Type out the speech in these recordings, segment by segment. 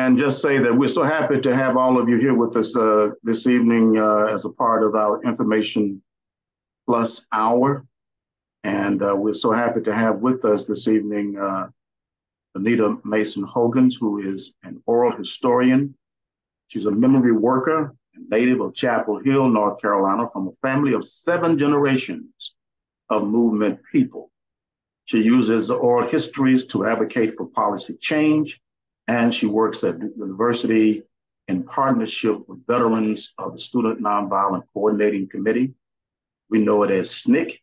and just say that we're so happy to have all of you here with us this evening as a part of our Information Plus Hour. And we're so happy to have with us this evening Danita Mason-Hogans, who is an oral historian. She's a memory worker, a native of Chapel Hill, North Carolina, from a family of 7 generations of movement people. She uses oral histories to advocate for policy change, and she works at the university in partnership with veterans of the Student Nonviolent Coordinating Committee. We know it as SNCC,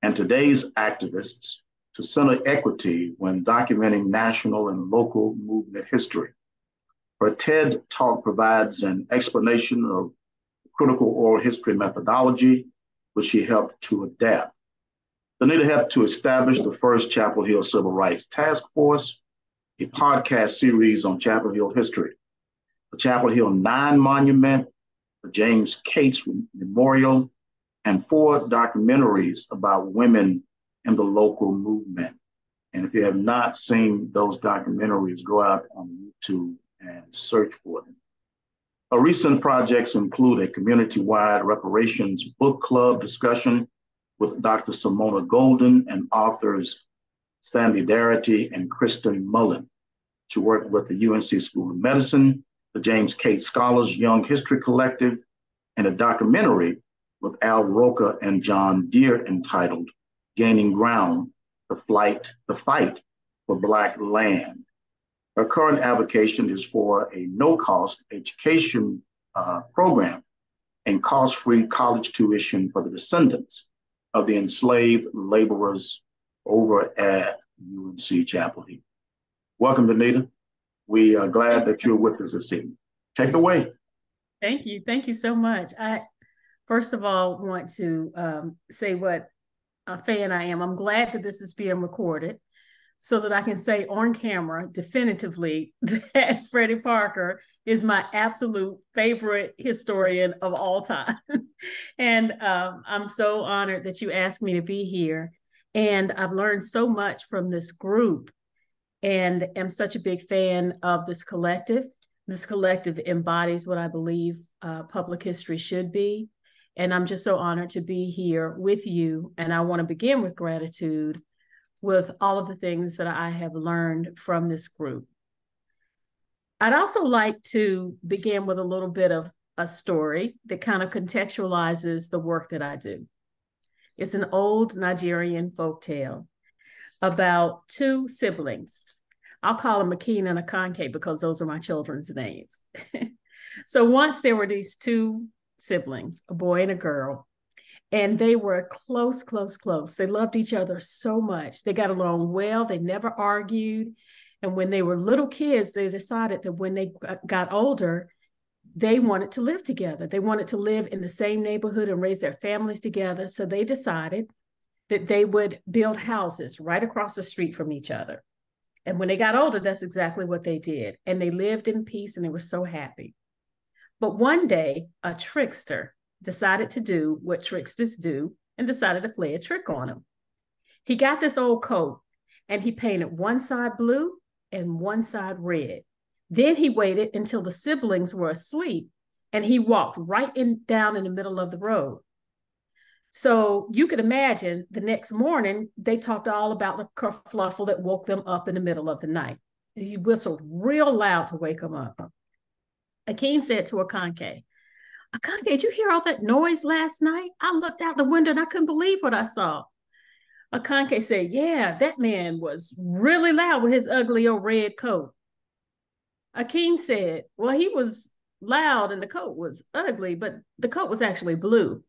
and today's activists to center equity when documenting national and local movement history. Her TED Talk provides an explanation of critical oral history methodology, which she helped to adapt. Danita helped to establish the first Chapel Hill Civil Rights Task Force, a podcast series on Chapel Hill history, the Chapel Hill 9 Monument, the James Cates Memorial, and 4 documentaries about women in the local movement. And if you have not seen those documentaries, go out on YouTube and search for them. Her recent projects include a community-wide reparations book club discussion with Dr. Simona Golden and authors Sandy Darity and Kristen Mullen. She worked with the UNC School of Medicine, the James Cates Scholars Young History Collective, and a documentary with Al Roker and John Deere entitled Gaining Ground, the Fight for Black Land. Her current advocacy is for a no-cost education program and cost-free college tuition for the descendants of the enslaved laborers over at UNC Chapel Hill. Welcome, Danita. We are glad that you're with us this evening. Take it away. Thank you. Thank you so much. I, first of all, want to say what a fan I am. I'm glad that this is being recorded so that I can say on camera definitively that Freddie Parker is my absolute favorite historian of all time. And I'm so honored that you asked me to be here. And I've learned so much from this group and am such a big fan of this collective. This collective embodies what I believe public history should be. And I'm just so honored to be here with you. And I want to begin with gratitude with all of the things that I have learned from this group. I'd also like to begin with a little bit of a story that kind of contextualizes the work that I do. It's an old Nigerian folktale about 2 siblings. I'll call them Akin and Akanke because those are my children's names. So once there were these 2 siblings, a boy and a girl, and they were close, close, close. They loved each other so much. They got along well. They never argued. And when they were little kids, they decided that when they got older, they wanted to live together. They wanted to live in the same neighborhood and raise their families together. So they decided that they would build houses right across the street from each other. And when they got older, that's exactly what they did. And they lived in peace and they were so happy. But one day, a trickster decided to do what tricksters do and decided to play a trick on him. He got this old coat and he painted one side blue and one side red. Then he waited until the siblings were asleep and he walked right down in the middle of the road. So you could imagine the next morning, they talked all about the kerfluffle that woke them up in the middle of the night. He whistled real loud to wake them up. Akin said to Akanke, Akanke, did you hear all that noise last night? I looked out the window and I couldn't believe what I saw. Akanke said, yeah, that man was really loud with his ugly old red coat. Akin said, well, he was loud and the coat was ugly, but the coat was actually blue.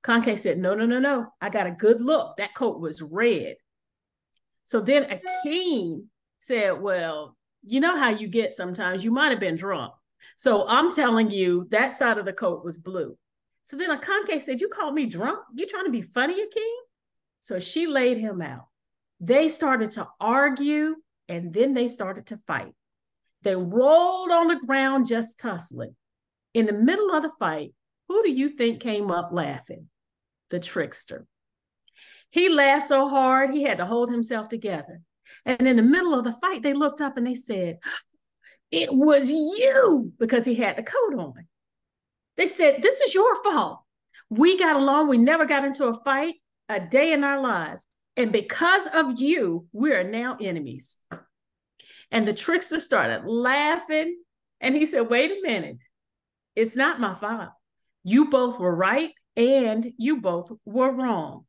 Akanke said, no. I got a good look. That coat was red. So then Akin said, well, you know how you get sometimes. You might have been drunk. So I'm telling you, that side of the coat was blue. So then Akanke said, you called me drunk? You trying to be funny, Akin? So she laid him out. They started to argue, and then they started to fight. They rolled on the ground just tussling. In the middle of the fight, who do you think came up laughing? The trickster. He laughed so hard, he had to hold himself together. And in the middle of the fight, they looked up and they said, it was you, because he had the coat on. They said, this is your fault. We got along. We never got into a fight a day in our lives. And because of you, we are now enemies. And the trickster started laughing. And he said, wait a minute. It's not my fault. You both were right and you both were wrong.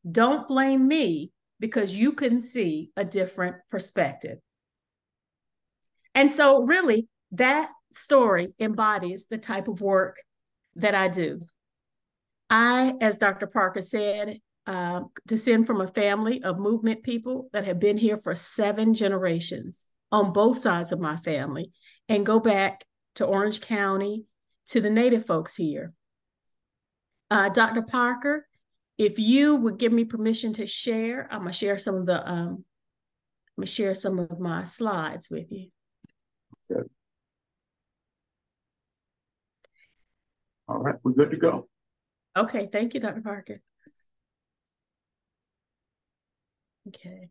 Don't blame me because you couldn't see a different perspective. And so, really, that story embodies the type of work that I do. I, as Dr. Parker said, descend from a family of movement people that have been here for 7 generations on both sides of my family, and go back to Orange County, to the Native folks here. Dr. Parker, if you would give me permission to share, I'm gonna share some of my slides with you. Good. All right, we're good to go. Okay, thank you, Dr. Parker. Okay.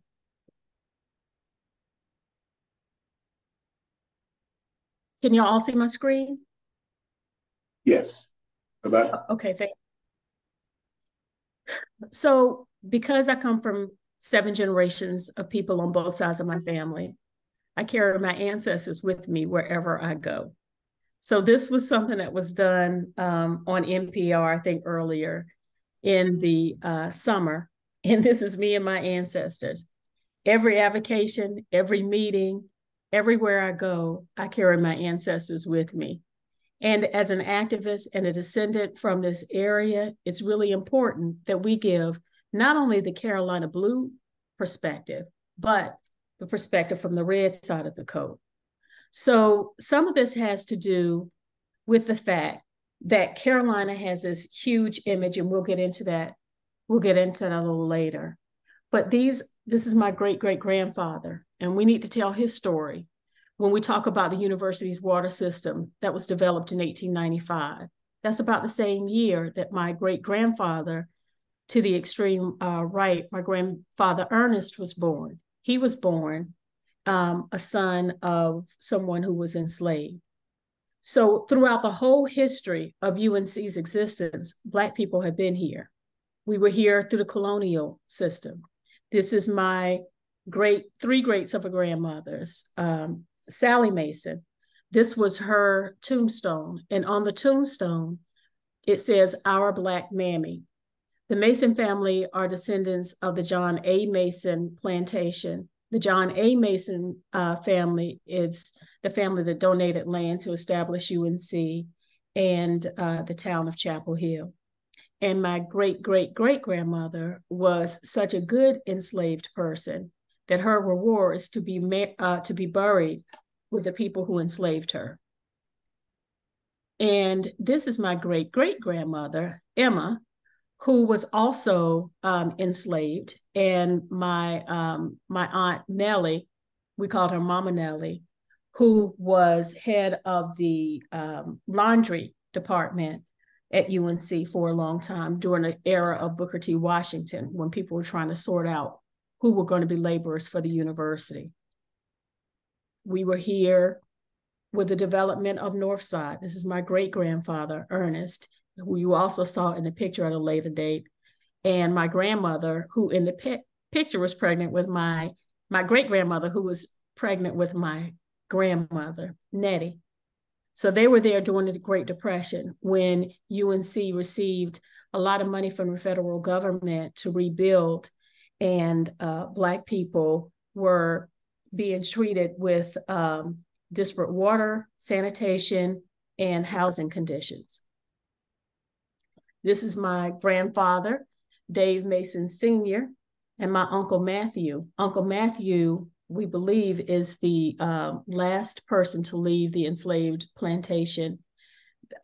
Can you all see my screen? Yes. Okay, thank you. So, because I come from 7 generations of people on both sides of my family, I carry my ancestors with me wherever I go. So this was something that was done on NPR, I think earlier in the summer. And this is me and my ancestors. Every avocation, every meeting, everywhere I go, I carry my ancestors with me. And as an activist and a descendant from this area, it's really important that we give not only the Carolina Blue perspective, but the perspective from the red side of the coat. So some of this has to do with the fact that Carolina has this huge image, and we'll get into that. We'll get into that a little later. But this is my great-great-grandfather, and we need to tell his story when we talk about the university's water system that was developed in 1895. That's about the same year that my great-grandfather, to the extreme right, my grandfather Ernest, was born. He was born a son of someone who was enslaved. So throughout the whole history of UNC's existence, Black people have been here. We were here through the colonial system. This is my 3 greats of a grandmother's, Sally Mason. This was her tombstone. And on the tombstone, it says, "Our Black Mammy." The Mason family are descendants of the John A. Mason plantation. The John A. Mason family is the family that donated land to establish UNC and the town of Chapel Hill. And my great-great-great-grandmother was such a good enslaved person that her reward is to be buried with the people who enslaved her. And this is my great-great-grandmother, Emma, who was also enslaved. And my aunt Nellie, we called her Mama Nellie, who was head of the laundry department at UNC for a long time during the era of Booker T. Washington, when people were trying to sort out who were going to be laborers for the university. We were here with the development of Northside. This is my great-grandfather, Ernest, who you also saw in the picture at a later date, and my grandmother, who in the picture was pregnant with my great-grandmother, who was pregnant with my grandmother, Nettie. So they were there during the Great Depression when UNC received a lot of money from the federal government to rebuild, and Black people were being treated with disparate water, sanitation, and housing conditions. This is my grandfather, Dave Mason Sr., and my Uncle Matthew. Uncle Matthew, we believe, is the last person to leave the enslaved plantation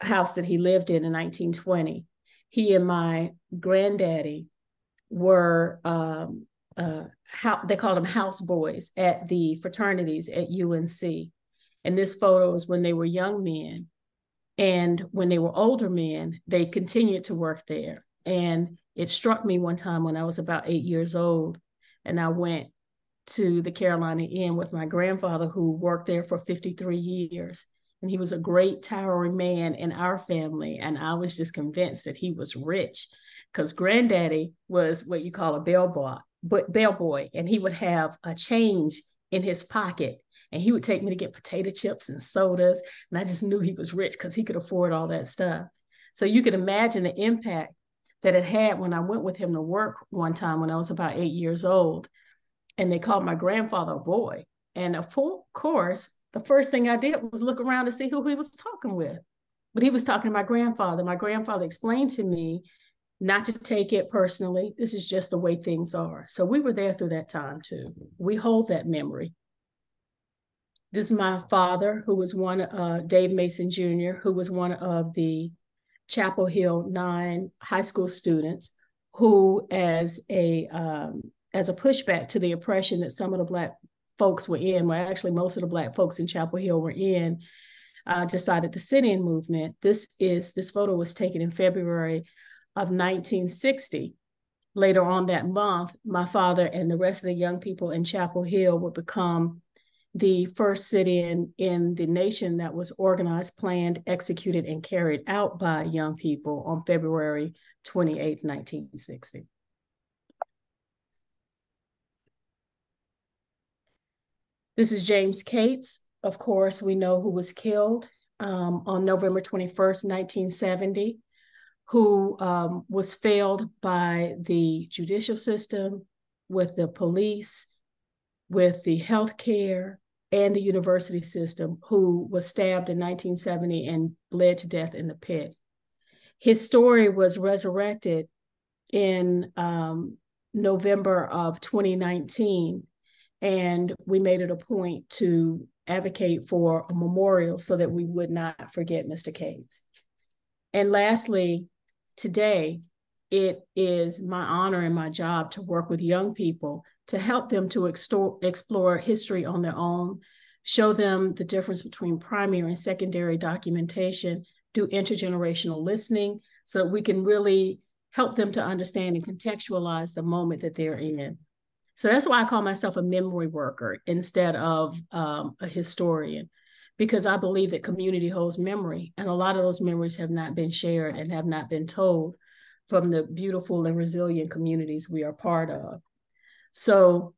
house that he lived in 1920. He and my granddaddy were, they called them house boys at the fraternities at UNC. And this photo is when they were young men. And when they were older men, they continued to work there. And it struck me one time when I was about 8 years old, and I went to the Carolina Inn with my grandfather, who worked there for 53 years. And he was a great towering man in our family. And I was just convinced that he was rich, because granddaddy was what you call a bellboy, and he would have a change in his pocket. And he would take me to get potato chips and sodas. And I just knew he was rich because he could afford all that stuff. So you could imagine the impact that it had when I went with him to work one time when I was about 8 years old. And they called my grandfather a boy. And of course, the first thing I did was look around to see who he was talking with. But he was talking to my grandfather. My grandfather explained to me not to take it personally. This is just the way things are. So we were there through that time too. We hold that memory. This is my father, who was Dave Mason Jr., who was one of the Chapel Hill 9 high school students, who, as a pushback to the oppression that some of the Black folks were in, well, actually most of the Black folks in Chapel Hill were in, decided the sit-in movement. This photo was taken in February of 1960. Later on that month, my father and the rest of the young people in Chapel Hill would become the first sit-in in the nation that was organized, planned, executed, and carried out by young people on February 28, 1960. This is James Cates, of course, we know, who was killed on November 21st, 1970, who was failed by the judicial system, with the police, with the healthcare, and the university system, who was stabbed in 1970 and bled to death in the pit. His story was resurrected in November of 2019, and we made it a point to advocate for a memorial so that we would not forget Mr. Cates. And lastly, today, it is my honor and my job to work with young people to help them to explore history on their own, show them the difference between primary and secondary documentation, do intergenerational listening so that we can really help them to understand and contextualize the moment that they're in. So that's why I call myself a memory worker instead of a historian, because I believe that community holds memory, and a lot of those memories have not been shared and have not been told from the beautiful and resilient communities we are part of. So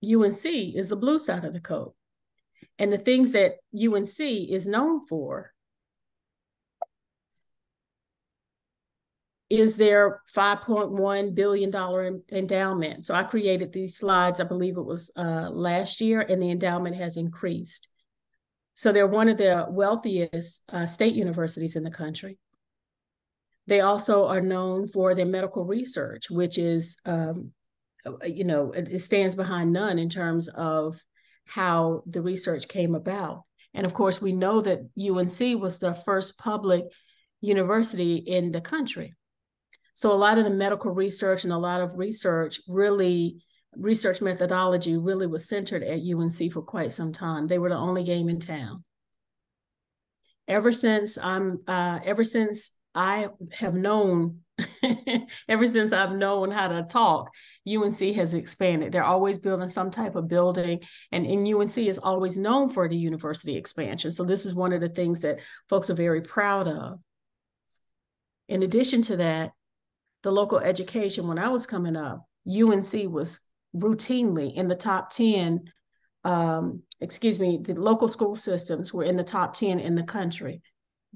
UNC is the blue side of the code. And the things that UNC is known for is their $5.1 billion endowment. So I created these slides, I believe it was last year, and the endowment has increased. So they're one of the wealthiest state universities in the country. They also are known for their medical research, which is it stands behind none in terms of how the research came about. And of course, we know that UNC was the first public university in the country. So a lot of the medical research and a lot of research methodology really was centered at UNC for quite some time. They were the only game in town. Ever since I have known, ever since I've known how to talk, UNC has expanded. They're always building some type of building, and UNC is always known for the university expansion. So this is one of the things that folks are very proud of. In addition to that, the local education, when I was coming up, UNC was routinely in the top 10, the local school systems were in the top 10 in the country,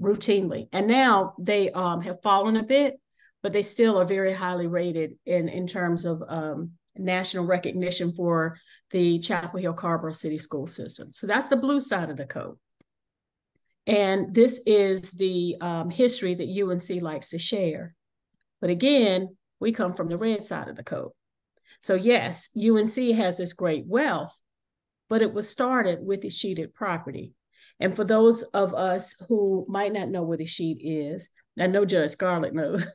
routinely. And now they have fallen a bit, but they still are very highly rated in terms of national recognition for the Chapel Hill Carrboro City School System. So that's the blue side of the code. And this is the history that UNC likes to share. But again, we come from the red side of the code. So yes, UNC has this great wealth, but it was started with escheated property. And for those of us who might not know what escheat is, I know Judge Scarlett knows,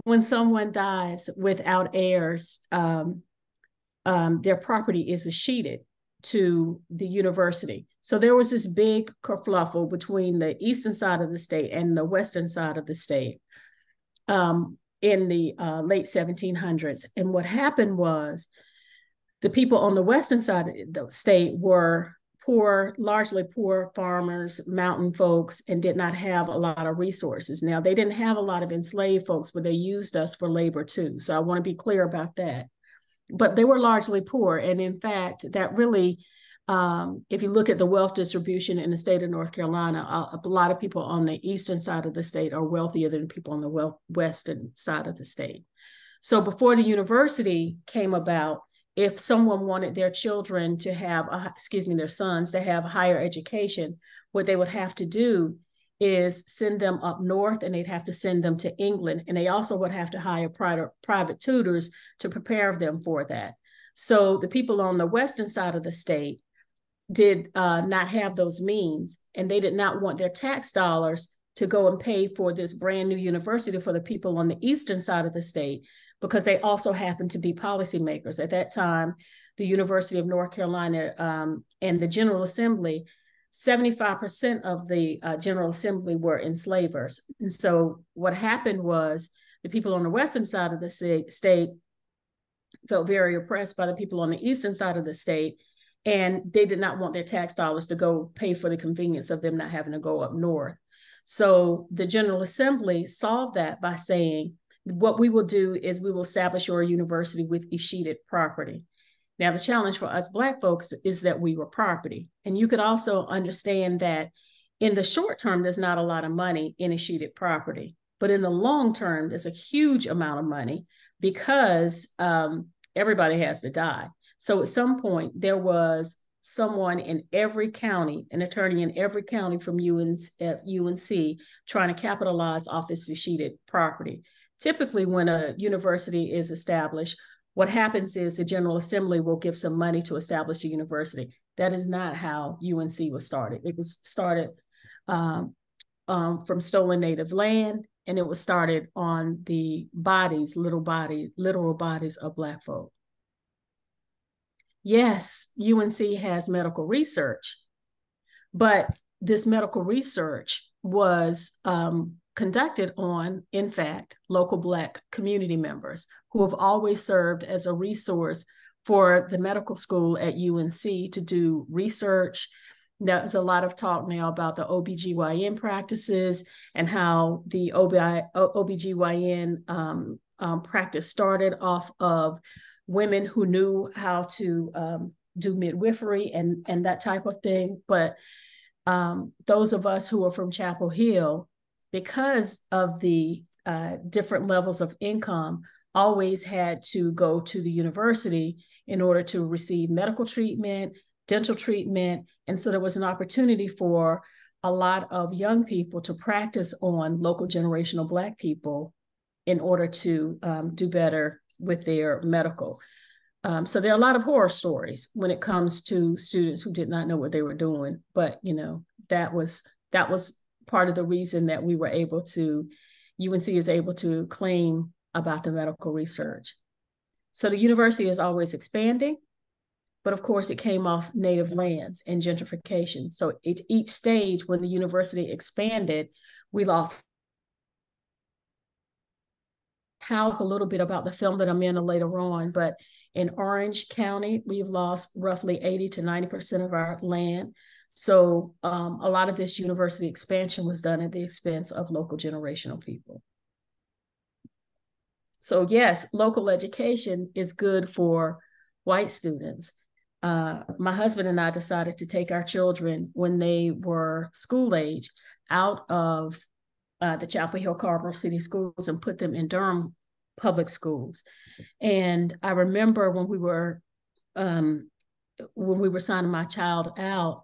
when someone dies without heirs, their property is escheated to the university. So there was this big kerfluffle between the eastern side of the state and the western side of the state in the late 1700s. And what happened was The people on the western side of the state were poor, largely poor farmers, mountain folks, and did not have a lot of resources. Now, they didn't have a lot of enslaved folks, but they used us for labor too. So I want to be clear about that. But they were largely poor. And in fact, that really, if you look at the wealth distribution in the state of North Carolina, a lot of people on the eastern side of the state are wealthier than people on the western side of the state. So before the university came about, if someone wanted their children to have, their sons to have higher education, what they would have to do is send them up north, and they'd have to send them to England. And they also would have to hire private tutors to prepare them for that. So the people on the western side of the state did not have those means, and they did not want their tax dollars to go and pay for this brand new university for the people on the eastern side of the state, because they also happened to be policymakers. At that time, the University of North Carolina and the General Assembly, 75% of the General Assembly were enslavers. And so what happened was the people on the western side of the state felt very oppressed by the people on the eastern side of the state, and they did not want their tax dollars to go pay for the convenience of them not having to go up north. So the General Assembly solved that by saying, what we will do is we will establish your university with escheated property. Now, the challenge for us Black folks is that we were property. And you could also understand that in the short term, there's not a lot of money in escheated property. But in the long term, there's a huge amount of money, because everybody has to die. So at some point, there was someone in every county, an attorney in every county from UNC, trying to capitalize off this escheated property. Typically, when a university is established, what happens is the General Assembly will give some money to establish a university. That is not how UNC was started. It was started from stolen native land, and it was started on the literal bodies of Black folk. Yes, UNC has medical research, but this medical research was conducted on, in fact, local Black community members who have always served as a resource for the medical school at UNC to do research. There's a lot of talk now about the OBGYN practices and how the OBGYN practice started off of women who knew how to do midwifery and that type of thing. But those of us who are from Chapel Hill, because of the different levels of income, always had to go to the university in order to receive medical treatment, dental treatment. And so there was an opportunity for a lot of young people to practice on local generational Black people in order to do better with their medical. So there are a lot of horror stories when it comes to students who did not know what they were doing. But, that was part of the reason that we were able to, UNC is able to claim about the medical research. So the university is always expanding, but of course it came off native lands and gentrification. So each stage when the university expanded, we lost. Talk a little bit about the film that I'm in later on, but in Orange County, we've lost roughly 80 to 90% of our land. So a lot of this university expansion was done at the expense of local generational people. So yes, local education is good for white students. My husband and I decided to take our children when they were school age out of the Chapel Hill Cardinal City Schools and put them in Durham public schools. And I remember when we were signing my child out,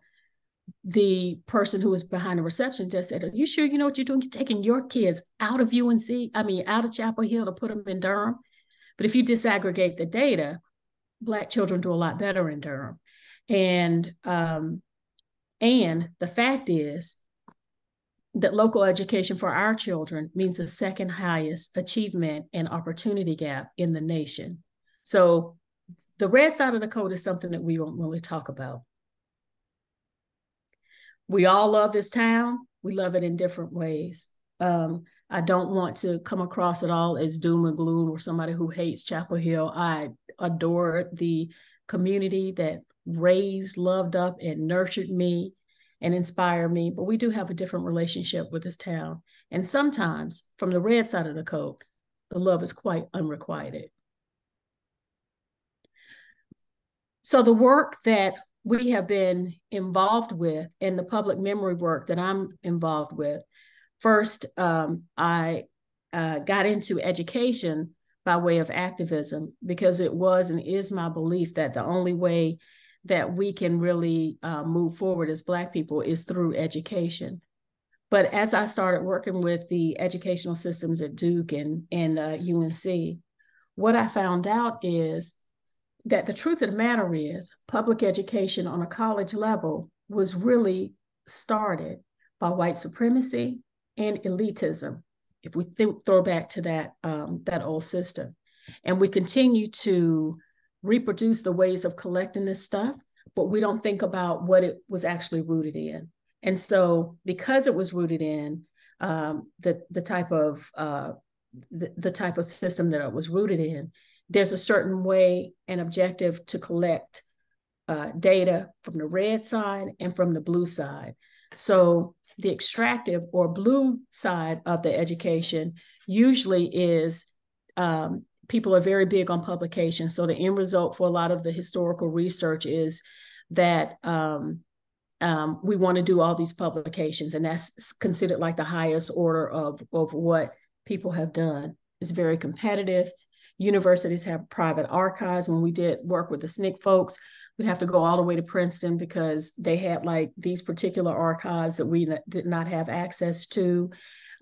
the person who was behind the reception desk said, "Are you sure you know what you're doing? You're taking your kids out of out of Chapel Hill to put them in Durham." But if you disaggregate the data, Black children do a lot better in Durham. And the fact is that local education for our children means the second highest achievement and opportunity gap in the nation. So the red side of the code is something that we don't really talk about. We all love this town. We love it in different ways. I don't want to come across at all as doom and gloom or somebody who hates Chapel Hill. I adore the community that raised, loved up, and nurtured me and inspired me. But we do have a different relationship with this town. And sometimes from the red side of the coat, the love is quite unrequited. So the work that we have been involved with and the public memory work that I'm involved with, first, I got into education by way of activism because it was and is my belief that the only way that we can really move forward as Black people is through education. But as I started working with the educational systems at Duke and UNC, what I found out is that the truth of the matter is public education on a college level was really started by white supremacy and elitism, if we throw back to that old system. And we continue to reproduce the ways of collecting this stuff, but we don't think about what it was actually rooted in. And so because it was rooted in the type of system that it was rooted in, there's a certain way and objective to collect data from the red side and from the blue side. So the extractive or blue side of the education usually is people are very big on publication. So the end result for a lot of the historical research is that we want to do all these publications, and that's considered like the highest order of what people have done. It's very competitive. Universities have private archives. When we did work with the SNCC folks, we'd have to go all the way to Princeton because they had like these particular archives that we did not have access to.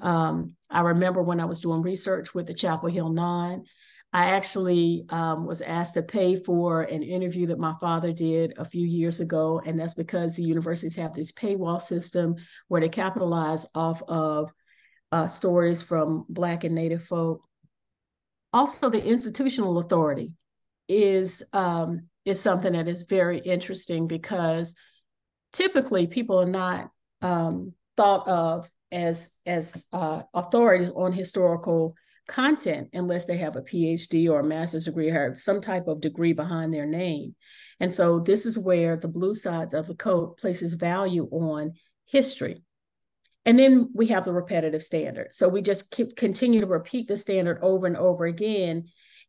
I remember when I was doing research with the Chapel Hill 9, I actually was asked to pay for an interview that my father did a few years ago. And that's because the universities have this paywall system where they capitalize off of stories from Black and Native folk. Also, the institutional authority is something that is very interesting because typically people are not thought of as authorities on historical content unless they have a PhD or a master's degree or some type of degree behind their name. And so this is where the blue side of the coat places value on history. And then we have the repetitive standard. So we just continue to repeat the standard over and over again.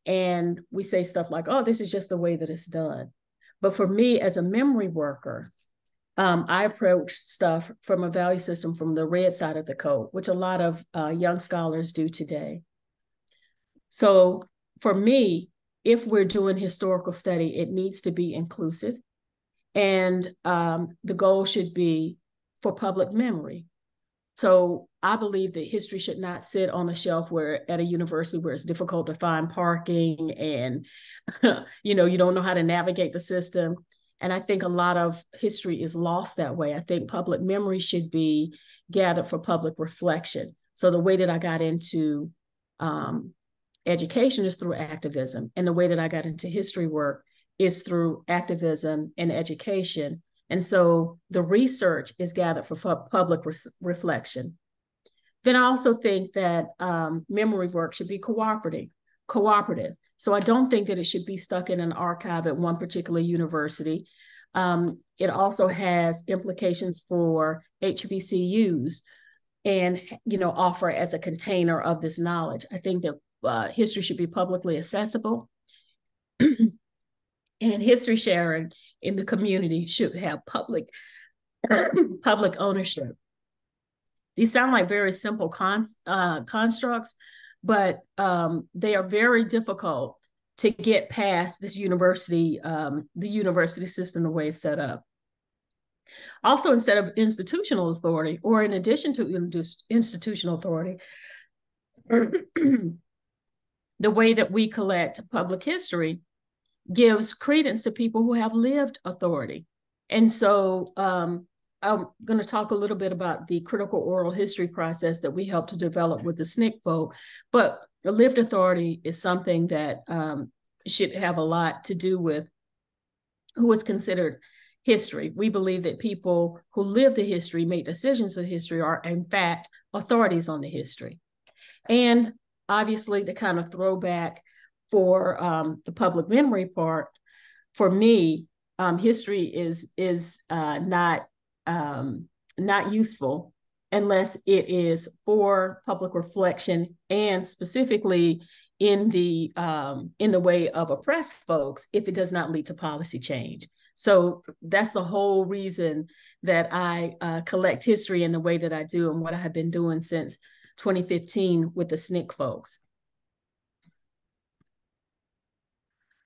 And we say stuff like, oh, this is just the way that it's done. But for me as a memory worker, I approach stuff from a value system from the red side of the coat, which a lot of young scholars do today. So for me, if we're doing historical study, it needs to be inclusive. And the goal should be for public memory. So I believe that history should not sit on a shelf at a university where it's difficult to find parking and, you don't know how to navigate the system. And I think a lot of history is lost that way. I think public memory should be gathered for public reflection. So the way that I got into education is through activism. And the way that I got into history work is through activism and education. And so the research is gathered for public reflection. Then I also think that memory work should be cooperative. So I don't think that it should be stuck in an archive at one particular university. It also has implications for HBCUs and, offer as a container of this knowledge. I think that history should be publicly accessible. And history sharing in the community should have public ownership. These sound like very simple constructs, but they are very difficult to get past this university, the university system, the way it's set up. Also, instead of institutional authority, or in addition to institutional authority, the way that we collect public history gives credence to people who have lived authority. And so I'm going to talk a little bit about the critical oral history process that we helped to develop with the SNCC folk, but the lived authority is something that should have a lot to do with who is considered history. We believe that people who live the history, make decisions of history, are in fact authorities on the history. And obviously, to kind of throw back for the public memory part, for me, history is not useful unless it is for public reflection, and specifically in the way of oppressed folks, if it does not lead to policy change. So that's the whole reason that I collect history in the way that I do, and what I have been doing since 2015 with the SNCC folks.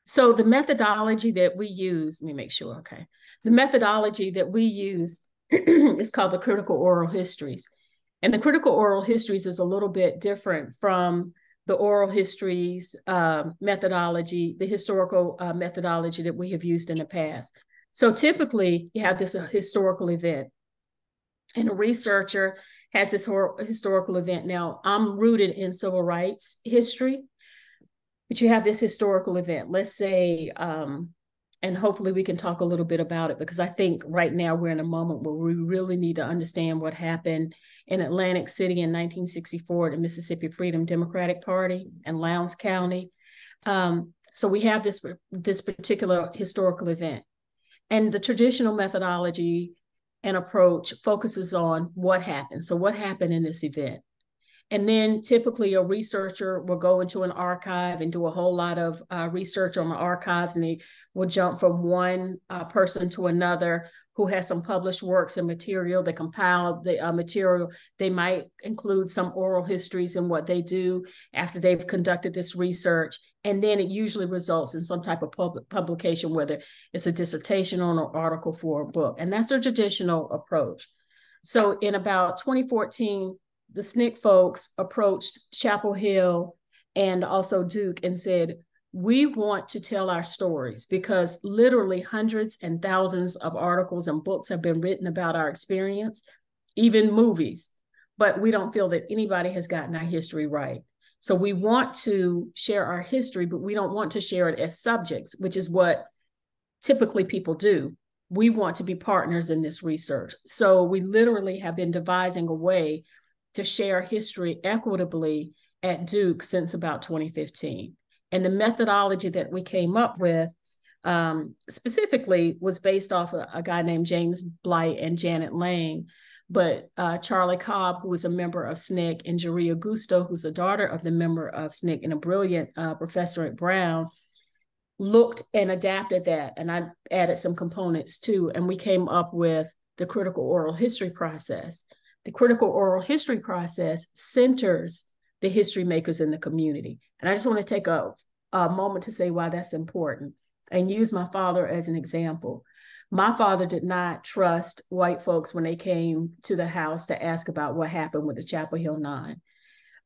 So the methodology that we use, let me make sure, okay. The methodology that we use is called the critical oral histories. And the critical oral histories is a little bit different from the oral histories methodology, the historical methodology that we have used in the past. So typically you have this historical event, and a researcher has this historical event. Now, I'm rooted in civil rights history, but you have this historical event. Let's say, and hopefully we can talk a little bit about it, because I think right now we're in a moment where we really need to understand what happened in Atlantic City in 1964, the Mississippi Freedom Democratic Party and Lowndes County. So we have this particular historical event. And the traditional methodology and approach focuses on what happened. So what happened in this event? And then typically a researcher will go into an archive and do a whole lot of research on the archives, and they will jump from one person to another who has some published works and material. They compile the material. They might include some oral histories in what they do after they've conducted this research. And then it usually results in some type of publication, whether it's a dissertation or an article for a book. And that's their traditional approach. So in about 2014, the SNCC folks approached Chapel Hill and also Duke and said, we want to tell our stories, because literally hundreds and thousands of articles and books have been written about our experience, even movies, but we don't feel that anybody has gotten our history right. So we want to share our history, but we don't want to share it as subjects, which is what typically people do. We want to be partners in this research. So we literally have been devising a way to share history equitably at Duke since about 2015. And the methodology that we came up with specifically was based off a guy named James Blight and Janet Lang, but Charlie Cobb, who was a member of SNCC, and Jerry Augusto, who's a daughter of the member of SNCC and a brilliant professor at Brown, looked and adapted that. And I added some components too, and we came up with the critical oral history process. The critical oral history process centers the history makers in the community. And I just want to take a moment to say why that's important and use my father as an example. My father did not trust white folks when they came to the house to ask about what happened with the Chapel Hill Nine.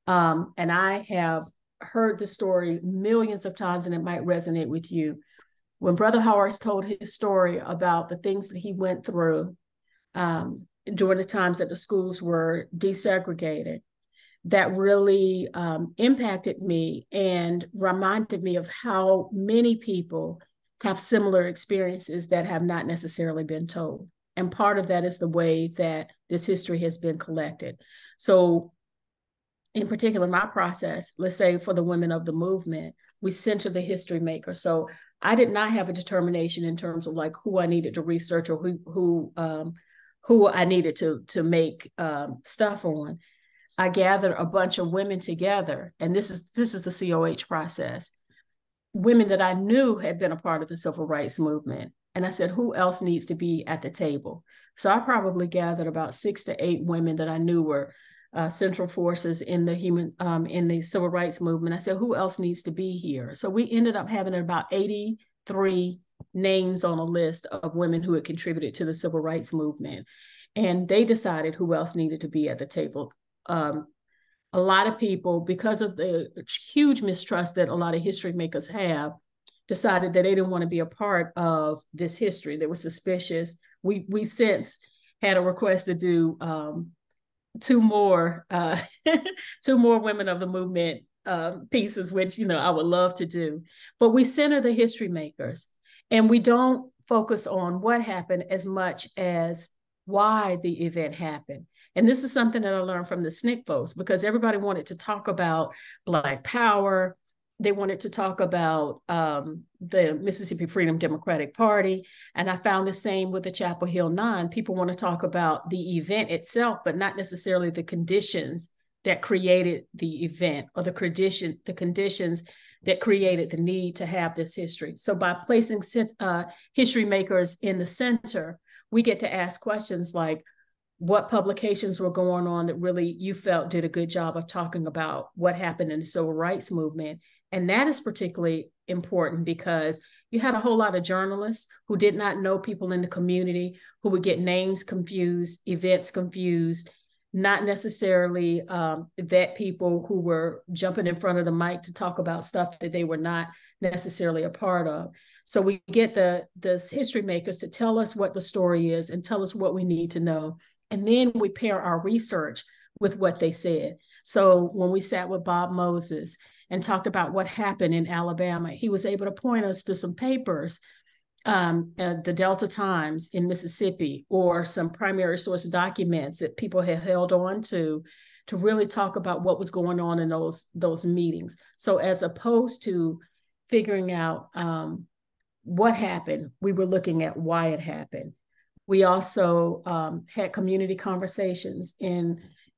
And I have heard the story millions of times, and it might resonate with you. When Brother Horace told his story about the things that he went through during the times that the schools were desegregated, that really impacted me and reminded me of how many people have similar experiences that have not necessarily been told. And part of that is the way that this history has been collected. So in particular, my process, let's say for the women of the movement, we center the history maker. So I did not have a determination in terms of like who I needed to research or who I needed to make stuff on. I gathered a bunch of women together, and this is the COH process. Women that I knew had been a part of the civil rights movement. And I said, who else needs to be at the table? So I probably gathered about 6 to 8 women that I knew were central forces in the civil rights movement. I said, who else needs to be here? So we ended up having about 83 names on a list of women who had contributed to the civil rights movement. And they decided who else needed to be at the table. A lot of people, because of the huge mistrust that a lot of history makers have, decided that they didn't want to be a part of this history. They were suspicious. We've since had a request to do 2 more women of the movement pieces, which I would love to do. But we center the history makers, and we don't focus on what happened as much as why the event happened. And this is something that I learned from the SNCC folks, because everybody wanted to talk about Black power they wanted to talk about the Mississippi Freedom Democratic Party. And I found the same with the Chapel Hill Nine. People want to talk about the event itself, but not necessarily the conditions that created the event, or the conditions that created the need to have this history. So by placing history makers in the center, we get to ask questions like, what publications were going on that really you felt did a good job of talking about what happened in the civil rights movement? And that is particularly important because you had a whole lot of journalists who did not know people in the community, who would get names confused, events confused, not necessarily vet people who were jumping in front of the mic to talk about stuff that they were not necessarily a part of. So we get the history makers to tell us what the story is and tell us what we need to know. And then we pair our research with what they said. So when we sat with Bob Moses and talked about what happened in Alabama, he was able to point us to some papers, the Delta Times in Mississippi, or some primary source documents that people had held on to really talk about what was going on in those meetings. So as opposed to figuring out what happened, we were looking at why it happened. We also had community conversations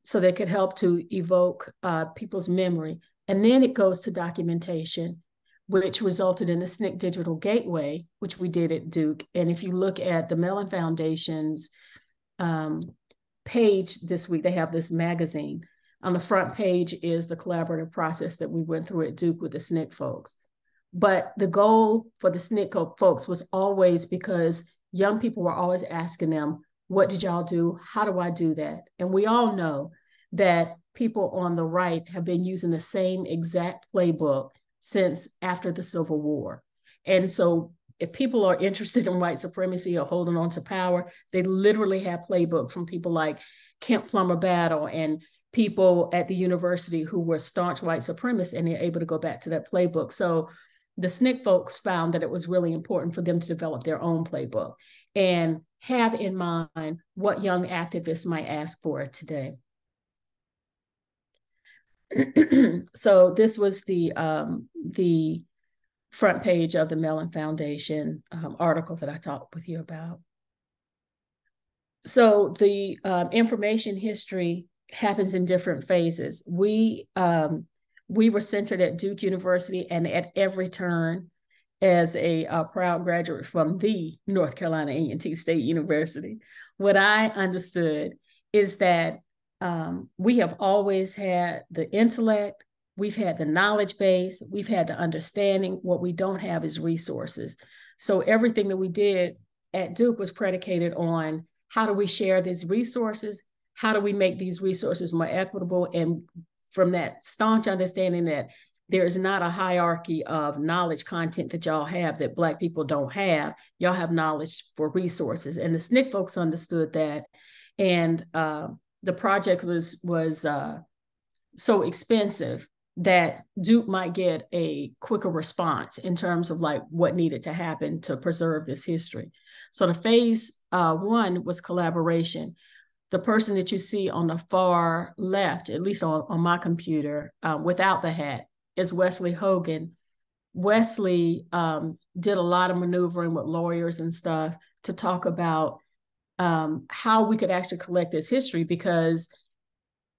so they could help to evoke people's memory. And then it goes to documentation, which resulted in the SNCC Digital Gateway, which we did at Duke. And if you look at the Mellon Foundation's page this week, they have this magazine. On the front page is the collaborative process that we went through at Duke with the SNCC folks. But the goal for the SNCC folks was always, because young people were always asking them, what did y'all do? How do I do that? And we all know that people on the right have been using the same exact playbook since after the Civil War. And so if people are interested in white supremacy or holding on to power, they literally have playbooks from people like Kemp Plummer Battle and people at the university who were staunch white supremacists, and they're able to go back to that playbook. So the SNCC folks found that it was really important for them to develop their own playbook and have in mind what young activists might ask for today. So this was the front page of the Mellon Foundation article that I talked with you about. So the information history happens in different phases. We were centered at Duke University, and at every turn, as a proud graduate from the North Carolina A&T State University, what I understood is that we have always had the intellect, we've had the knowledge base, we've had the understanding. What we don't have is resources. So everything that we did at Duke was predicated on, how do we share these resources? How do we make these resources more equitable? And from that staunch understanding that there is not a hierarchy of knowledge content that y'all have that Black people don't have. Y'all have knowledge for resources. And the SNCC folks understood that. And the project was so expensive that Duke might get a quicker response in terms of like what needed to happen to preserve this history. So the phase one was collaboration. The person that you see on the far left, at least on my computer, without the hat, is Wesley Hogan. Wesley did a lot of maneuvering with lawyers and stuff to talk about how we could actually collect this history, because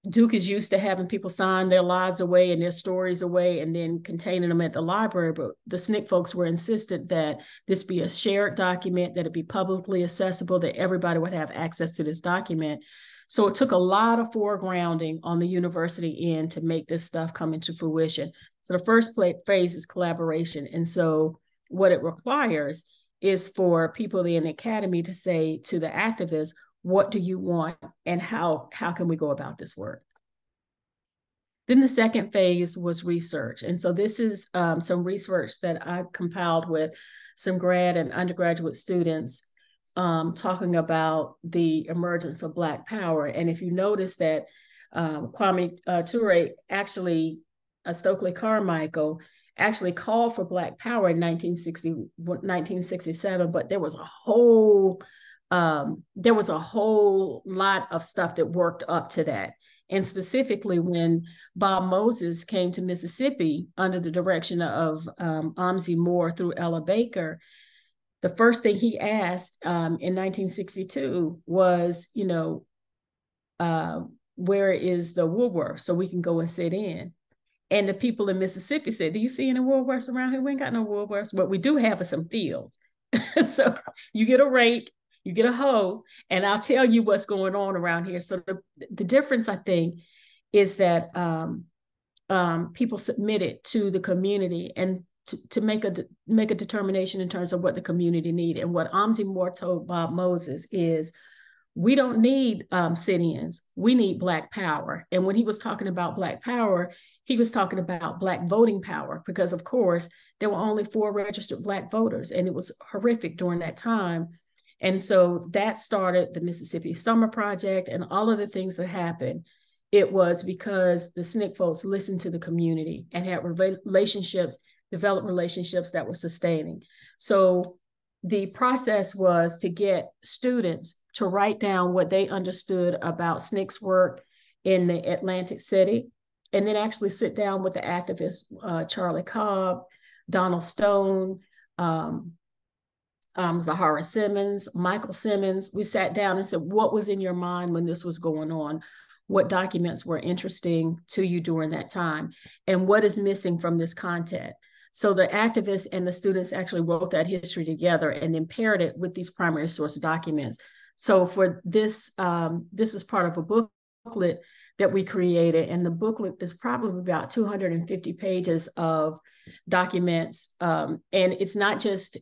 Duke is used to having people sign their lives away and their stories away and then containing them at the library. But the SNCC folks were insistent that this be a shared document, that it be publicly accessible, that everybody would have access to this document. So it took a lot of foregrounding on the university end to make this stuff come into fruition. So the first phase is collaboration. And so what it requires is for people in the academy to say to the activists, what do you want and how can we go about this work? Then the second phase was research. And so this is some research that I compiled with some grad and undergraduate students talking about the emergence of Black power. And if you notice that Kwame Ture actually, Stokely Carmichael, actually called for Black power in 1967, but there was a whole there was a whole lot of stuff that worked up to that. And specifically, when Bob Moses came to Mississippi under the direction of Amzi Moore through Ella Baker, the first thing he asked in 1962 was, where is the Woolworth so we can go and sit in? And the people in Mississippi said, do you see any Woolworths around here? We ain't got no Woolworths. What we do have is some fields. So you get a rake, you get a hoe, and I'll tell you what's going on around here. So the difference, I think, is that people submitted to the community and to make a determination in terms of what the community need. And what Amzi Moore told Bob Moses is, we don't need sit-ins. We need Black power. And when he was talking about Black power, he was talking about Black voting power, because of course, there were only 4 registered Black voters, and it was horrific during that time. And so that started the Mississippi Summer Project and all of the things that happened. It was because the SNCC folks listened to the community and had developed relationships that were sustaining. So the process was to get students to write down what they understood about SNCC's work in the Atlantic City, and then actually sit down with the activists, Charlie Cobb, Donald Stone, Zahara Simmons, Michael Simmons. We sat down and said, what was in your mind when this was going on? What documents were interesting to you during that time? And what is missing from this content? So the activists and the students actually wrote that history together and then paired it with these primary source documents. So for this, this is part of a booklet that we created, and the booklet is probably about 250 pages of documents, and it's not just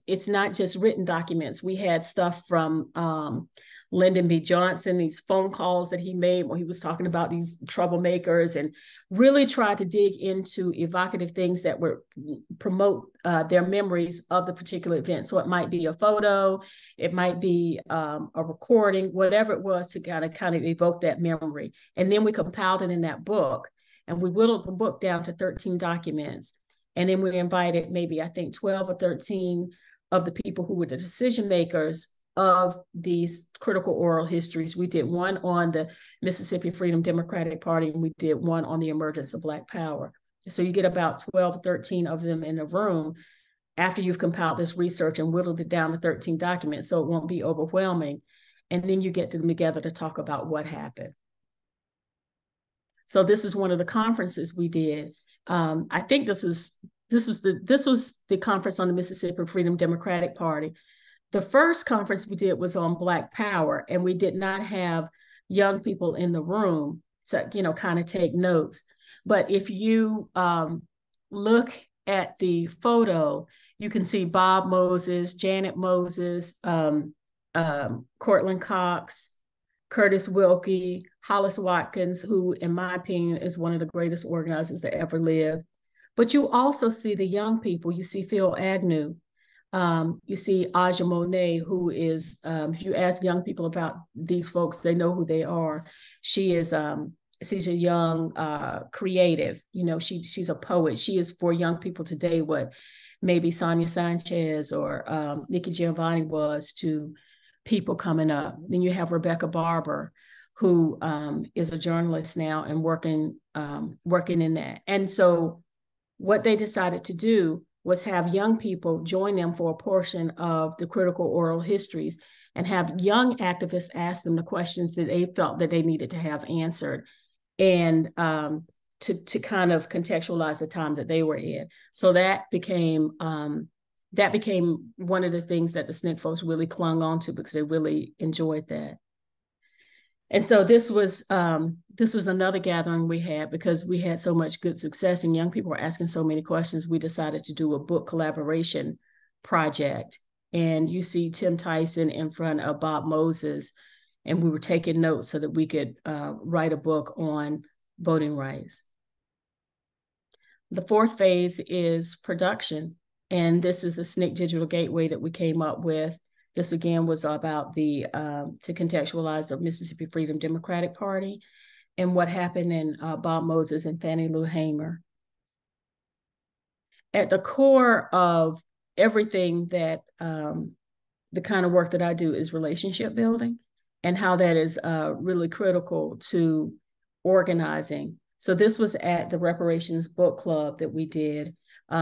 written documents. We had stuff from Lyndon B. Johnson, these phone calls that he made when he was talking about these troublemakers, and really tried to dig into evocative things that would promote their memories of the particular event. So it might be a photo, it might be a recording, whatever it was, to kind of evoke that memory. And then we compiled it in that book, and we whittled the book down to 13 documents. And then we invited maybe, I think, 12 or 13 of the people who were the decision makers of these critical oral histories. We did one on the Mississippi Freedom Democratic Party, and we did one on the emergence of Black power. So you get about 12 or 13 of them in a room after you've compiled this research and whittled it down to 13 documents, so it won't be overwhelming. And then you get them together to talk about what happened. So this is one of the conferences we did. I think this was the conference on the Mississippi Freedom Democratic Party. The first conference we did was on Black power, and we did not have young people in the room to, kind of take notes. But if you look at the photo, you can see Bob Moses, Janet Moses, Cortland Cox, Curtis Wilkie, Hollis Watkins, who, in my opinion, is one of the greatest organizers that ever lived. But you also see the young people. You see Phil Agnew. You see Aja Monet, who is, if you ask young people about these folks, they know who they are. She's a young creative. She's a poet. She is for young people today what maybe Sonia Sanchez or Nikki Giovanni was to people coming up. Then you have Rebecca Barber, who is a journalist now and working in that. And so what they decided to do was have young people join them for a portion of the critical oral histories, and have young activists ask them the questions that they felt that they needed to have answered, and to kind of contextualize the time that they were in. So that became one of the things that the SNCC folks really clung on to, because they really enjoyed that. And so this was another gathering we had, because we had so much good success and young people were asking so many questions. We decided to do a book collaboration project. And you see Tim Tyson in front of Bob Moses, and we were taking notes so that we could write a book on voting rights. The fourth phase is production. And this is the SNCC Digital Gateway that we came up with. This again was about to contextualize the Mississippi Freedom Democratic Party and what happened in Bob Moses and Fannie Lou Hamer. At the core of everything that the kind of work that I do is relationship building, and how that is really critical to organizing. So this was at the Reparations Book Club that we did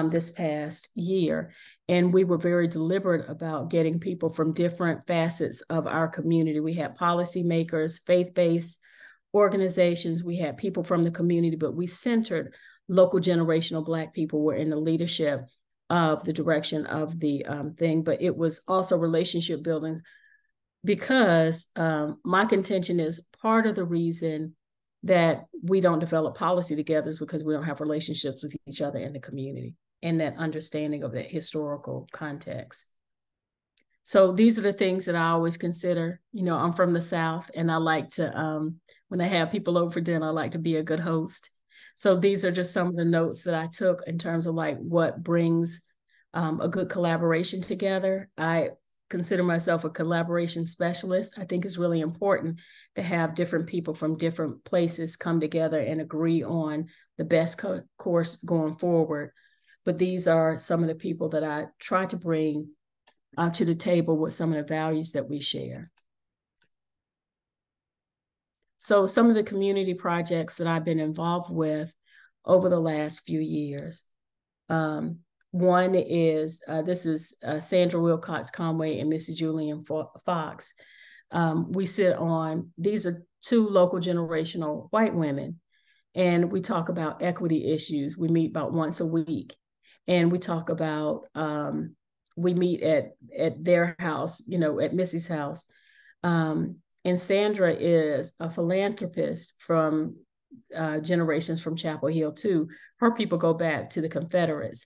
this past year. And we were very deliberate about getting people from different facets of our community. We had policymakers, faith-based organizations, we had people from the community, but we centered local generational Black people were in the leadership of the direction of the thing. But it was also relationship building, because my contention is part of the reason that we don't develop policy together is because we don't have relationships with each other in the community and that understanding of that historical context. So these are the things that I always consider. You know, I'm from the South, and I like to, when I have people over for dinner, I like to be a good host. So these are just some of the notes that I took in terms of like what brings a good collaboration together. I consider myself a collaboration specialist. I think it's really important to have different people from different places come together and agree on the best course going forward. But these are some of the people that I try to bring to the table with some of the values that we share. So some of the community projects that I've been involved with over the last few years. One is, this is Sandra Wilcox Conway and Mrs. Julian Fox. We sit on, these are two local generational white women, and we talk about equity issues. We meet about once a week, and we talk about, we meet at their house, you know, at Missy's house. And Sandra is a philanthropist from generations from Chapel Hill too. Her people go back to the Confederates.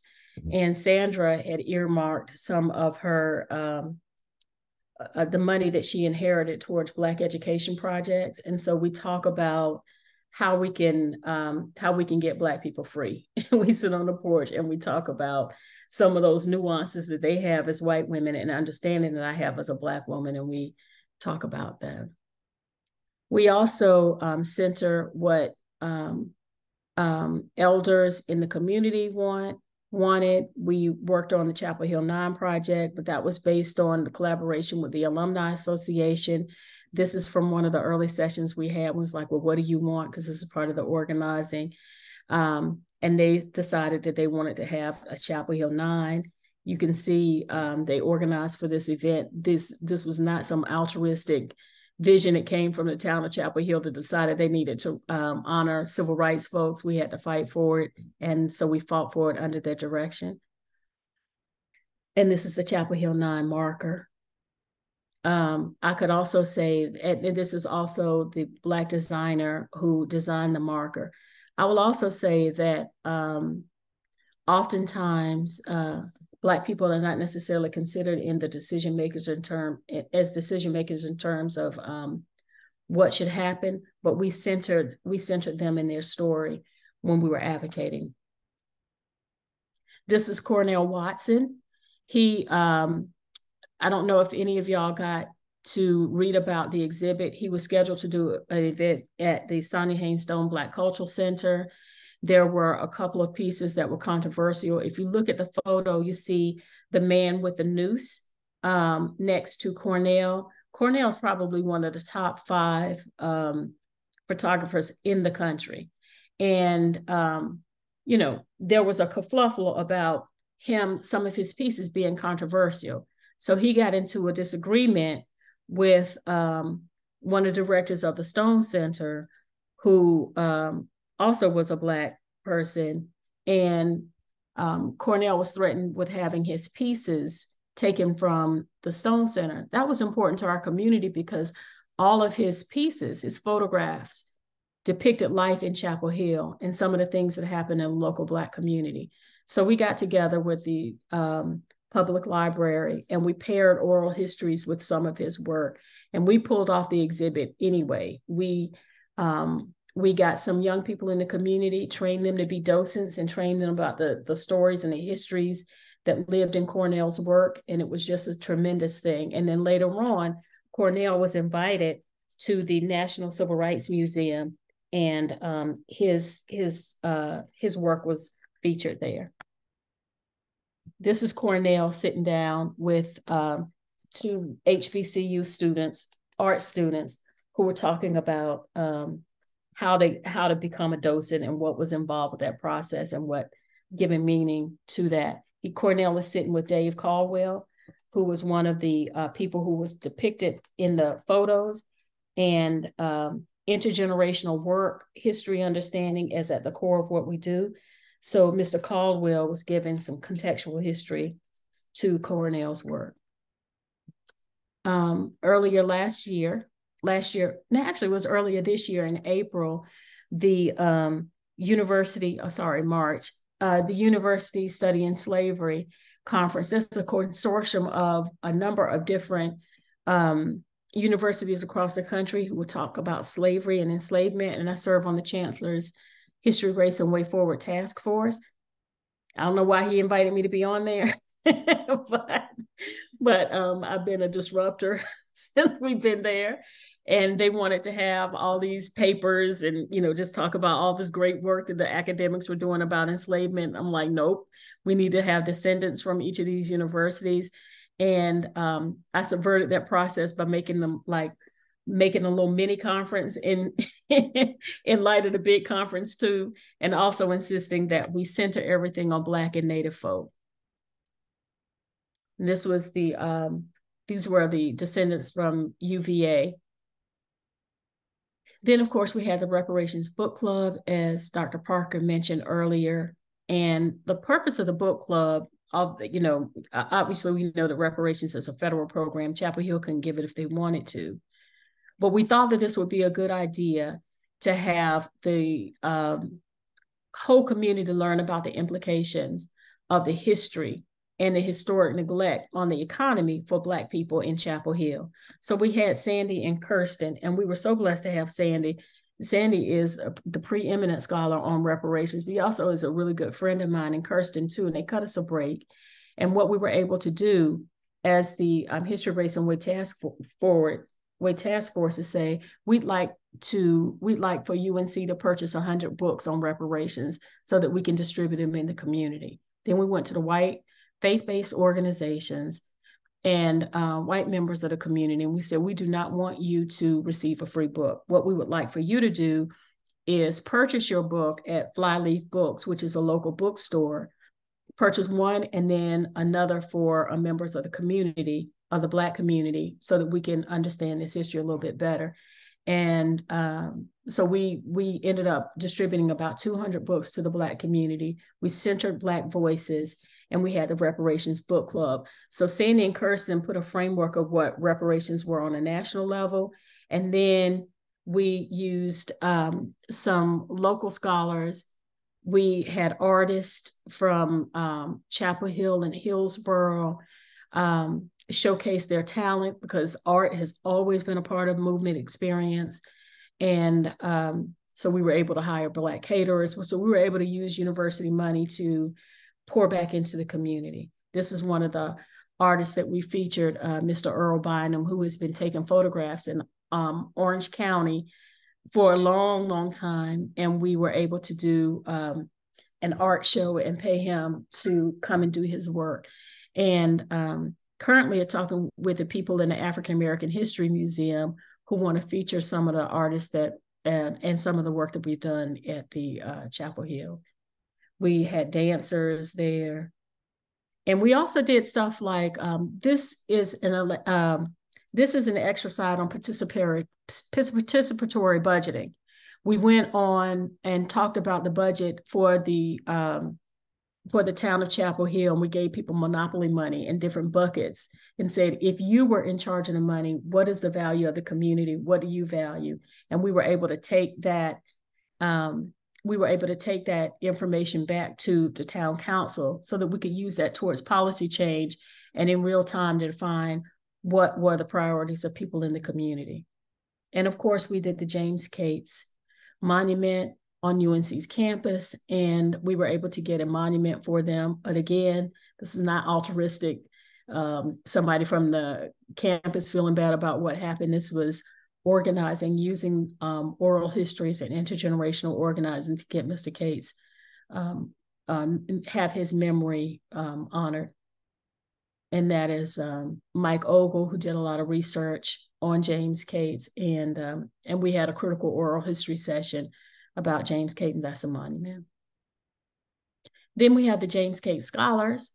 And Sandra had earmarked some of her, the money that she inherited towards Black education projects. And so we talk about how we can get Black people free. We sit on the porch and we talk about some of those nuances that they have as white women and understanding that I have as a Black woman, and we talk about that. We also center what elders in the community wanted. We worked on the Chapel Hill 9 project, but that was based on the collaboration with the Alumni Association. This is from one of the early sessions we had. It was like, well, what do you want? Because this is part of the organizing. And they decided that they wanted to have a Chapel Hill 9. You can see they organized for this event. This was not some altruistic vision. It came from the town of Chapel Hill that decided they needed to honor civil rights folks. We had to fight for it. And so we fought for it under their direction. And this is the Chapel Hill 9 marker. I could also say, and this is also the Black designer who designed the marker. I will also say that oftentimes Black people are not necessarily considered in the decision makers in terms of what should happen, but we centered them in their story when we were advocating. This is Cornell Watson. He, I don't know if any of y'all got to read about the exhibit. He was scheduled to do an event at the Sonia Haynes Stone Black Cultural Center. There were a couple of pieces that were controversial. If you look at the photo, you see the man with the noose next to Cornell. Cornell is probably one of the top 5 photographers in the country. And, you know, there was a kerfluffle about him, some of his pieces being controversial. So he got into a disagreement with one of the directors of the Stone Center, who also was a Black person. And Cornell was threatened with having his pieces taken from the Stone Center. That was important to our community because all of his pieces, his photographs, depicted life in Chapel Hill and some of the things that happened in the local Black community. So we got together with the public library and we paired oral histories with some of his work, and we pulled off the exhibit anyway. We got some young people in the community, trained them to be docents and trained them about the stories and the histories that lived in Cornell's work. And it was just a tremendous thing. And then later on, Cornell was invited to the National Civil Rights Museum, and his work was featured there. This is Cornell sitting down with to HBCU students, art students, who were talking about how to become a docent and what was involved with that process and what giving meaning to that. Cornell was sitting with Dave Caldwell, who was one of the people who was depicted in the photos, and intergenerational work, history understanding is at the core of what we do. So Mr. Caldwell was giving some contextual history to Cornell's work. Earlier last year, actually it was earlier this year in April, the March, the University Studying Slavery Conference. This is a consortium of a number of different universities across the country who will talk about slavery and enslavement. And I serve on the Chancellor's History, Race, and Way Forward Task Force. I don't know why he invited me to be on there, but I've been a disruptor since we've been there. And they wanted to have all these papers and, just talk about all this great work that the academics were doing about enslavement. I'm like, nope, we need to have descendants from each of these universities. And I subverted that process by making a little mini conference in light of the big conference too, and also insisting that we center everything on Black and Native folk. And this was these were the descendants from UVA. Then, of course, we had the Reparations Book Club, as Dr. Parker mentioned earlier. And the purpose of the book club, obviously we know that reparations is a federal program. Chapel Hill couldn't give it if they wanted to. But we thought that this would be a good idea to have the whole community learn about the implications of the history and the historic neglect on the economy for Black people in Chapel Hill. So we had Sandy and Kirsten, and we were so blessed to have Sandy. Sandy is the preeminent scholar on reparations, but he also is a really good friend of mine, and Kirsten too, and they cut us a break. And what we were able to do as the History, Race, and Way Task Force is say, we'd like for UNC to purchase 100 books on reparations so that we can distribute them in the community. Then we went to the white faith-based organizations and white members of the community. And we said, we do not want you to receive a free book. What we would like for you to do is purchase your book at Flyleaf Books, which is a local bookstore. Purchase one and then another for members of the community, of the Black community, so that we can understand this history a little bit better. And so we ended up distributing about 200 books to the Black community. We centered Black voices, and we had the Reparations Book Club. So Sandy and Kirsten put a framework of what reparations were on a national level. And then we used some local scholars. We had artists from Chapel Hill and Hillsborough showcase their talent, because art has always been a part of movement experience. And so we were able to hire Black caterers. So we were able to use university money to pour back into the community. This is one of the artists that we featured, Mr. Earl Bynum, who has been taking photographs in Orange County for a long, long time. And we were able to do an art show and pay him to come and do his work. And currently I'm talking with the people in the African American History Museum who want to feature some of the artists that and some of the work that we've done at the Chapel Hill. We had dancers there. And we also did stuff like this is an exercise on participatory budgeting. We went on and talked about the budget for the town of Chapel Hill, and we gave people monopoly money in different buckets and said, if you were in charge of the money, what is the value of the community? What do you value? And we were able to take that information back to town council so that we could use that towards policy change and in real time to define what were the priorities of people in the community. And of course, we did the James Cates Monument on UNC's campus, and we were able to get a monument for them. But again, this is not altruistic. Somebody from the campus feeling bad about what happened. This was organizing, using oral histories and intergenerational organizing to get Mr. Cates, have his memory honored. and that is Mike Ogle, who did a lot of research on James Cates, and we had a critical oral history session about James Cates. That's a monument. Then we have the James Cates Scholars,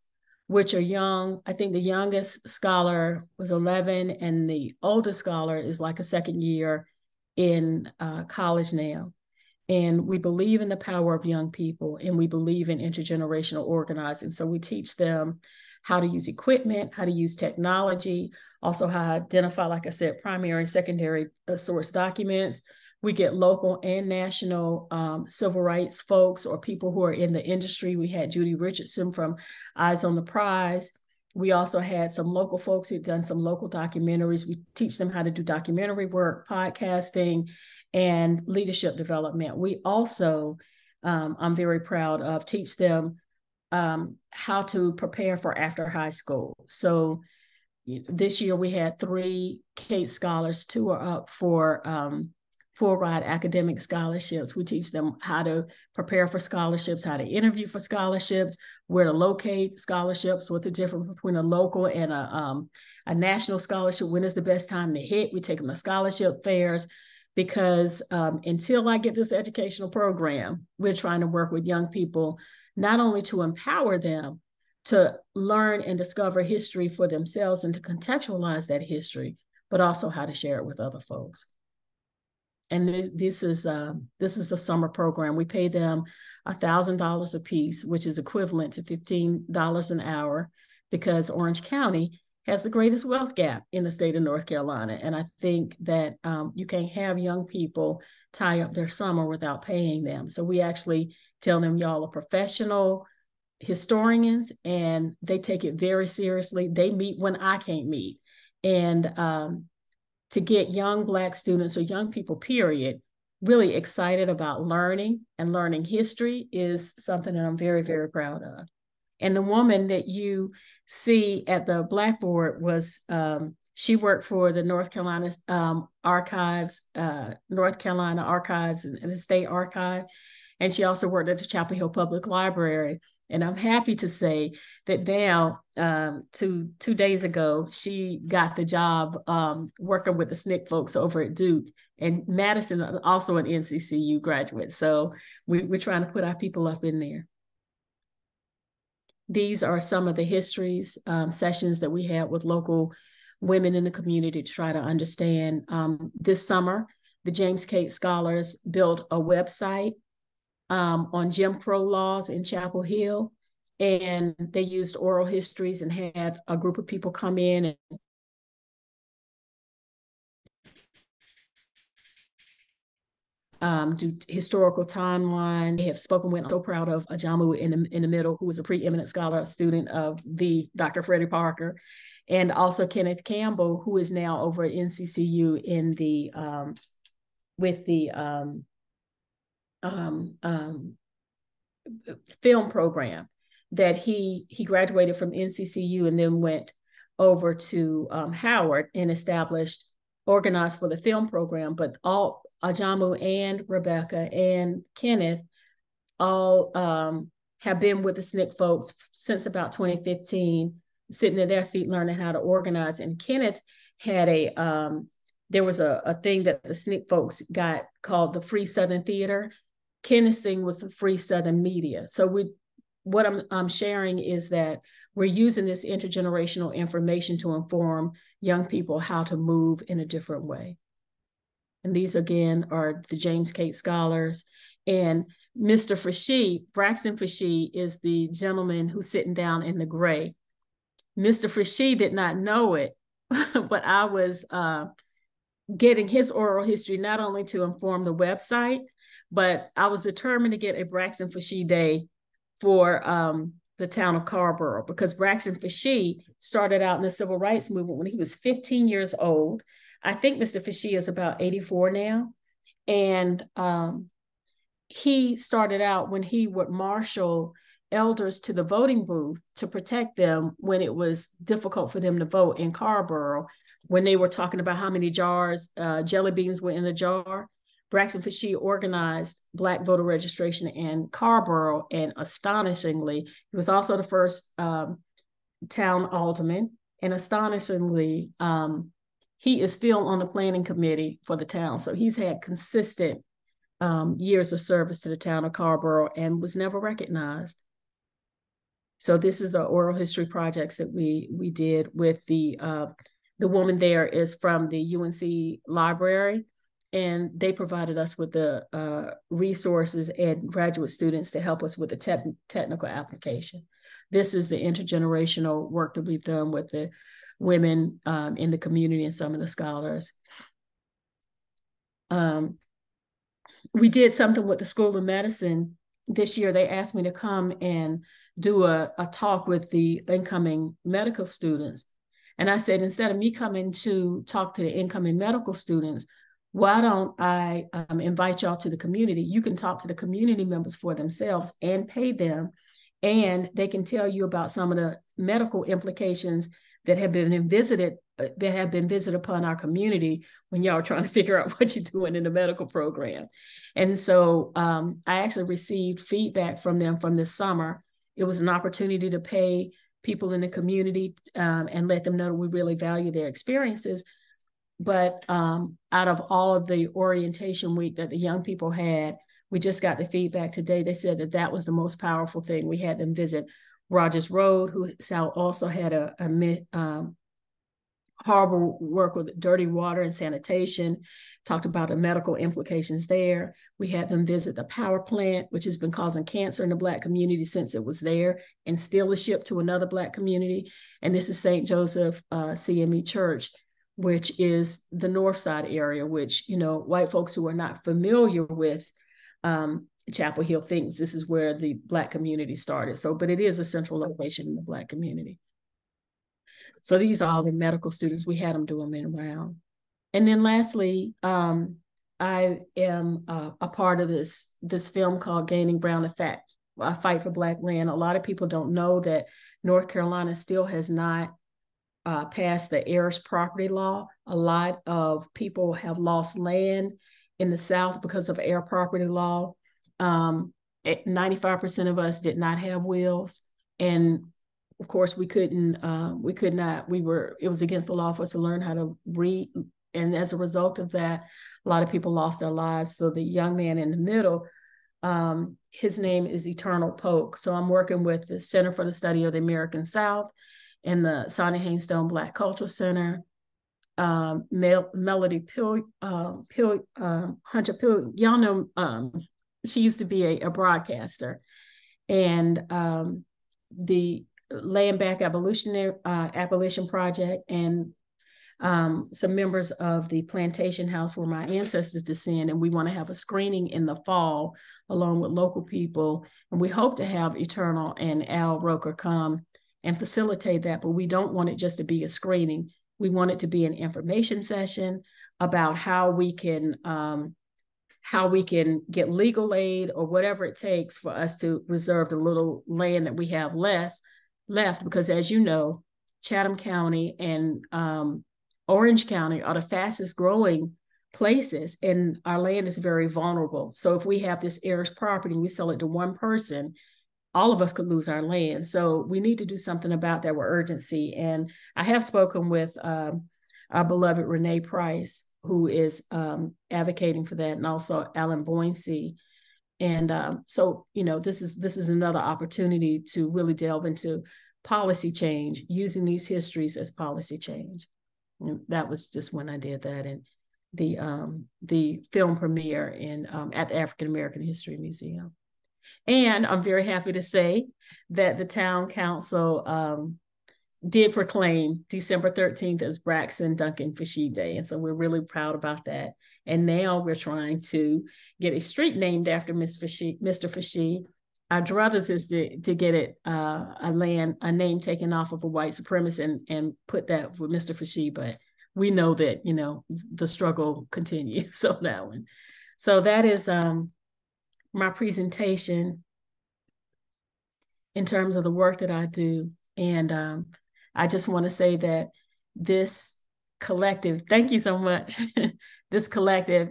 which are young. I think the youngest scholar was 11, and the oldest scholar is like a second year in college now. And we believe in the power of young people, and we believe in intergenerational organizing. So we teach them how to use equipment, how to use technology, also how to identify, like I said, primary and secondary source documents. We get local and national civil rights folks or people who are in the industry. We had Judy Richardson from Eyes on the Prize. We also had some local folks who've done some local documentaries. We teach them how to do documentary work, podcasting, and leadership development. We also, I'm very proud of, teach them how to prepare for after high school. So this year we had 3 Cates Scholars. 2 are up for full ride academic scholarships. We teach them how to prepare for scholarships, how to interview for scholarships, where to locate scholarships, what the difference between a local and a national scholarship, when is the best time to hit. We take them to scholarship fairs, because until I get this educational program, we're trying to work with young people, not only to empower them to learn and discover history for themselves and to contextualize that history, but also how to share it with other folks. And this is the summer program. We pay them $1,000 a piece, which is equivalent to $15 an hour, because Orange County has the greatest wealth gap in the state of North Carolina. And I think that you can't have young people tie up their summer without paying them. So we actually tell them, y'all are professional historians, and they take it very seriously. They meet when I can't meet. And to get young Black students, or young people, period, really excited about learning and learning history is something that I'm very, very proud of. And the woman that you see at the Blackboard was, she worked for the North Carolina Archives, North Carolina Archives and the State Archive. And she also worked at the Chapel Hill Public Library. And I'm happy to say that now, 2 days ago, she got the job working with the SNCC folks over at Duke. And Madison, also an NCCU graduate. So we're trying to put our people up in there. These are some of the histories sessions that we had with local women in the community to try to understand. This summer, the James Cates Scholars built a website on Jim Crow laws in Chapel Hill, and they used oral histories and had a group of people come in and do historical timeline. They have spoken with, I'm so proud of Ajamu in the middle, who was a preeminent scholar, a student of the Dr. Freddie Parker, and also Kenneth Campbell, who is now over at NCCU in the with the film program, that he graduated from NCCU and then went over to Howard and organized for the film program. But all Ajamu and Rebecca and Kenneth all have been with the SNCC folks since about 2015, sitting at their feet learning how to organize. And Kenneth had there was a thing that the SNCC folks got called the Free Southern Theater. Kenneth's thing was the Free Southern Media. So what I'm sharing is that we're using this intergenerational information to inform young people how to move in a different way. And these, again, are the James Cates Scholars. And Mr. Fashee, Braxton Fashee, is the gentleman who's sitting down in the gray. Mr. Fashee did not know it, but I was getting his oral history not only to inform the website, but I was determined to get a Braxton Fashee Day for the town of Carrboro, because Braxton Fashee started out in the civil rights movement when he was 15 years old. I think Mr. Fashee is about 84 now. And he started out when he would marshal elders to the voting booth to protect them when it was difficult for them to vote in Carrboro, when they were talking about how many jars, jelly beans were in the jar. Braxton Fashee organized Black voter registration in Carrboro, and astonishingly, he was also the first town alderman, and astonishingly, he is still on the planning committee for the town. So he's had consistent years of service to the town of Carrboro and was never recognized. So this is the oral history projects that we did with the woman there is from the UNC library, and they provided us with the resources and graduate students to help us with the technical application. This is the intergenerational work that we've done with the women in the community and some of the scholars. We did something with the School of Medicine this year. They asked me to come and do a talk with the incoming medical students. And I said, instead of me coming to talk to the incoming medical students, why don't I invite y'all to the community? You can talk to the community members for themselves and pay them, and they can tell you about some of the medical implications that have been visited upon our community when y'all are trying to figure out what you're doing in the medical program. And so I actually received feedback from them from this summer. It was an opportunity to pay people in the community and let them know that we really value their experiences. But out of all of the orientation week that the young people had, we just got the feedback today. They said that that was the most powerful thing. We had them visit Rogers Road, who also had a horrible work with dirty water and sanitation, talked about the medical implications there. We had them visit the power plant, which has been causing cancer in the Black community since it was there and still is shipped to another Black community. And this is St. Joseph CME Church, which is the North Side area, which, you know, white folks who are not familiar with Chapel Hill thinks this is where the Black community started. So, but it is a central location in the Black community. So these are all the medical students. We had them do them in around. And then lastly, I am a part of this film called Gaining Ground, a Fight for Black Land. A lot of people don't know that North Carolina still has not passed the heirs property law. A lot of people have lost land in the South because of heir property law. 95% of us did not have wills, and of course it was against the law for us to learn how to read. And as a result of that, a lot of people lost their lives. So the young man in the middle, his name is Eternal Polk. So I'm working with the Center for the Study of the American South and the Sonny Haynes Stone Black Cultural Center. Melody Hunter Pill, y'all know, she used to be a broadcaster, and the Land Back Abolition Project, and some members of the Plantation House where my ancestors descend, and we want to have a screening in the fall along with local people, and we hope to have Eternal and Al Roker come and facilitate that, but we don't want it just to be a screening. We want it to be an information session about how we can get legal aid or whatever it takes for us to reserve the little land that we have left, because as you know, Chatham County and Orange County are the fastest growing places, and our land is very vulnerable. So if we have this heirs property and we sell it to one person, all of us could lose our land. So we need to do something about that with urgency. And I have spoken with our beloved Renee Price, who is advocating for that, and also Alan Boyncey. And so, you know, this is another opportunity to really delve into policy change, using these histories as policy change. And that was just when I did that, and the film premiere at the African American History Museum. And I'm very happy to say that the town council did proclaim December 13th as Braxton Duncan Fashee Day. And so we're really proud about that. And now we're trying to get a street named after Mr. Fashee. Our druthers is to get it a name taken off of a white supremacist and put that with Mr. Fashee. But we know that, you know, the struggle continues. So that one. So that is my presentation in terms of the work that I do. And I just want to say that this collective, thank you so much. This collective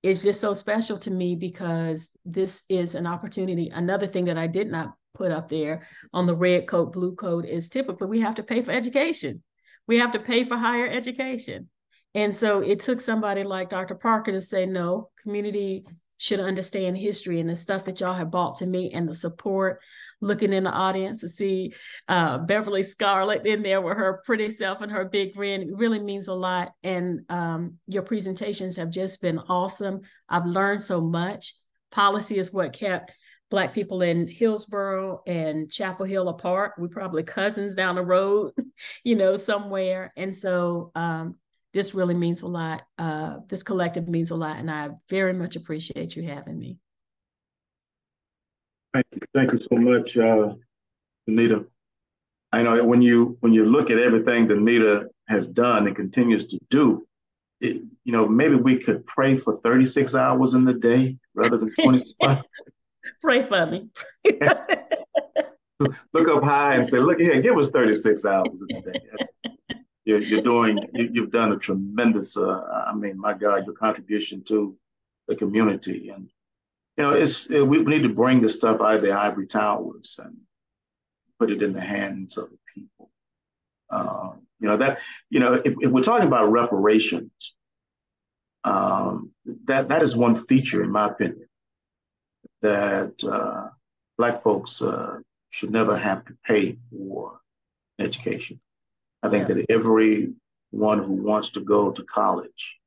is just so special to me, because this is an opportunity. Another thing that I did not put up there on the red coat, blue coat is typically we have to pay for education. We have to pay for higher education. And so it took somebody like Dr. Parker to say, no, community should understand history and the stuff that y'all have brought to me and the support. Looking in the audience to see Beverly Scarlett in there with her pretty self and her big grin, it really means a lot. And your presentations have just been awesome. I've learned so much. Policy is what kept Black people in Hillsborough and Chapel Hill apart. We're probably cousins down the road, somewhere. And so this really means a lot. This collective means a lot, and I very much appreciate you having me. Thank you so much, Danita. I know when you look at everything Danita has done and continues to do, maybe we could pray for 36 hours in the day rather than 25. Pray for me. Look up high and say, look here, give us 36 hours in the day. You've done a tremendous, my God, your contribution to the community. And, we need to bring this stuff out of the ivory towers and put it in the hands of the people. If we're talking about reparations, that is one feature, in my opinion, that Black folks should never have to pay for education. I think that everyone who wants to go to college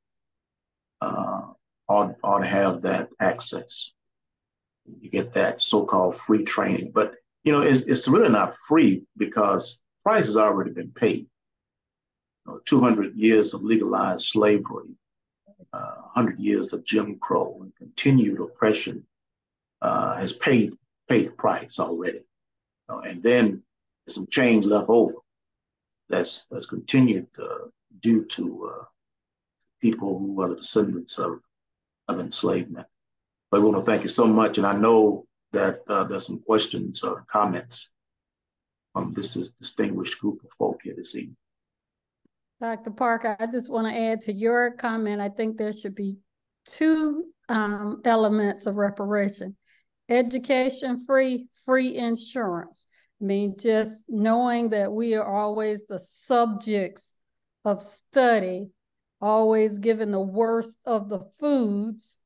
ought to have that access. You get that so-called free training, but it's really not free because price has already been paid. 200 years of legalized slavery, 100 years of Jim Crow and continued oppression has paid the price already, and then there's some change left over that's continued due to people who are the descendants of enslavement. But we want to thank you so much, and I know that there's some questions or comments from this distinguished group of folk here this evening. Dr. Parker, I just want to add to your comment. I think there should be two elements of reparation: education free insurance. Just knowing that we are always the subjects of study, always given the worst of the foods,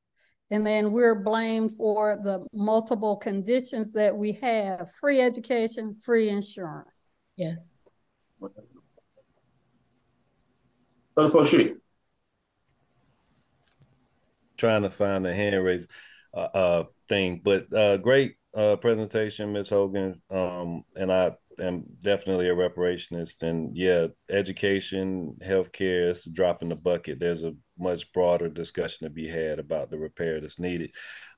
and then we're blamed for the multiple conditions that we have. Free education, free insurance. Yes. Trying to find the hand raise thing, but great presentation, Ms. Hogan. And I am definitely a reparationist. And yeah, education, healthcare is a drop in the bucket. There's a much broader discussion to be had about the repair that's needed.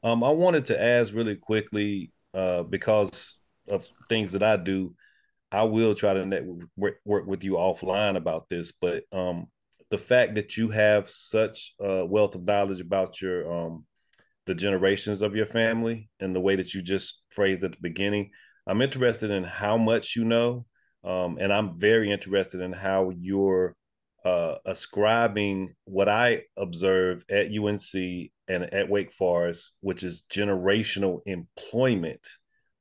I wanted to ask really quickly, because of things that I do, I will try to work with you offline about this, but the fact that you have such a wealth of knowledge about your the generations of your family and the way that you just phrased at the beginning, I'm interested in how much you know, and I'm very interested in how you're ascribing what I observe at UNC and at Wake Forest, which is generational employment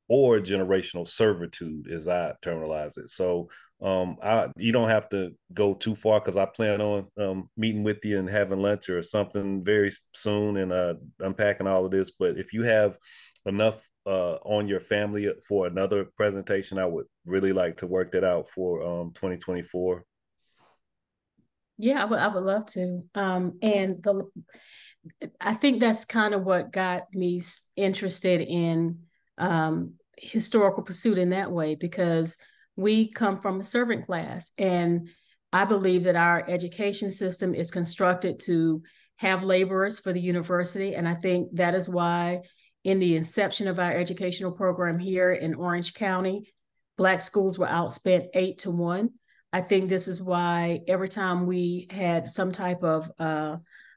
or generational servitude, as I terminalize it. So you don't have to go too far, because I plan on meeting with you and having lunch or something very soon and unpacking all of this. But if you have enough on your family for another presentation, I would really like to work that out for 2024. Yeah, I would love to. I think that's kind of what got me interested in historical pursuit in that way, because we come from a servant class, and I believe that our education system is constructed to have laborers for the university. And I think that is why in the inception of our educational program here in Orange County, Black schools were outspent 8-1. I think this is why every time we had some type of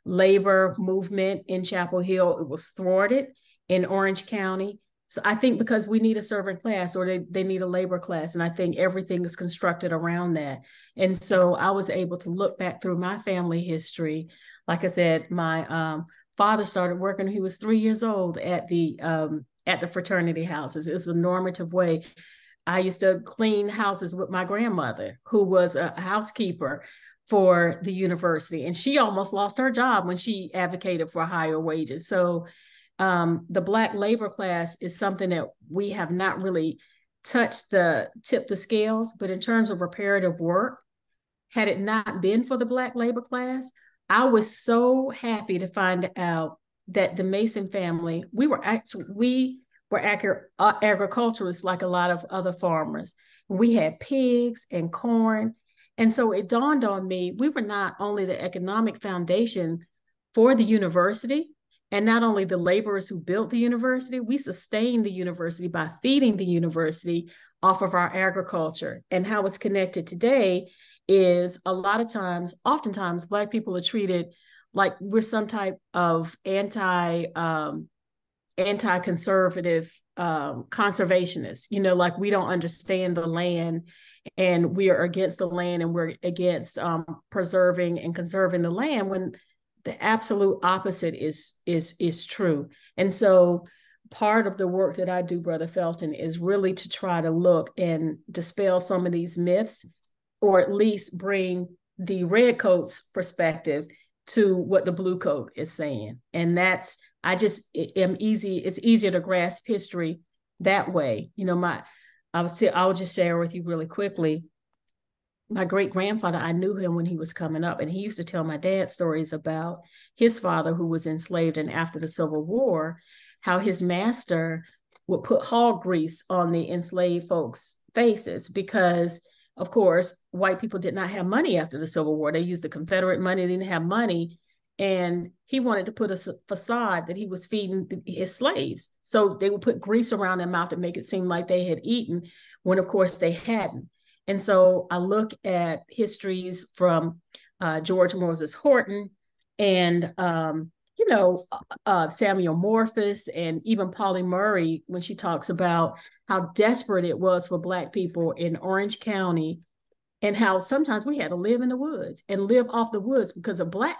labor movement in Chapel Hill, it was thwarted in Orange County. So I think because we need a servant class, or they need a labor class. And I think everything is constructed around that. And so I was able to look back through my family history. Like I said, my father started working when he was 3 years old at the at the fraternity houses. It's a normative way. I used to clean houses with my grandmother, who was a housekeeper for the university, and she almost lost her job when she advocated for higher wages. So the Black labor class is something that we have not really touched tip the scales, but in terms of reparative work, had it not been for the Black labor class, I was so happy to find out that the Mason family, we were agriculturalists like a lot of other farmers. We had pigs and corn. And so it dawned on me, we were not only the economic foundation for the university, and not only the laborers who built the university, we sustained the university by feeding the university off of our agriculture. And how it's connected today is a lot of times, oftentimes, Black people are treated like we're some type of anti-conservative conservationist, like we don't understand the land and we are against the land and we're against preserving and conserving the land, when the absolute opposite is true. And so part of the work that I do, Brother Felton, is really to try to look and dispel some of these myths, or at least bring the red coat's perspective to what the blue coat is saying. And it's easier to grasp history that way. I'll just share with you really quickly. My great grandfather, I knew him when he was coming up, and he used to tell my dad stories about his father who was enslaved, and after the Civil War, how his master would put hog grease on the enslaved folks' faces because, of course, white people did not have money after the Civil War. They used the Confederate money, they didn't have money. And he wanted to put a facade that he was feeding his slaves. So they would put grease around their mouth to make it seem like they had eaten, when of course they hadn't. And so I look at histories from George Moses Horton and, Samuel Morphus, and even Polly Murray, when she talks about how desperate it was for Black people in Orange County, and how sometimes we had to live in the woods and live off the woods because of white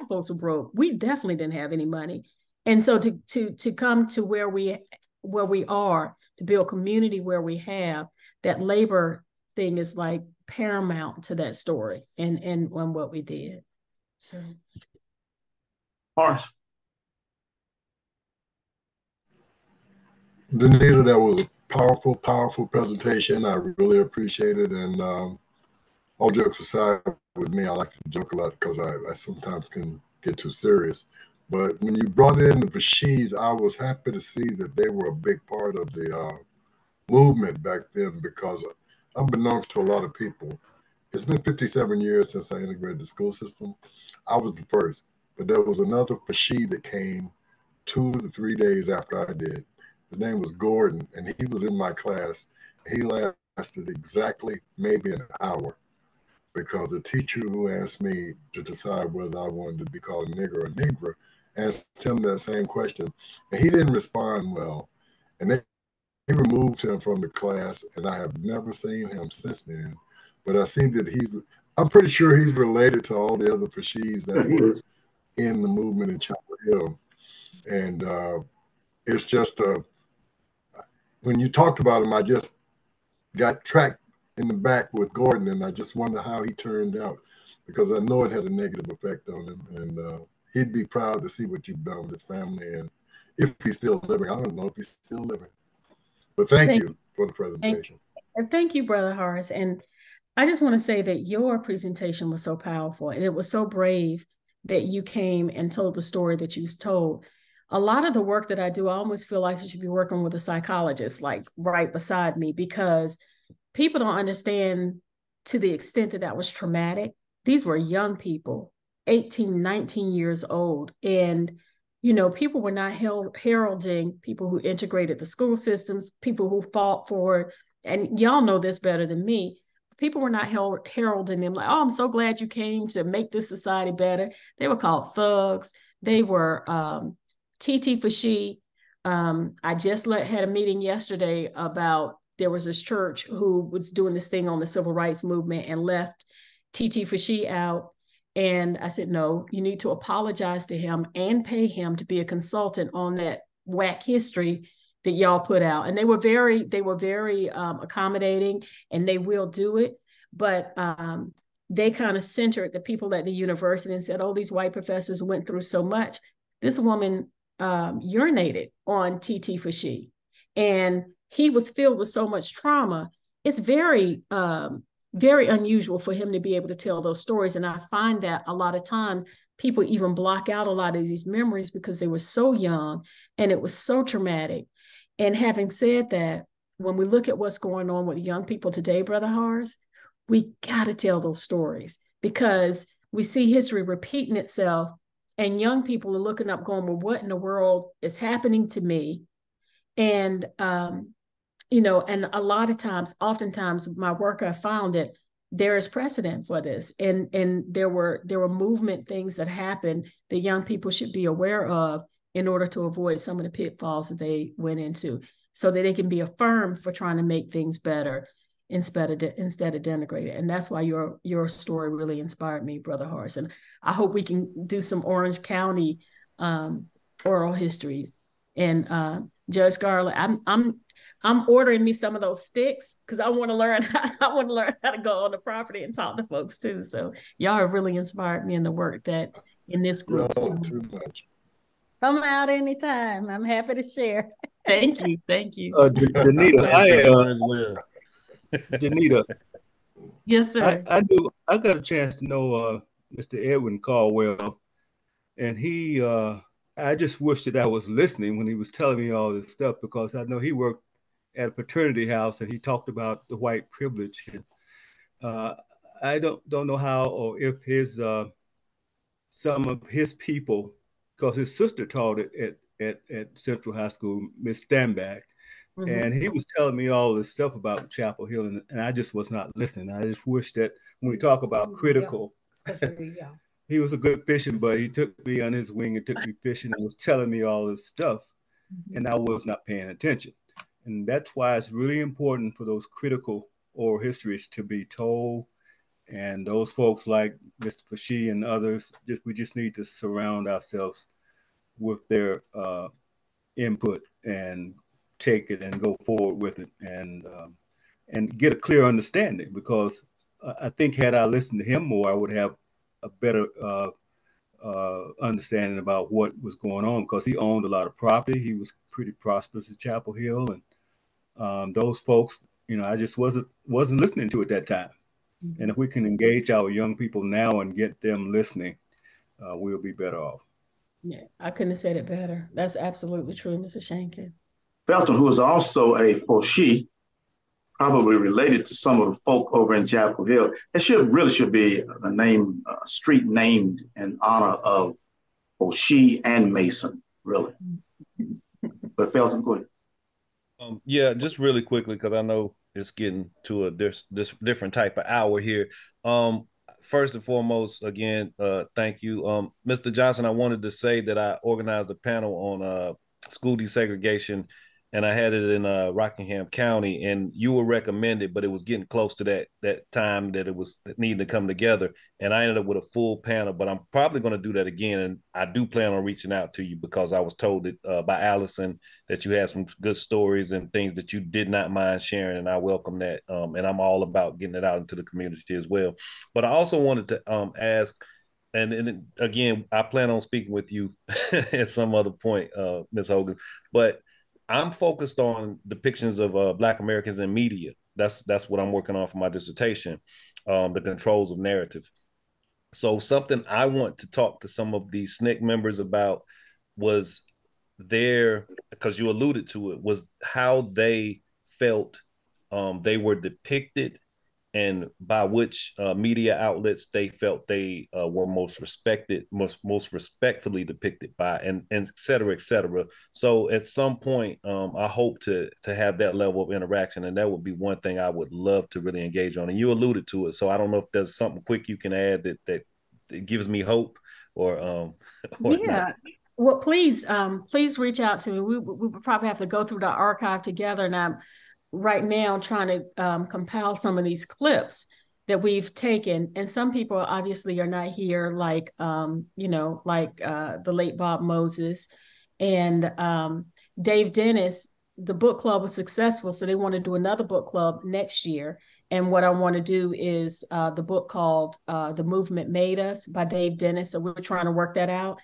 folks were broke. We definitely didn't have any money. And so to come to where we are, to build community where we have, that labor thing is like paramount to that story and what we did. So. Horace. Danita, that was a powerful, powerful presentation. I really appreciate it. And all jokes aside, with me, I like to joke a lot because I sometimes can get too serious. But when you brought in the Vashis, I was happy to see that they were a big part of the movement back then, because unbeknownst to a lot of people, it's been 57 years since I integrated the school system. I was the first, but there was another Vashi that came 2 to 3 days after I did. His name was Gordon, and he was in my class. He lasted exactly maybe an hour, because the teacher who asked me to decide whether I wanted to be called a nigger or negra asked him that same question, and he didn't respond well. And they removed him from the class, and I have never seen him since then. But I see that I'm pretty sure he's related to all the other Fashis that were in the movement in Chapel Hill. And it's just, when you talked about him, I just got tracked in the back with Gordon, and I just wonder how he turned out, because I know it had a negative effect on him, and he'd be proud to see what you've done with his family, and if he's still living. I don't know if he's still living, but thank you for the presentation. Thank you, Brother Horace. And I just want to say that your presentation was so powerful, and it was so brave that you came and told the story that you told. A lot of the work that I do, I almost feel like I should be working with a psychologist, like right beside me, because people don't understand to the extent that was traumatic. These were young people, 18, 19 years old. And, people were not heralding people who integrated the school systems, people who fought for it. And y'all know this better than me. People were not heralding them like, oh, I'm so glad you came to make this society better. They were called thugs. They were TT Fashi. I just had a meeting yesterday about, there was this church who was doing this thing on the civil rights movement and left TT Fashi out. And I said, no, you need to apologize to him and pay him to be a consultant on that whack history that y'all put out, and they were very accommodating, and they will do it. But they kind of centered the people at the university and said, "Oh, these white professors went through so much." This woman urinated on TT Fushi, and he was filled with so much trauma. It's very unusual for him to be able to tell those stories. And I find that a lot of times people even block out a lot of these memories because they were so young and it was so traumatic. And having said that, when we look at what's going on with young people today, Brother Harris, we got to tell those stories because we see history repeating itself, and young people are looking up going, well, what in the world is happening to me? And and a lot of times, oftentimes, my work, I found that there is precedent for this, and there were movement things that happened that young people should be aware of in order to avoid some of the pitfalls that they went into, so that they can be affirmed for trying to make things better instead of denigrated. And that's why your story really inspired me, Brother Horace. And I hope we can do some Orange County oral histories. And Judge Garland, I'm ordering me some of those sticks because I want to learn how to go on the property and talk to folks too. So y'all have really inspired me in the work that in this group. No, too much. Come out anytime. I'm happy to share. Thank you. Danita, Danita. Yes, sir. I got a chance to know Mr. Edwin Caldwell, and I just wish that I was listening when he was telling me all this stuff, because I know he worked at a fraternity house and he talked about the white privilege. And, I don't know how or if some of his people, because his sister taught it at Central High School, Miss Stanback, and he was telling me all this stuff about Chapel Hill, and I just was not listening. I just wish that when we talk about critical, he was a good fishing buddy. He took me on his wing and took me fishing and was telling me all this stuff, and I was not paying attention. And that's why it's really important for those critical oral histories to be told. And those folks like Mr. Fushi and others, we just need to surround ourselves with their input and take it and go forward with it, and get a clear understanding. Because I think had I listened to him more, I would have a better understanding about what was going on, because he owned a lot of property. He was pretty prosperous at Chapel Hill, and those folks, I just wasn't listening to at that time. And if we can engage our young people now and get them listening, we'll be better off. Yeah, I couldn't have said it better. That's absolutely true, Mr. Shankin. Felton, who is also a Fushi, probably related to some of the folk over in Chapel Hill. It should be the name, street named in honor of Fushi and Mason, really. But Felton, go ahead. Yeah, just really quickly, because I know it's getting to this different type of hour here. First and foremost, again, thank you. Mr. Johnson, I wanted to say that I organized a panel on school desegregation, and I had it in Rockingham County, and you were recommended, but it was getting close to that time that it was needing to come together, and I ended up with a full panel. But I'm probably going to do that again, and I do plan on reaching out to you, because I was told that by Allison that you had some good stories and things that you did not mind sharing, and I welcome that, and I'm all about getting it out into the community as well. But I also wanted to ask, and again, I plan on speaking with you at some other point, Ms. Hogan, but I'm focused on depictions of Black Americans in media. That's what I'm working on for my dissertation, the controls of narrative. So something I want to talk to some of the SNCC members about was because you alluded to it, was how they felt they were depicted, and by which media outlets they felt they were most respected, most respectfully depicted by, and et cetera, et cetera. So at some point, I hope to have that level of interaction, and that would be one thing I would love to really engage on. And you alluded to it, so I don't know if there's something quick you can add that gives me hope, or yeah. not. Well, please reach out to me. We would probably have to go through the archive together, and I'm right now trying to compile some of these clips that we've taken. And some people obviously are not here, like the late Bob Moses and Dave Dennis the book club was successful, so they want to do another book club next year. And what I want to do is the book called The Movement Made Us by Dave Dennis. So we're trying to work that out.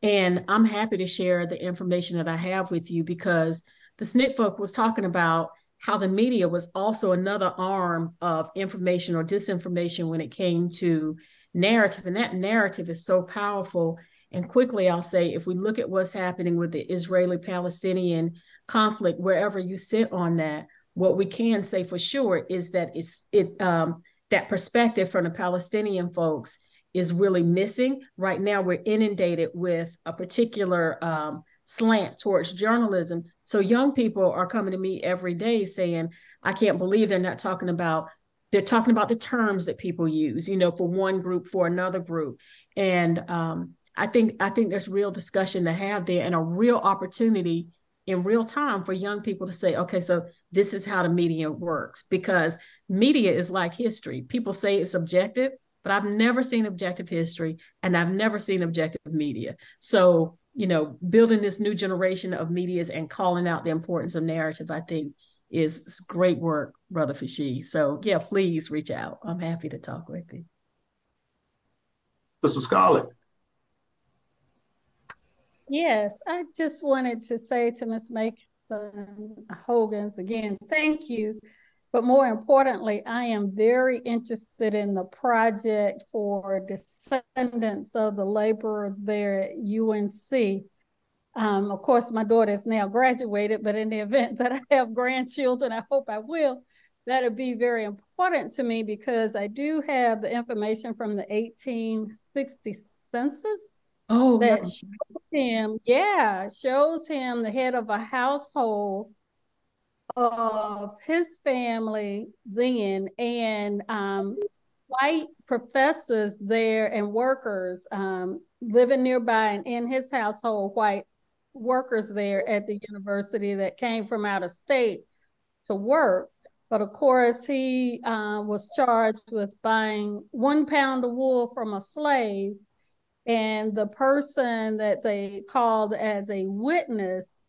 And I'm happy to share the information that I have with you, because the SNCC folk was talking about how the media was also another arm of information or disinformation when it came to narrative. And that narrative is so powerful. And quickly, I'll say, if we look at what's happening with the Israeli-Palestinian conflict, wherever you sit on that, what we can say for sure is that that perspective from the Palestinian folks is really missing. Right now, we're inundated with a particular slant towards journalism. So young people are coming to me every day saying, I can't believe they're talking about the terms that people use, for one group, for another group. And I think there's real discussion to have there, and a real opportunity in real time for young people to say, okay, so this is how the media works, because media is like history. People say it's objective, but I've never seen objective history, and I've never seen objective media. So, building this new generation of medias and calling out the importance of narrative, I think is great work, Brother Fashi. So yeah, please reach out. I'm happy to talk with you. Mr. Scarlett. Yes, I just wanted to say to Ms. Mason-Hogans again, thank you. But more importantly, I am very interested in the project for descendants of the laborers there at UNC. Of course, my daughter is now graduated, but in the event that I have grandchildren, I hope I will, that'll be very important to me, because I do have the information from the 1860 census. Oh, that shows him the head of a household of his family then, and white professors there and workers living nearby, and in his household, white workers there at the university that came from out of state to work. But of course, he was charged with buying 1 pound of wool from a slave. And the person that they called as a witness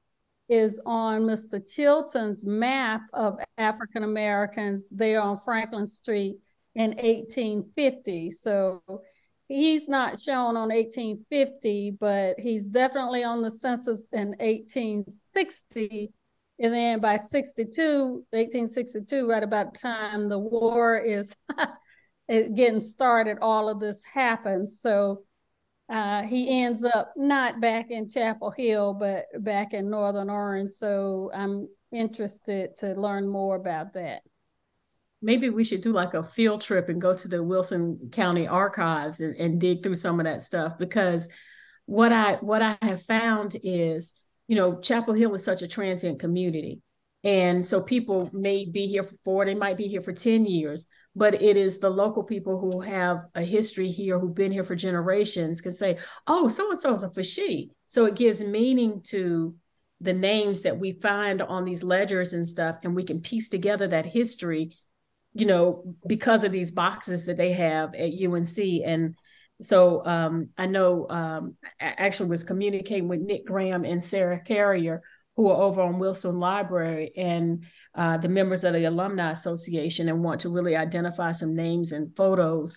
is on Mr. Chilton's map of African Americans there on Franklin Street in 1850. So he's not shown on 1850, but he's definitely on the census in 1860. And then by 1862, right about the time the war is getting started, all of this happens. So he ends up not back in Chapel Hill, but back in Northern Orange. So I'm interested to learn more about that. Maybe we should do like a field trip and go to the Wilson County Archives and dig through some of that stuff, because what I have found is, Chapel Hill is such a transient community. And so people may be here for 4, they might be here for 10 years, but it is the local people who have a history here, who've been here for generations, can say, oh, so-and-so is a Fashi. So it gives meaning to the names that we find on these ledgers and stuff, and we can piece together that history, because of these boxes that they have at UNC. And so I know I actually was communicating with Nick Graham and Sarah Carrier, who are over on Wilson Library, and the members of the Alumni Association, and want to really identify some names and photos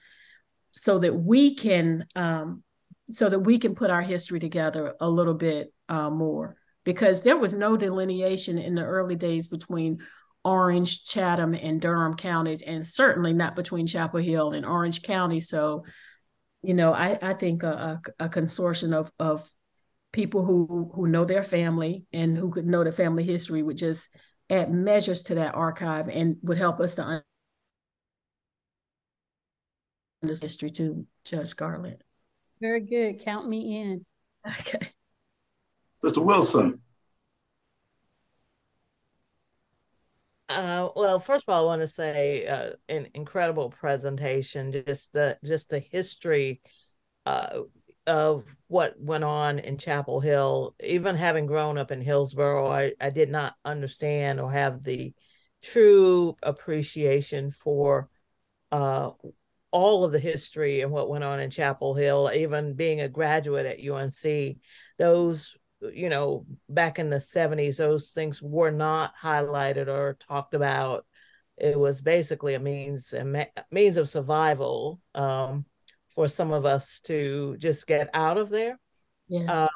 so that we can put our history together a little bit more, because there was no delineation in the early days between Orange, Chatham, and Durham counties, and certainly not between Chapel Hill and Orange County. So, I think a consortium of people who know their family and who could know the family history would just add measures to that archive and would help us to understand history too, Judge Scarlett. Very good. Count me in. Okay. Sister Wilson. Well, first of all, I want to say an incredible presentation, just the history of what went on in Chapel Hill. Even having grown up in Hillsborough, I did not understand or have the true appreciation for all of the history and what went on in Chapel Hill. Even being a graduate at UNC, those back in the 70s, those things were not highlighted or talked about. It was basically a means of survival, for some of us to just get out of there. Yes.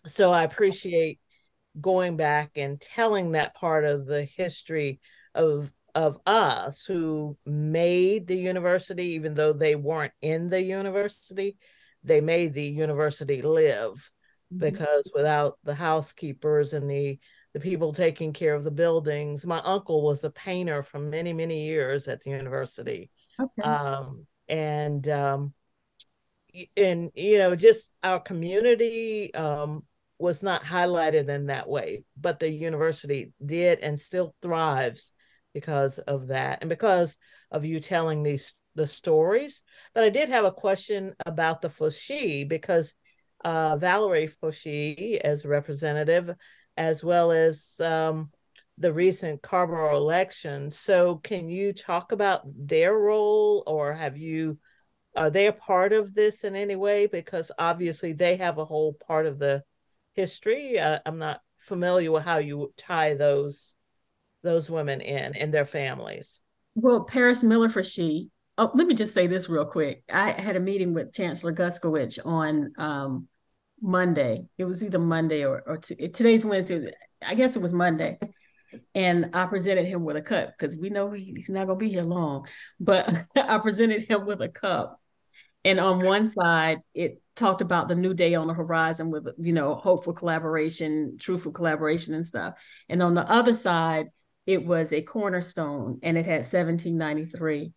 So I appreciate going back and telling that part of the history of us who made the university, even though they weren't in the university, they made the university live. Because without the housekeepers and the people taking care of the buildings, my uncle was a painter for many, many years at the university. Okay. And just our community was not highlighted in that way, but the university did and still thrives because of that, and because of you telling the stories. But I did have a question about the Fushie, because Valerie Fushie, as representative, as well as the recent Carrboro election. So can you talk about their role, or are they a part of this in any way? Because obviously they have a whole part of the history. I'm not familiar with how you tie those women in and their families. Well, Paris Miller Fushie. Oh, let me just say this real quick. I had a meeting with Chancellor Guskowicz on Monday. It was either Monday or today's Wednesday. I guess it was Monday. And I presented him with a cup, because we know he's not going to be here long. But I presented him with a cup. And on one side, it talked about the new day on the horizon with, hopeful collaboration, truthful collaboration and stuff. And on the other side, it was a cornerstone, and it had 1793.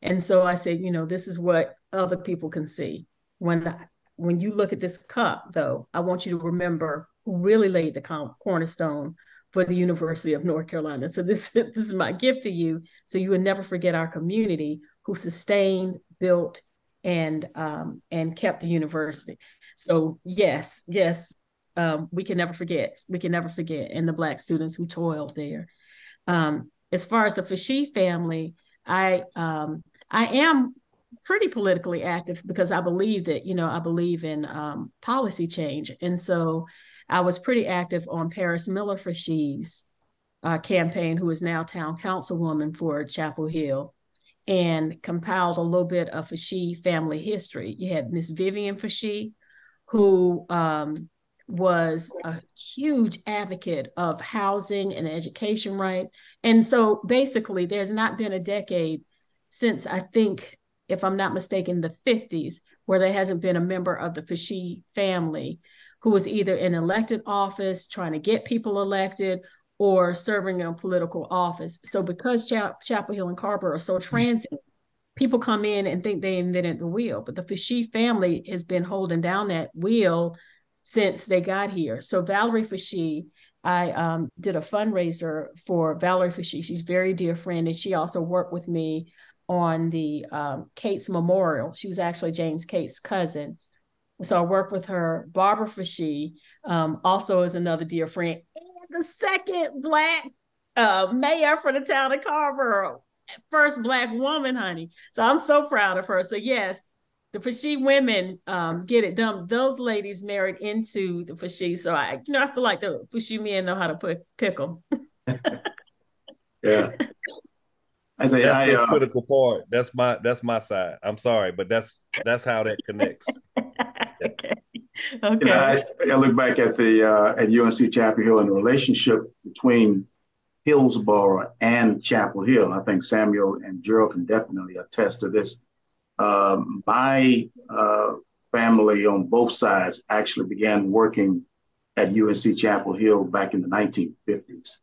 And so I said, this is what other people can see. When you look at this cup, though, I want you to remember who really laid the cornerstone for the University of North Carolina. So this is my gift to you, so you would never forget our community who sustained, built, and kept the university. So yes, we can never forget. And the Black students who toiled there. As far as the Fushie family, I am pretty politically active, because I believe that, I believe in policy change. And so I was pretty active on Paris Miller Fushie's campaign, who is now town councilwoman for Chapel Hill, and compiled a little bit of Fushie family history. You had Miss Vivian Fushie, who was a huge advocate of housing and education rights. And so basically, there's not been a decade since, I think, if I'm not mistaken, the 50s, where there hasn't been a member of the Fushie family who was either in elected office, trying to get people elected, or serving in political office. So because Chapel Hill and Carrboro are so transient, people come in and think they invented the wheel, but the Fushie family has been holding down that wheel since they got here. So Valerie Fushie, I did a fundraiser for Valerie Fushie. She's a very dear friend, and she also worked with me on the Cates Memorial. She was actually James Cates' cousin. So I worked with her. Barbara Fushie also is another dear friend, the second Black mayor for the town of Carrboro, first Black woman, honey. So I'm so proud of her. So yes, the Fushie women get it done. Those ladies married into the Fushie. So I feel like the Fushie men know how to pick them. Yeah. That's the critical part. That's my side. I'm sorry, but that's how that connects. Okay. I look back at at UNC Chapel Hill and the relationship between Hillsborough and Chapel Hill. I think Samuel and Gerald can definitely attest to this. My family on both sides actually began working at UNC Chapel Hill back in the 1950s.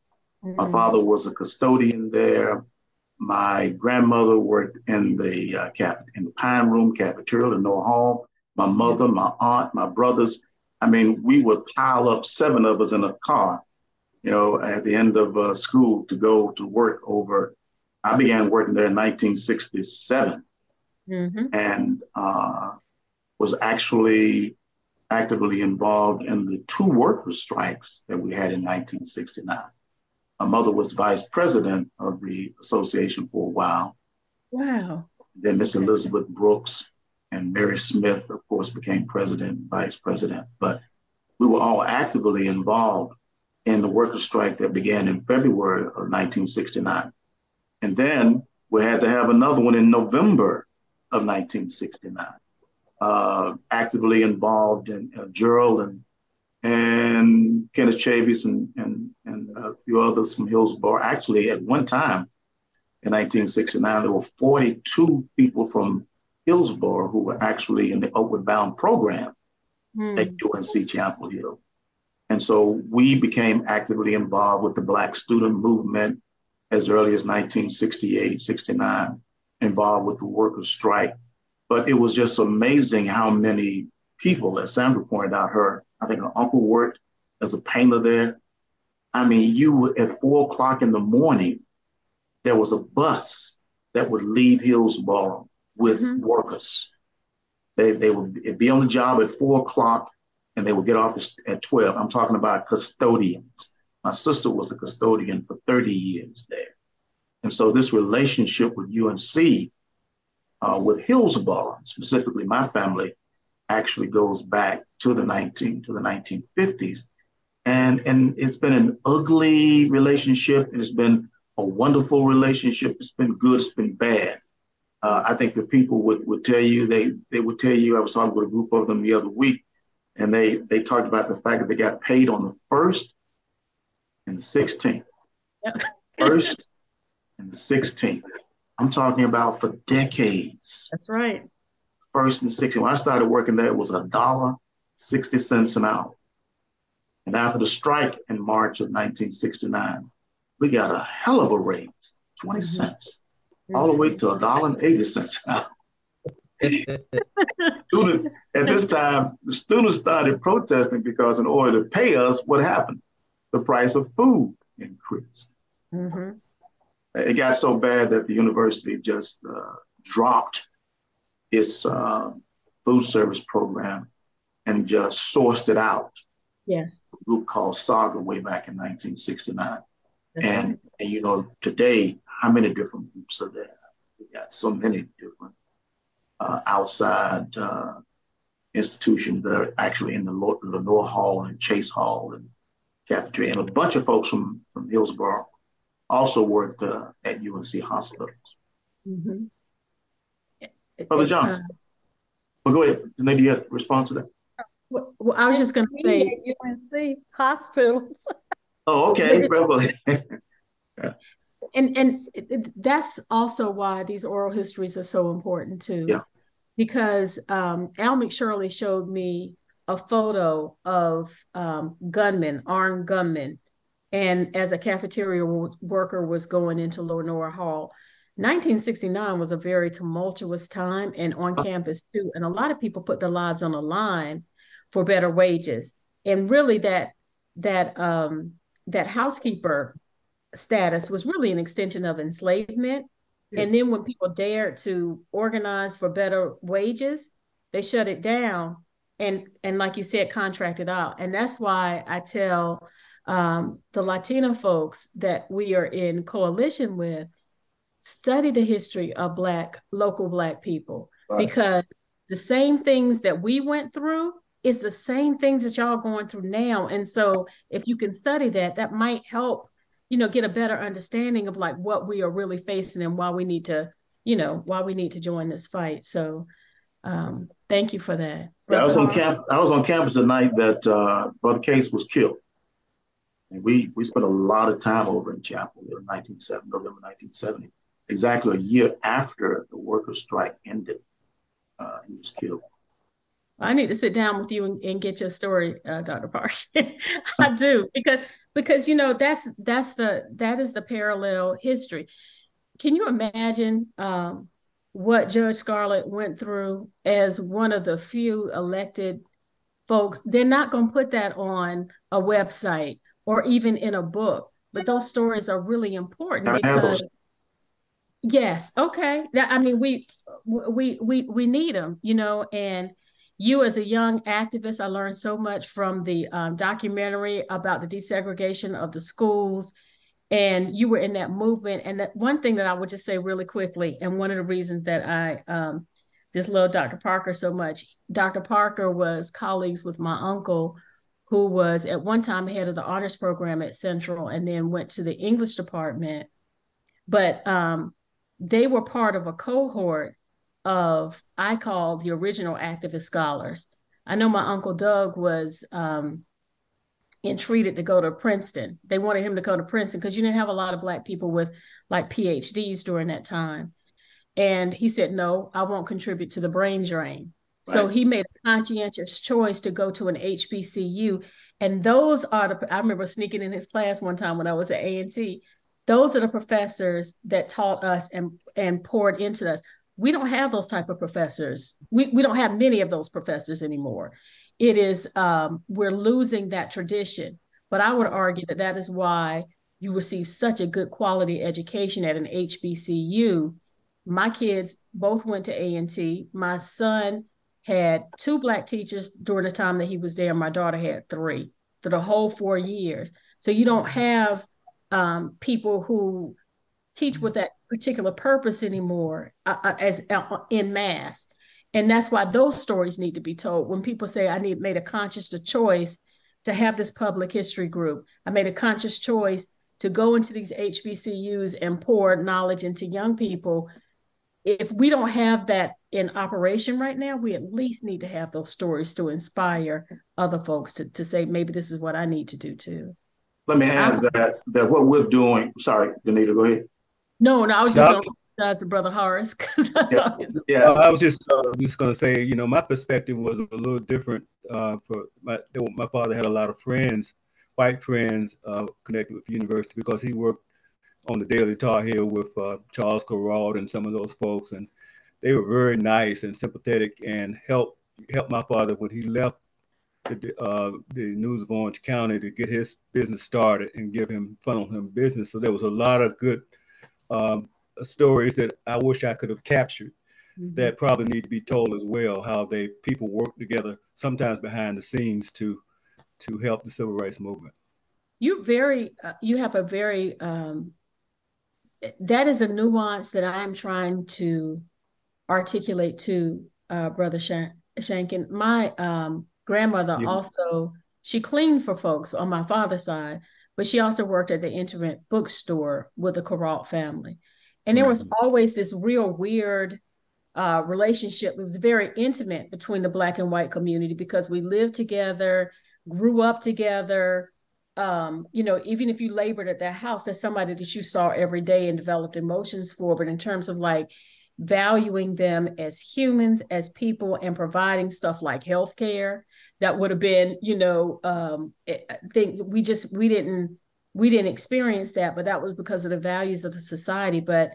Mm-hmm. My father was a custodian there. My grandmother worked in the Pine Room cafeteria in Noah Hall. My mother, my aunt, my brothers. I mean, we would pile up 7 of us in a car, at the end of school to go to work over. I began working there in 1967, mm-hmm. and was actually actively involved in the 2 worker strikes that we had in 1969. My mother was vice president of the association for a while. Wow. Then Miss Elizabeth Brooks and Mary Smith, of course, became president and vice president. But we were all actively involved in the workers' strike that began in February of 1969. And then we had to have another one in November of 1969. Actively involved in Gerald and Kenneth Chavis and a few others from Hillsborough. Actually, at one time in 1969, there were 42 people from Hillsborough who were actually in the Upward Bound program at UNC Chapel Hill. And so we became actively involved with the Black student movement as early as 1968, 69, involved with the workers' strike. But it was just amazing how many people, as Sandra pointed out, I think her uncle worked as a painter there. I mean, at 4 o'clock in the morning, there was a bus that would leave Hillsborough with workers. They would be on the job at 4 o'clock and they would get off at 12. I'm talking about custodians. My sister was a custodian for 30 years there. And so this relationship with UNC, with Hillsborough, specifically my family, actually goes back to the 1950s. And it's been an ugly relationship. It's been a wonderful relationship. It's been good, it's been bad. I think the people would tell you, they would tell you, I was talking with a group of them the other week, and they talked about the fact that they got paid on the 1st and the 16th. Yep. 1st and the 16th. I'm talking about for decades. That's right. 1st and 16th. When I started working there, it was $1.60 an hour. And after the strike in March of 1969, we got a hell of a raise, 20 cents, all the way to $1.80 an hour. At this time, the students started protesting because in order to pay us, what happened? The price of food increased. It got so bad that the university just dropped its food service program and just sourced it out. Yes. A group called Saga way back in 1969. And you know, today, how many different groups are there? We got so many different outside institutions that are actually in the Lenore Hall and Chase Hall and cafeteria. And a bunch of folks from Hillsborough also worked at UNC hospitals. Brother Johnson. Well, go ahead. Maybe you have to respond to that. Well, I was just going to say UNC hospitals. Oh, okay. Yeah. And that's also why these oral histories are so important too. Yeah. Because Al McShirley showed me a photo of gunmen, armed gunmen, and as a cafeteria worker was going into Lenore Hall. 1969 was a very tumultuous time and on campus too. And a lot of people put their lives on the line for better wages. And really that housekeeper status was really an extension of enslavement. Yeah. And then when people dared to organize for better wages, they shut it down and like you said, contracted out. And that's why I tell the Latina folks that we are in coalition with, study the history of local Black people, right? Because the same things that we went through is the same things that y'all going through now. And so if you can study that might help, get a better understanding of like what we are really facing and why we need to, why we need to join this fight. So thank you for that. Yeah, I was on campus the night that Brother Case was killed. And we spent a lot of time over in Chapel in November 1970, exactly a year after the workers' strike ended. He was killed. I need to sit down with you and get your story, Dr. Park. I do, because that is the parallel history. Can you imagine what Judge Scarlett went through as one of the few elected folks? They're not going to put that on a website or even in a book, but those stories are really important because. Yes. Okay. I mean, we need them, and you as a young activist, I learned so much from the documentary about the desegregation of the schools, and you were in that movement. And that one thing that I would just say really quickly, and one of the reasons that I just love Dr. Parker so much, Dr. Parker was colleagues with my uncle who was at one time head of the honors program at Central and then went to the English department. But they were part of a cohort of, I call the original activist scholars. I know my Uncle Doug was entreated to go to Princeton. They wanted him to go to Princeton because you didn't have a lot of Black people with like PhDs during that time. And he said, no, I won't contribute to the brain drain. Right. So he made a conscientious choice to go to an HBCU. And those are the, I remember sneaking in his class one time when I was at A&T. Those are the professors that taught us and poured into us. We don't have those type of professors. We don't have many of those professors anymore. It is, we're losing that tradition. But I would argue that that is why you receive such a good quality education at an HBCU. My kids both went to A&T. My son had 2 Black teachers during the time that he was there. My daughter had 3 for the whole 4 years. So you don't have people who teach with that particular purpose anymore as en masse. And that's why those stories need to be told. When people say, I made a conscious choice to have this public history group, I made a conscious choice to go into these HBCUs and pour knowledge into young people. If we don't have that in operation right now, we at least need to have those stories to inspire other folks to say, maybe this is what I need to do too. Let me add that what we're doing, sorry, Danita, go ahead. No, I was just going to apologize to Brother Horace because I saw his. Yeah, I was just going to say, you know, my perspective was a little different. For my father had a lot of friends, white friends, connected with the university because he worked on the Daily Tar Heel with Charles Corrald and some of those folks, and they were very nice and sympathetic and helped my father when he left the News of Orange County to get his business started and funnel him business. So there was a lot of good stories that I wish I could have captured that probably need to be told as well, how people work together, sometimes behind the scenes to help the civil rights movement. You have a very, that is a nuance that I'm trying to articulate to Brother Shankin. My grandmother also, she cleaned for folks on my father's side, but she also worked at the internet bookstore with the Corralt family. And there was always this real weird relationship. It was very intimate between the Black and white community because we lived together, grew up together. You know, even if you labored at that house, that's somebody that you saw every day and developed emotions for. But in terms of like valuing them as humans, as people, and providing stuff like healthcare, that would have been, you know, things we didn't experience that, but that was because of the values of the society. But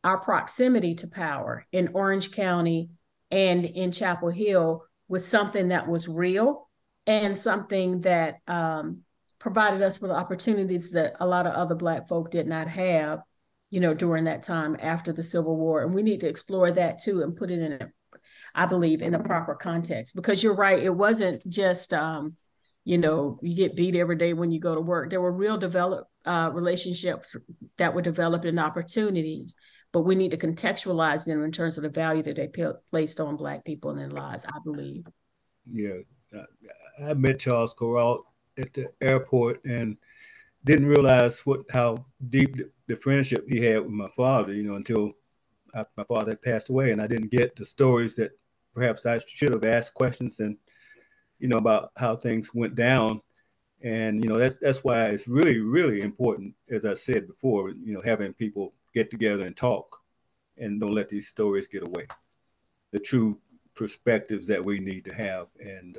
our proximity to power in Orange County and in Chapel Hill was something that was real and something that provided us with opportunities that a lot of other Black folk did not have, you know, during that time after the Civil War. And we need to explore that too and put it in, I believe, in a proper context, because you're right. It wasn't just, you know, you get beat every day when you go to work. There were real relationships that were developed and opportunities, but we need to contextualize them in terms of the value that they placed on Black people in their lives, I believe. Yeah. I met Charles Corralt at the airport and didn't realize how deep the friendship he had with my father, you know, until after my father had passed away, and I didn't get the stories that perhaps I should have asked questions and, you know, about how things went down. And, you know, that's why it's really, really important, as I said before, you know, having people get together and talk and don't let these stories get away. The true perspectives that we need to have and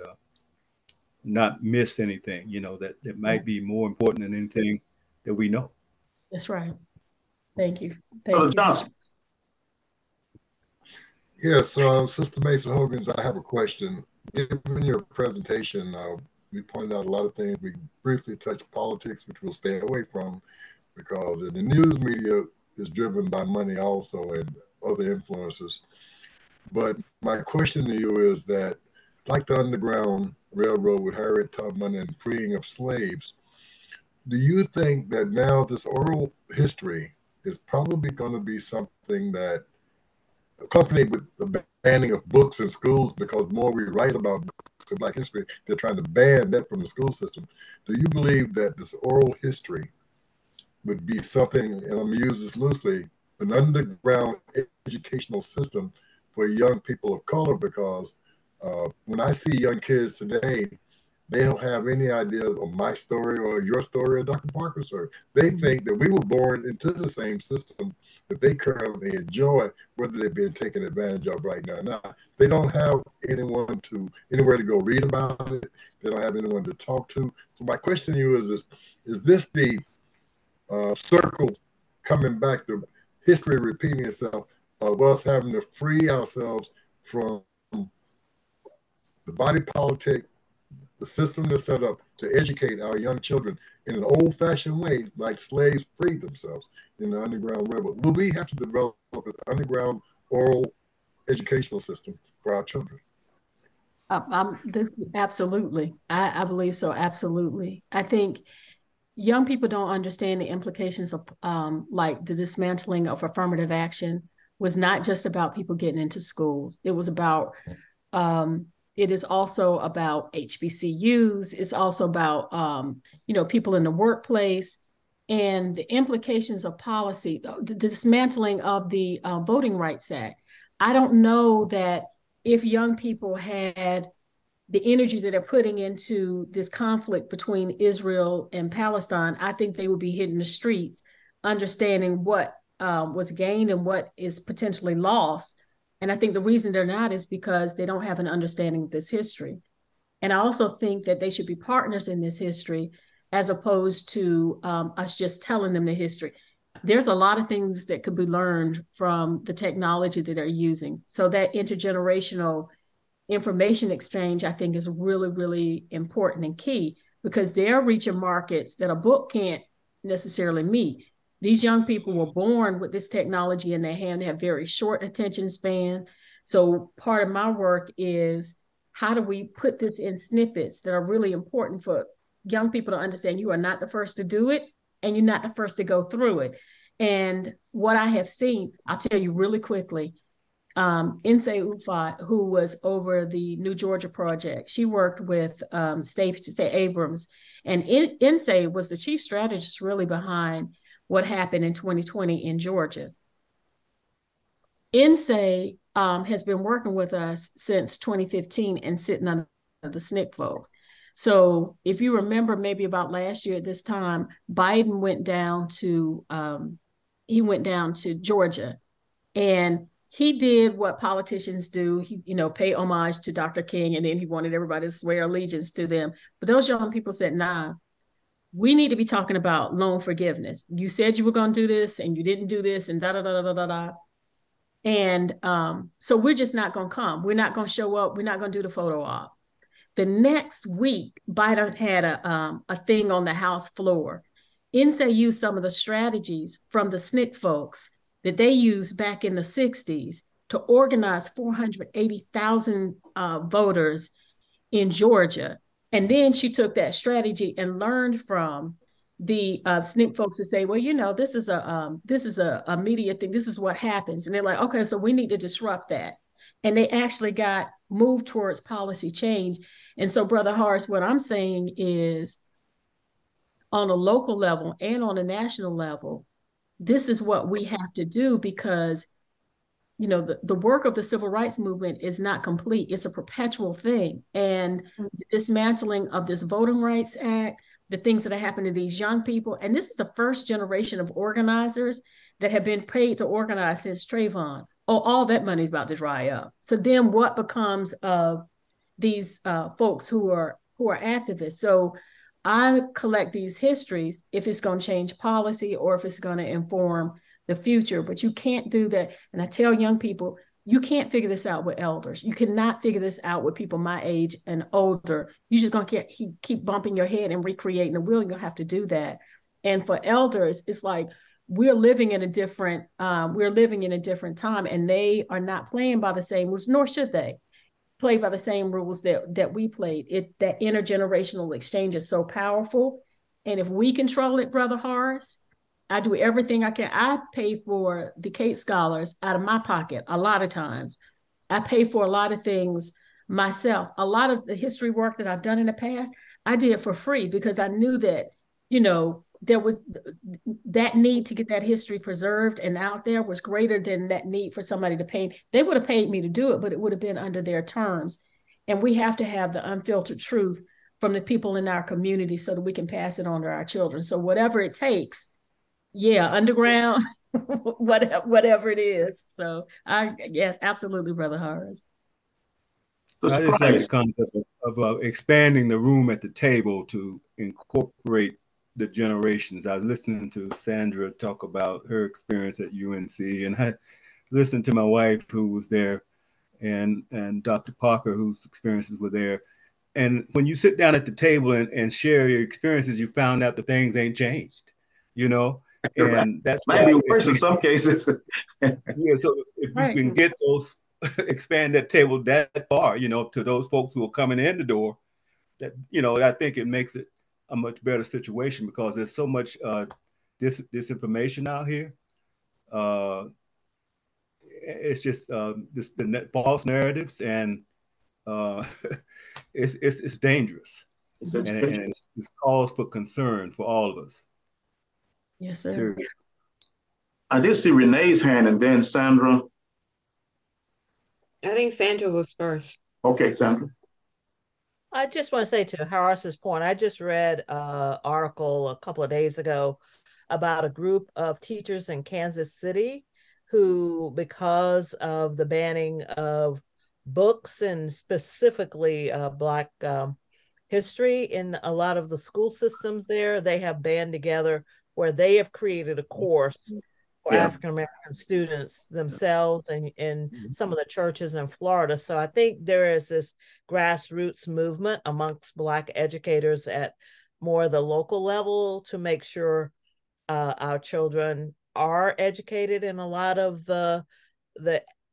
not miss anything, you know, that might be more important than anything that we know. That's right. Thank you. Thank you. Johnson. Yes, Sister Mason-Hogans, I have a question. Given your presentation, you pointed out a lot of things. We briefly touched politics, which we'll stay away from, because the news media is driven by money also and other influences. But my question to you is that, like the Underground Railroad with Harriet Tubman and freeing of slaves, do you think that now this oral history is probably going to be something that, accompanied with the banning of books in schools, because the more we write about books books of Black history. They're trying to ban that from the school system. Do you believe that this oral history would be something, and I'm going to use this loosely, an underground educational system for young people of color? Because when I see young kids today, they don't have any idea of my story or your story or Dr. Parker's story. They think that we were born into the same system that they currently enjoy, whether they're being taken advantage of right now or not. They don't have anywhere to go read about it. They don't have anyone to talk to. So my question to you is this the circle coming back to history repeating itself of us having to free ourselves from the body politic, the system that's set up to educate our young children in an old-fashioned way, like slaves freed themselves in the Underground Railroad? Will we have to develop an underground oral educational system for our children? Absolutely. I believe so. Absolutely. I think young people don't understand the implications of like the dismantling of affirmative action was not just about people getting into schools. It was about it is also about HBCUs. It's also about, people in the workplace and the implications of policy, the dismantling of the Voting Rights Act. I don't know that if young people had the energy that they're putting into this conflict between Israel and Palestine, I think they would be hitting the streets, understanding what was gained and what is potentially lost. And I think the reason they're not is because they don't have an understanding of this history. And I also think that they should be partners in this history as opposed to us just telling them the history. There's a lot of things that could be learned from the technology that they're using. So that intergenerational information exchange, I think, is really, really important and key because they're reaching markets that a book can't necessarily meet. These young people were born with this technology in their hand. They have very short attention span. So part of my work is how do we put this in snippets that are really important for young people to understand you are not the first to do it and you're not the first to go through it. And what I have seen, I'll tell you really quickly, Insay Ufat, who was over the New Georgia project, she worked with Stacey Abrams, and Insay was the chief strategist really behind what happened in 2020 in Georgia. Insay has been working with us since 2015 and sitting under the SNCC folks. So if you remember, maybe about last year at this time, Biden went down to Georgia, and he did what politicians do. He, pay homage to Dr. King, and then he wanted everybody to swear allegiance to them. But those young people said, nah, we need to be talking about loan forgiveness. You said you were going to do this and you didn't do this and da-da-da-da-da-da. And so we're just not going to come. We're not going to show up. We're not going to do the photo op. The next week, Biden had a thing on the House floor. Insay used some of the strategies from the SNCC folks that they used back in the 60s to organize 480,000 voters in Georgia. And then she took that strategy and learned from the SNCC folks to say, well, this is a media thing. This is what happens. And they're like, okay, so we need to disrupt that. And they actually got moved towards policy change. And so, Brother Horace, what I'm saying is on a local level and on a national level, this is what we have to do because the work of the civil rights movement is not complete. It's a perpetual thing. And the dismantling of this Voting Rights Act, the things that are happening to these young people, and this is the first generation of organizers that have been paid to organize since Trayvon. Oh, all that money is about to dry up. So then what becomes of these folks who are activists? So I collect these histories if it's going to change policy or if it's going to inform the future, but you can't do that. And I tell young people, you can't figure this out with elders. You cannot figure this out with people my age and older. You're just going to keep bumping your head and recreating the wheel. You'll have to do that. And for elders, it's like we're living in a different time, and they are not playing by the same rules, nor should they play by the same rules that we played. That intergenerational exchange is so powerful. And if we control it, Brother Horace, I do everything I can. I pay for the Cape Scholars out of my pocket a lot of times. I pay for a lot of things myself. A lot of the history work that I've done in the past, I did for free because I knew that, you know, there was that need to get that history preserved and out there was greater than that need for somebody to pay. They would have paid me to do it, but it would have been under their terms. And we have to have the unfiltered truth from the people in our community so that we can pass it on to our children. So whatever it takes, yeah, underground, whatever it is. So yes, absolutely, Brother Horace. I just like the concept of expanding the room at the table to incorporate the generations. I was listening to Sandra talk about her experience at UNC, and I listened to my wife who was there, and Dr. Parker, whose experiences were there. And when you sit down at the table and share your experiences, you found out the things ain't changed, you know? And right. that's might be worse in some cases. Yeah, so if you can get those, expand that table that far, you know, to those folks who are coming in the door, that, you know, I think it makes it a much better situation because there's so much disinformation out here. It's just the false narratives, and it's dangerous. And it's cause for concern for all of us. Yes, sir. Seriously. I did see Renee's hand and then Sandra. I think Sandra was first. Okay, Sandra. I just want to say to Horace's point, I just read an article a couple of days ago about a group of teachers in Kansas City who, because of the banning of books and specifically Black history in a lot of the school systems there, they have band together where they have created a course for African-American students themselves and in some of the churches in Florida. So I think there is this grassroots movement amongst Black educators at more the local level to make sure our children are educated in a lot of the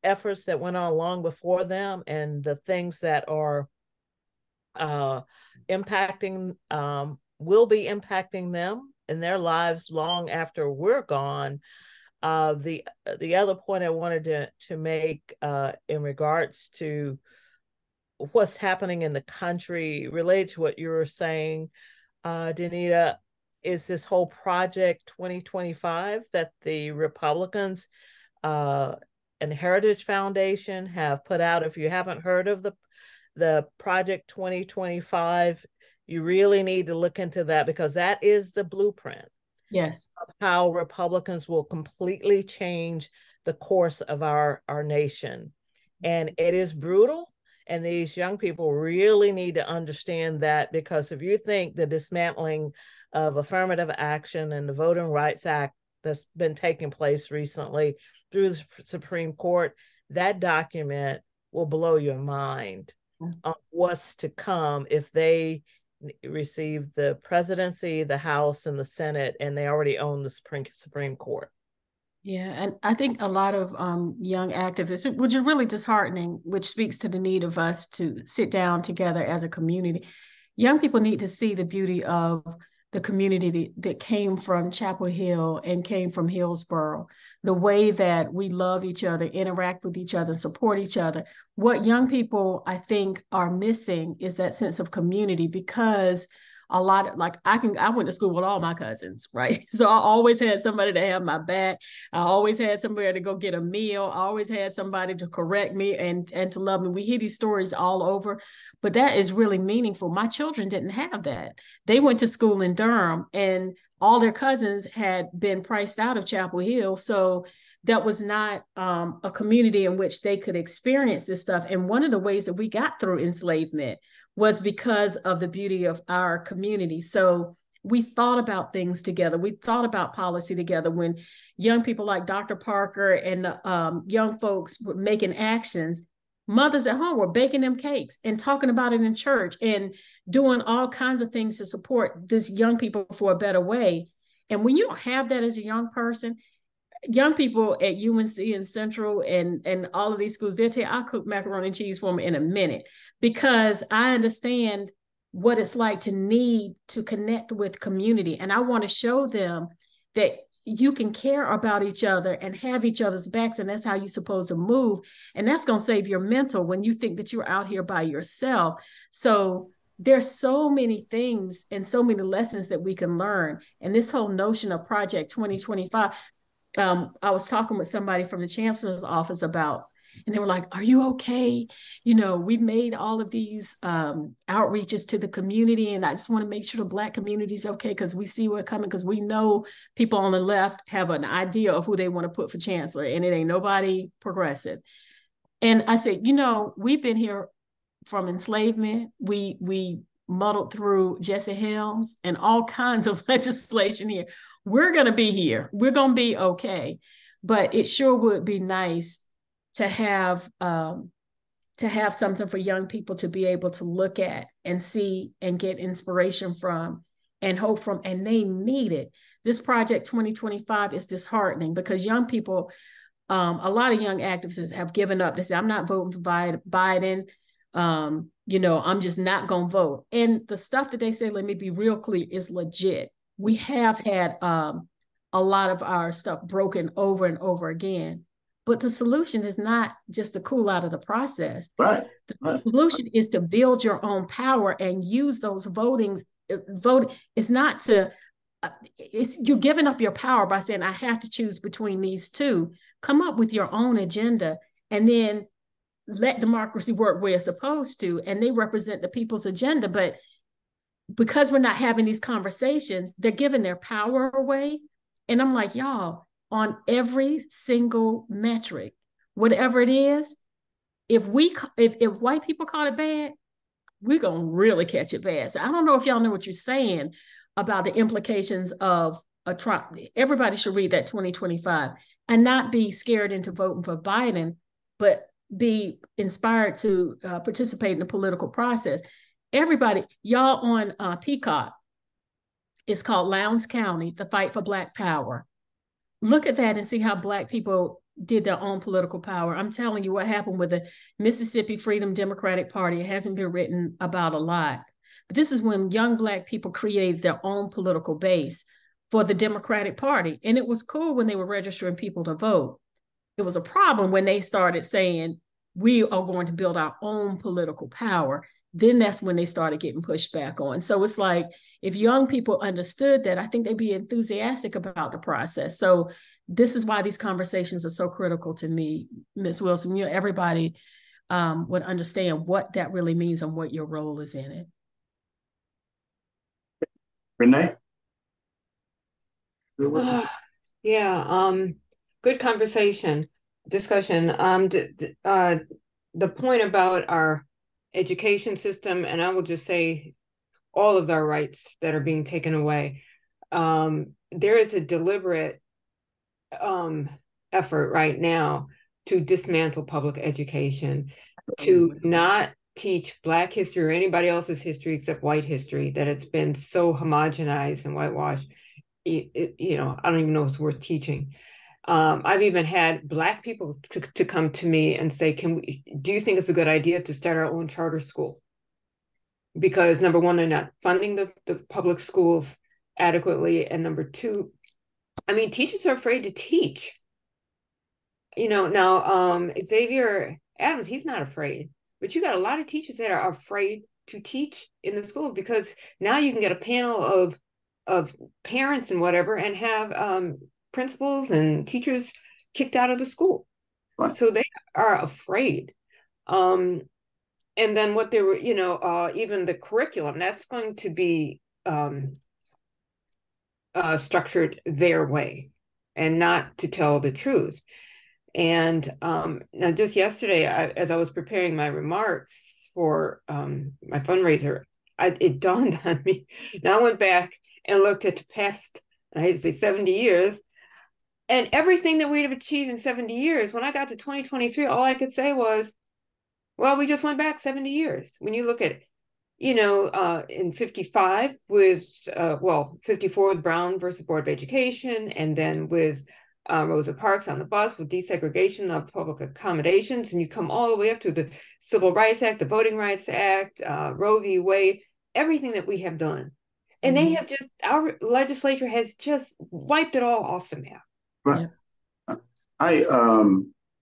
efforts that went on long before them and the things that are impacting, will be impacting them in their lives long after we're gone. The other point I wanted to make in regards to what's happening in the country related to what you were saying, Danita, is this whole Project 2025 that the Republicans and Heritage Foundation have put out. If you haven't heard of the Project 2025, you really need to look into that because that is the blueprint. Yes. Of how Republicans will completely change the course of our nation. And it is brutal. And these young people really need to understand that, because if you think the dismantling of affirmative action and the Voting Rights Act that's been taking place recently through the Supreme Court, that document will blow your mind on what's to come if they receive the presidency, the House, and the Senate, and they already own the Supreme Court. Yeah, and I think a lot of young activists, which is really disheartening, which speaks to the need of us to sit down together as a community. Young people need to see the beauty of the community that came from Chapel Hill and came from Hillsborough, the way that we love each other, interact with each other, support each other. What young people, I think, are missing is that sense of community, because a lot of, like, I went to school with all my cousins, right? So I always had somebody to have my back. I always had somebody to go get a meal. I always had somebody to correct me and to love me. We hear these stories all over, but that is really meaningful. My children didn't have that. They went to school in Durham and all their cousins had been priced out of Chapel Hill. So that was not a community in which they could experience this stuff. And one of the ways that we got through enslavement was because of the beauty of our community. So we thought about things together. We thought about policy together. When young people like Dr. Parker and young folks were making actions, mothers at home were baking them cakes and talking about it in church and doing all kinds of things to support these young people for a better way. And when you don't have that as a young person, young people at UNC and Central and all of these schools, they'll tell you, I'll cook macaroni and cheese for them in a minute, because I understand what it's like to need to connect with community. And I want to show them that you can care about each other and have each other's backs, and that's how you're supposed to move. And that's going to save your mental when you think that you're out here by yourself. So there's so many things and so many lessons that we can learn. And this whole notion of Project 2025, I was talking with somebody from the chancellor's office about, and they were like, are you okay? You know, we've made all of these outreaches to the community, and I just want to make sure the Black community is okay, because we see what's coming, because we know people on the left have an idea of who they want to put for chancellor, and it ain't nobody progressive. And I said, you know, we've been here from enslavement. We muddled through Jesse Helms and all kinds of legislation here. We're going to be here. We're going to be okay. But it sure would be nice to have something for young people to be able to look at and see and get inspiration from and hope from, and they need it. This Project 2025 is disheartening because young people, a lot of young activists have given up. They say, I'm not voting for Biden. You know, I'm just not going to vote. And the stuff that they say, let me be real clear, is legit. We have had a lot of our stuff broken over and over again. But the solution is not just to cool out of the process. Right. The solution is to build your own power and use those vote. It's not to, you're giving up your power by saying, I have to choose between these two. Come up with your own agenda and then let democracy work where it's supposed to. And they represent the people's agenda. But because we're not having these conversations, they're giving their power away. And I'm like, y'all, on every single metric, whatever it is, if white people call it bad, we're going to really catch it bad. So I don't know if y'all know what you're saying about the implications of a Trump. Everybody should read that 2025 and not be scared into voting for Biden, but be inspired to participate in the political process. Everybody, y'all on Peacock, it's called Lowndes County, The Fight for Black Power. Look at that and see how Black people did their own political power. I'm telling you what happened with the Mississippi Freedom Democratic Party. It hasn't been written about a lot. But this is when young Black people created their own political base for the Democratic Party. And it was cool when they were registering people to vote. It was a problem when they started saying, we are going to build our own political power. Then that's when they started getting pushed back on. So it's like, if young people understood that, I think they'd be enthusiastic about the process. So this is why these conversations are so critical to me, Ms. Wilson. You know, everybody would understand what that really means and what your role is in it. Renee? Good discussion. The point about our education system, and I will just say all of our rights that are being taken away. There is a deliberate effort right now to dismantle public education, to not teach Black history or anybody else's history except white history, that it's been so homogenized and whitewashed. You know, I don't even know if it's worth teaching. I've even had Black people to come to me and say, do you think it's a good idea to start our own charter school? Because number one, they're not funding the public schools adequately. And number two, I mean, teachers are afraid to teach. You know, now Xavier Adams, he's not afraid, but you got a lot of teachers that are afraid to teach in the school, because now you can get a panel of parents and whatever and have principals and teachers kicked out of the school. Right. So they are afraid. And then what they were, you know, even the curriculum, that's going to be structured their way and not to tell the truth. And now just yesterday, as I was preparing my remarks for my fundraiser, it dawned on me. Now I went back and looked at the past, I hate to say 70 years, and everything that we'd have achieved in 70 years, when I got to 2023, all I could say was, well, we just went back 70 years. When you look at it, you know, in 55 with, 54 with Brown versus Board of Education, and then with Rosa Parks on the bus with desegregation of public accommodations, and you come all the way up to the Civil Rights Act, the Voting Rights Act, Roe v. Wade, everything that we have done. And they have just, our legislature has just wiped it all off the map. Right. I,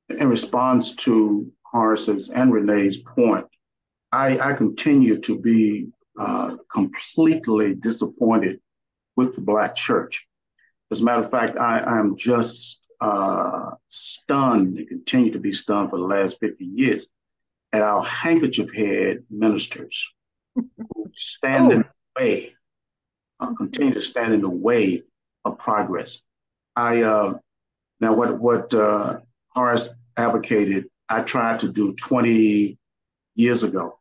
in response to Horace's and Renee's point, I continue to be completely disappointed with the Black church. As a matter of fact, I am just stunned and continue to be stunned for the last 50 years at our handkerchief head ministers who stand in the way, continue to stand in the way of progress. Now what Horace advocated, I tried to do 20 years ago.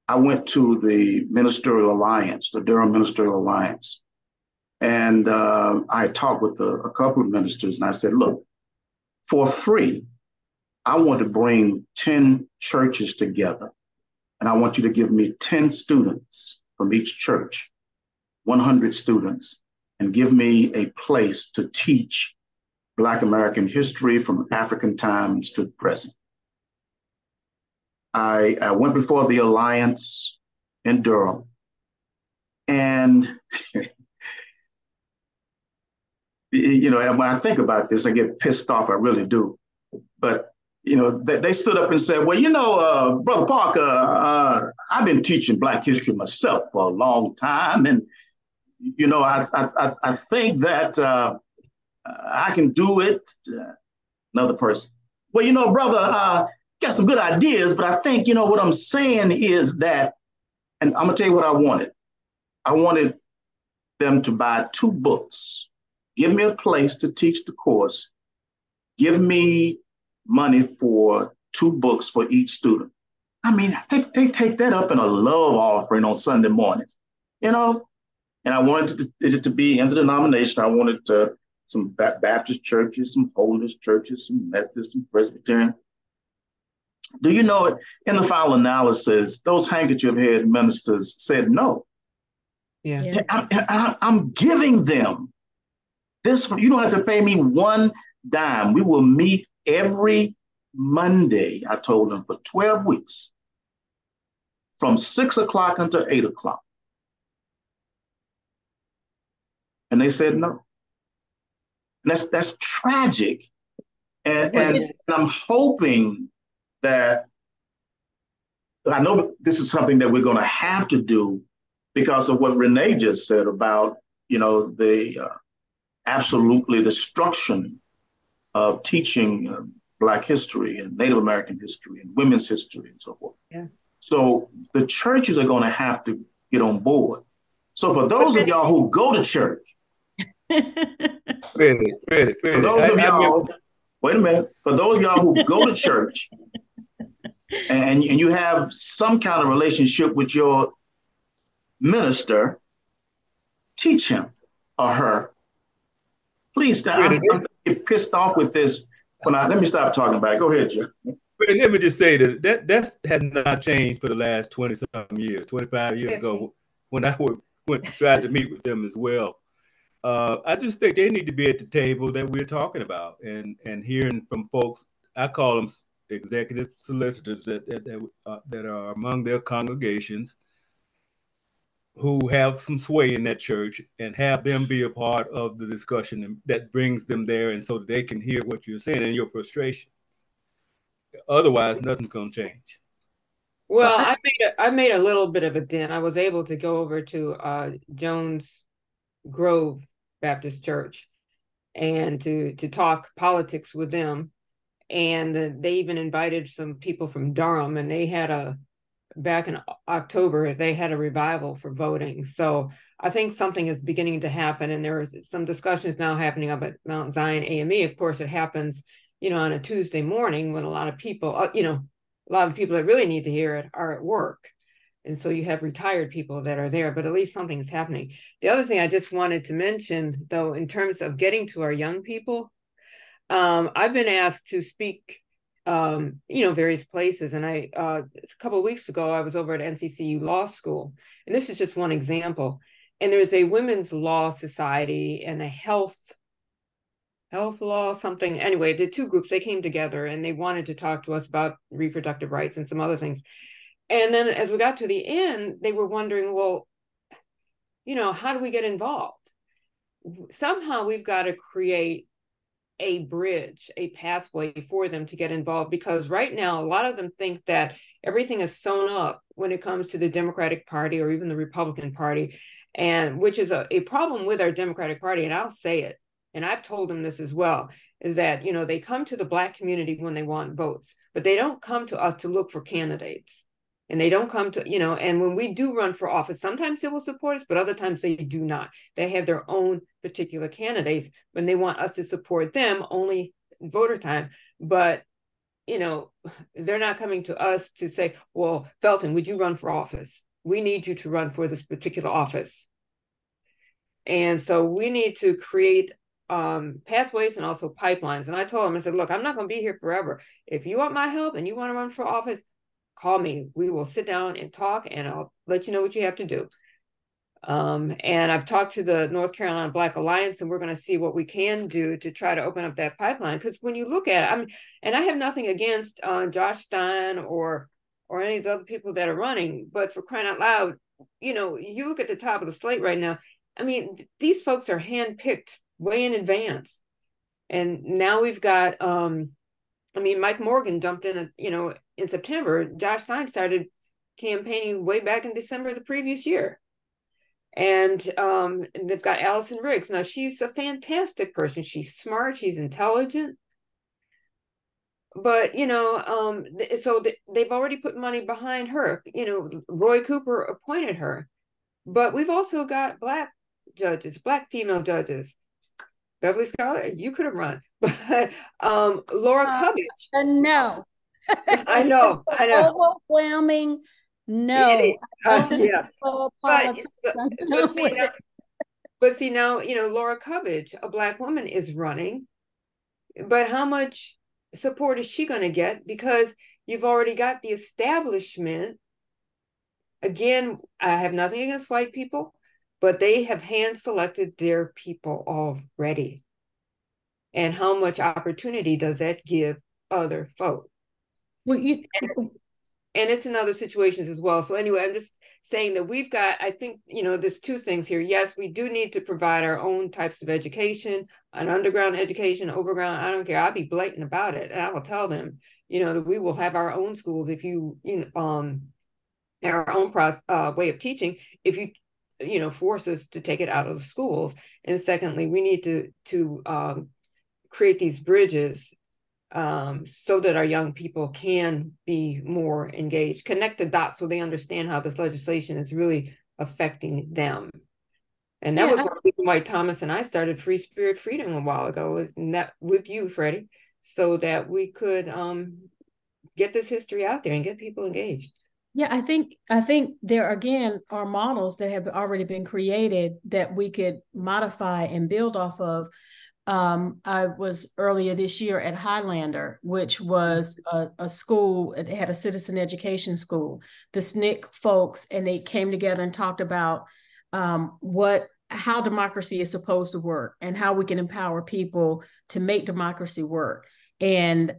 I went to the Ministerial Alliance, the Durham Ministerial Alliance, and I talked with a couple of ministers, and I said, look, for free, I want to bring 10 churches together, and I want you to give me 10 students from each church, 100 students, and give me a place to teach Black American history from African times to the present. I went before the Alliance in Durham, and when I think about this, I get pissed off. I really do. But they stood up and said, "Well, Brother Parker, I've been teaching Black history myself for a long time, and I think that I can do it." Another person, "Well, brother, got some good ideas, but I think what I'm saying is that," and I'm gonna tell you what I wanted. I wanted them to buy 2 books. Give me a place to teach the course. Give me money for 2 books for each student. I mean, they take that up in a love offering on Sunday mornings, And I wanted it to be interdenomination. I wanted some Baptist churches, some Holiness churches, some Methodist and Presbyterian. Do you know it? In the final analysis, those handkerchief head ministers said no. Yeah. I'm giving them this. You don't have to pay me one dime. We will meet every Monday, I told them, for 12 weeks, from 6 o'clock until 8 o'clock. And they said no. And that's tragic. And I'm hoping that, I know this is something that we're going to have to do because of what Renee just said about, the absolutely destruction of teaching Black history and Native American history and women's history and so forth. Yeah. So the churches are going to have to get on board. So for those of y'all who go to church, Freddie. For those of y'all, wait a minute. For those of y'all who go to church and you have some kind of relationship with your minister, teach him or her. Please stop. I'm pissed off with this. Let me stop talking about it. Go ahead, Jeff. Let me just say that had not changed for the last 20-some years, 25 years ago, when I tried to meet with them as well. I just think they need to be at the table that we're talking about and hearing from folks. I call them executive solicitors that are among their congregations who have some sway in that church, and have them be a part of the discussion that brings them there, and so that they can hear what you're saying and your frustration. Otherwise, nothing's going to change. Well, I made a little bit of a dent. I was able to go over to Jones Grove Baptist Church and to talk politics with them. And they even invited some people from Durham, and they had back in October, they had a revival for voting. So I think something is beginning to happen, and there is some discussions now happening up at Mount Zion AME. Of course, it happens, on a Tuesday morning when a lot of people, that really need to hear it are at work. And so you have retired people that are there, but at least something is happening. The other thing I just wanted to mention, though, in terms of getting to our young people, I've been asked to speak, various places. And a couple of weeks ago, I was over at NCCU Law School. And this is just one example. And there's a women's law society and a health law something. Anyway, the 2 groups, they came together and they wanted to talk to us about reproductive rights and some other things. And then as we got to the end, they were wondering, well, how do we get involved? Somehow we've got to create a bridge, a pathway for them to get involved, because right now a lot of them think that everything is sewn up when it comes to the Democratic Party or even the Republican Party, and which is a problem with our Democratic Party. And I'll say it, and I've told them this as well, is that they come to the Black community when they want votes, but they don't come to us to look for candidates. And they don't come to, and when we do run for office, sometimes they will support us, but other times they do not. They have their own particular candidates when they want us to support them, only voter time. But, they're not coming to us to say, well, Felton, would you run for office? We need you to run for this particular office. And so we need to create pathways and also pipelines. And I told them, I said, look, I'm not going to be here forever. If you want my help and you want to run for office, call me. We will sit down and talk, and I'll let you know what you have to do. And I've talked to the North Carolina Black Alliance, and we're going to see what we can do to try to open up that pipeline. Because when you look at it, and I have nothing against Josh Stein or any of the other people that are running, but for crying out loud, you look at the top of the slate right now. These folks are handpicked way in advance, and now we've got. Mike Morgan jumped in, in September. Josh Stein started campaigning way back in December of the previous year. And they've got Allison Riggs. Now, she's a fantastic person. She's smart. She's intelligent. But, so they've already put money behind her. Roy Cooper appointed her. But we've also got Black judges, Black female judges. Beverly Scholar, you could have run. But Laura Cubbage. No. I know. Overwhelming no. Yeah. But see now, Laura Cubbage, a Black woman, is running. But how much support is she going to get? Because you've already got the establishment. Again, I have nothing against white people, but they have hand-selected their people already. And how much opportunity does that give other folk? Well, and it's in other situations as well. So anyway, I'm just saying that we've got, I think, there's two things here. Yes, we do need to provide our own types of education, an underground education, overground, I don't care. I'll be blatant about it. And I will tell them, that we will have our own schools if our own way of teaching, if you force us to take it out of the schools. And secondly, we need to create these bridges so that our young people can be more engaged, connect the dots so they understand how this legislation is really affecting them. And that was one reason why Thomas and I started Free Spirit Freedom a while ago, and that with you, Freddie, so that we could get this history out there and get people engaged. Yeah, I think there again are models that have already been created that we could modify and build off of. I was earlier this year at Highlander, which was a school. It had a citizen education school. The SNCC folks, and they came together and talked about how democracy is supposed to work and how we can empower people to make democracy work. And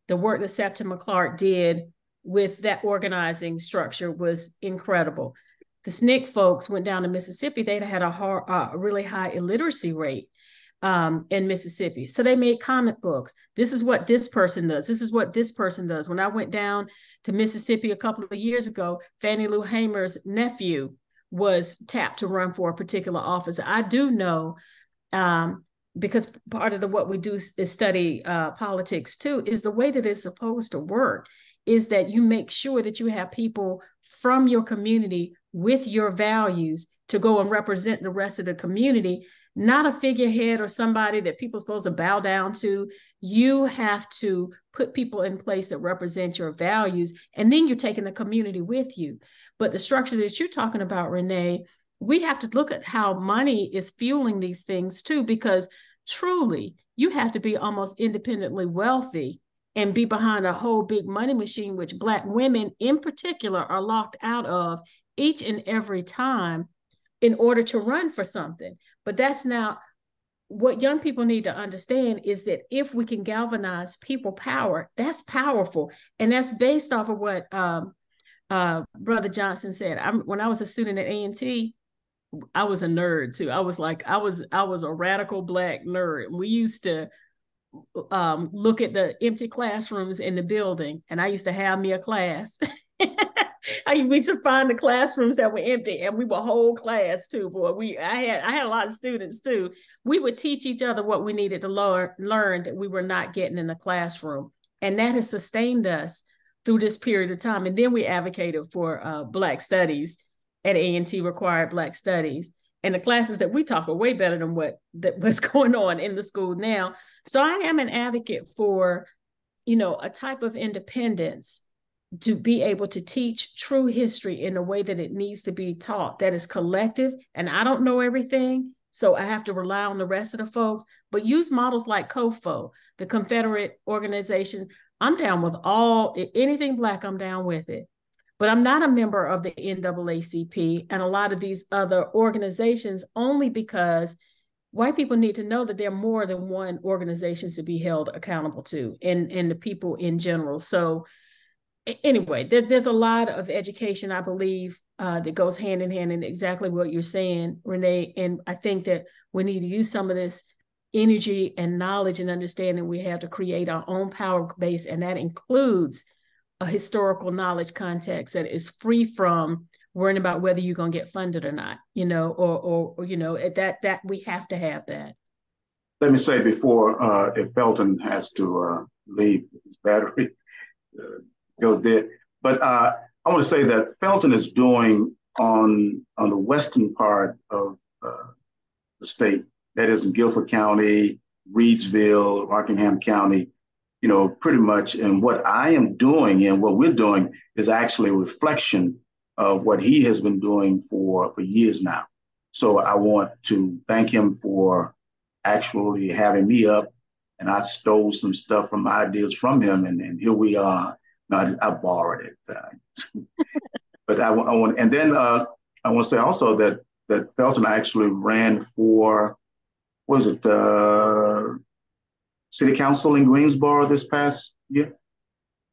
the work that Septima Clark did with that organizing structure was incredible. The SNCC folks went down to Mississippi. They had a really high illiteracy rate in Mississippi. So they made comic books. This is what this person does. This is what this person does. When I went down to Mississippi a couple of years ago, Fannie Lou Hamer's nephew was tapped to run for a particular office. I do know, because part of what we do is study politics too, is the way that it's supposed to work is that you make sure that you have people from your community with your values to go and represent the rest of the community, not a figurehead or somebody that people are supposed to bow down to. You have to put people in place that represent your values, and then you're taking the community with you. But the structure that you're talking about, Renee, we have to look at how money is fueling these things too, because truly you have to be almost independently wealthy and be behind a whole big money machine, which Black women in particular are locked out of each and every time in order to run for something. But that's now what young people need to understand, is that if we can galvanize people power, that's powerful. And that's based off of what Brother Johnson said. When I was a student at A&T, I was a nerd too. I was a radical Black nerd. We used to look at the empty classrooms in the building, and I used to have me a class. I used to find the classrooms that were empty, and we were whole class too. Boy, I had a lot of students too. We would teach each other what we needed to learn that we were not getting in the classroom, and that has sustained us through this period of time. And then we advocated for Black studies at A&T, required Black studies. And the classes that we taught were way better than what's going on in the school now. So I am an advocate for, a type of independence to be able to teach true history in a way that it needs to be taught, that is collective. And I don't know everything, so I have to rely on the rest of the folks, but use models like COFO, the Confederate organizations. I'm down with anything Black, I'm down with it. But I'm not a member of the NAACP and a lot of these other organizations, only because white people need to know that there are more than one organizations to be held accountable to, and the people in general. So anyway, there's a lot of education, I believe, that goes hand in hand in exactly what you're saying, Renee. And I think that we need to use some of this energy and knowledge and understanding we have to create our own power base. And that includes a historical knowledge context that is free from worrying about whether you're going to get funded or not, or that we have to have that. Let me say before, if Felton has to leave, his battery goes dead. But I want to say that Felton is doing on the western part of the state, that is in Guilford County, Reedsville, Rockingham County, pretty much. And what I am doing and what we're doing is actually a reflection of what he has been doing for years now. So I want to thank him for actually having me up, and I stole some stuff from ideas from him, and here we are. No, I borrowed it. But I want, and then I want to say also that Felton actually ran for, city council in Greensboro this past year?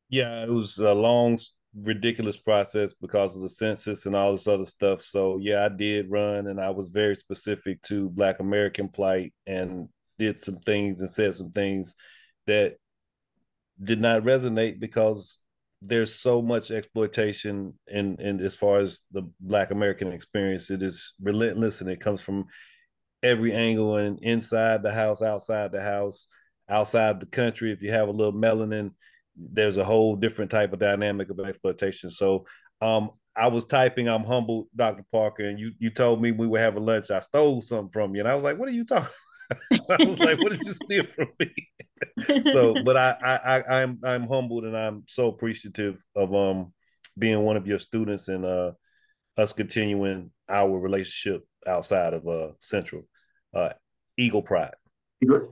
Yeah, it was a long, ridiculous process because of the census and all this other stuff. So yeah, I did run, and I was very specific to Black American plight and did some things and said some things that did not resonate because there's so much exploitation in as far as the Black American experience. It is relentless, and it comes from every angle, and inside the house, outside the house, outside the country. If you have a little melanin, there's a whole different type of dynamic of exploitation. So I was typing, I'm humbled, Dr. Parker, and you told me we were having lunch, I stole something from you. And I was like, what are you talking about? I was like, what did you steal from me? So, but I'm humbled, and I'm so appreciative of being one of your students, and us continuing our relationship outside of Central. Eagle Pride.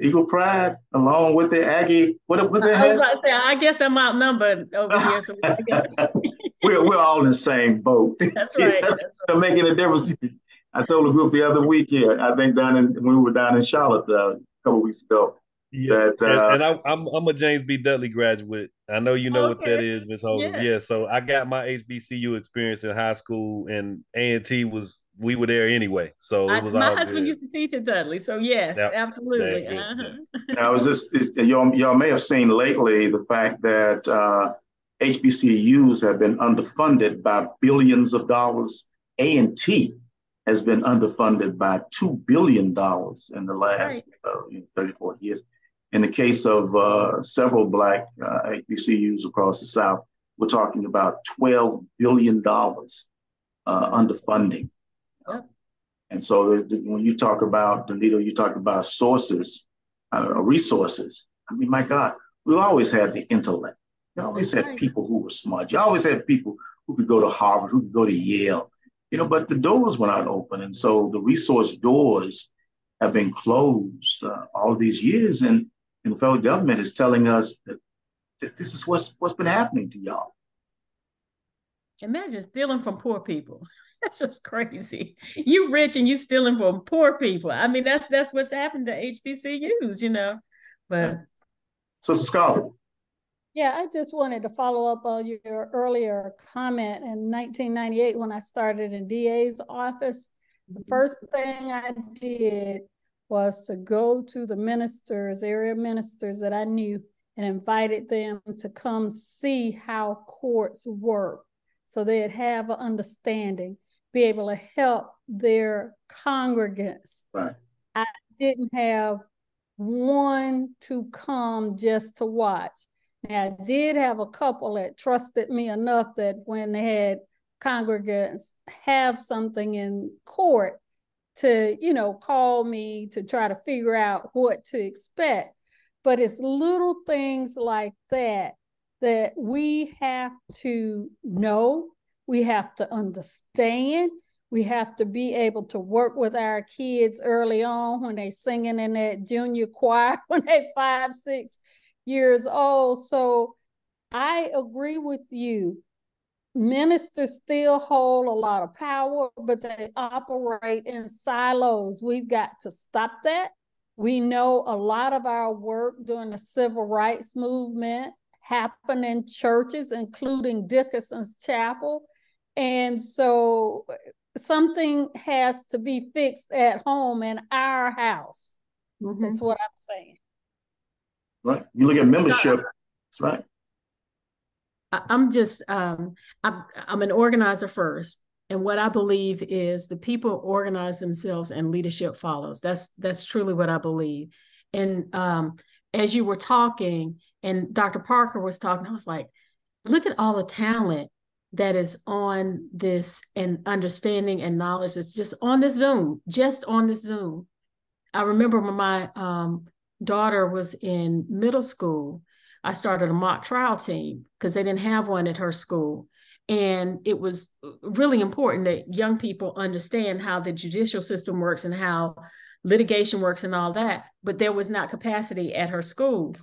Eagle Pride, along with the Aggie. What they I was about to say, I guess I'm outnumbered over here. So I guess we're all in the same boat. That's right. That's right. Making a difference. I told a group the other week here, I think when we were down in Charlotte a couple of weeks ago. Yeah, and I'm a James B. Dudley graduate. I know you know what that is, Ms. Hogans. Yeah, so I got my HBCU experience in high school, and A&T we were there anyway. So it was my all husband good. Used to teach at Dudley, so yes, yep, absolutely. I was y'all may have seen lately the fact that HBCUs have been underfunded by billions of dollars. A&T has been underfunded by $2 billion in the last 34 years. In the case of several Black HBCUs across the South, we're talking about $12 billion underfunding. Yep. And so when you talk about, Danita, you talk about sources, resources. I mean, my God, we always had the intellect. You always had people who were smart. You always had people who could go to Harvard, who could go to Yale, but the doors were not open. And so the resource doors have been closed all these years. And the federal government is telling us that this is what's been happening to y'all. Imagine stealing from poor people. That's just crazy. You rich and you stealing from poor people. I mean, that's what's happened to HBCUs, But so, Scarlett. Yeah, I just wanted to follow up on your earlier comment. In 1998, when I started in DA's office, The first thing I did was to go to the ministers, area ministers that I knew, and invited them to come see how courts work so they'd have an understanding, be able to help their congregants. Right. I didn't have one to come just to watch. Now, I did have a couple that trusted me enough that when they had congregants have something in court to, you know, call me to try to figure out what to expect. But it's little things like that that we have to know, we have to understand, we have to be able to work with our kids early on when they're singing in that junior choir when they're 5, 6 years old. So I agree with you. Ministers still hold a lot of power, but they operate in silos. We've got to stop that. We know a lot of our work during the civil rights movement happened in churches, including Dickinson's Chapel. And so something has to be fixed at home in our house. That's what I'm saying. Right. You look at membership. That's right. I'm just I'm an organizer first, and what I believe is the people organize themselves and leadership follows. That's truly what I believe. And as you were talking and Dr. Parker was talking, I was like, look at all the talent that is on this and understanding and knowledge that's just on this Zoom. I remember when my daughter was in middle school, I started a mock trial team because they didn't have one at her school. And it was really important that young people understand how the judicial system works and how litigation works and all that. But there was not capacity at her school.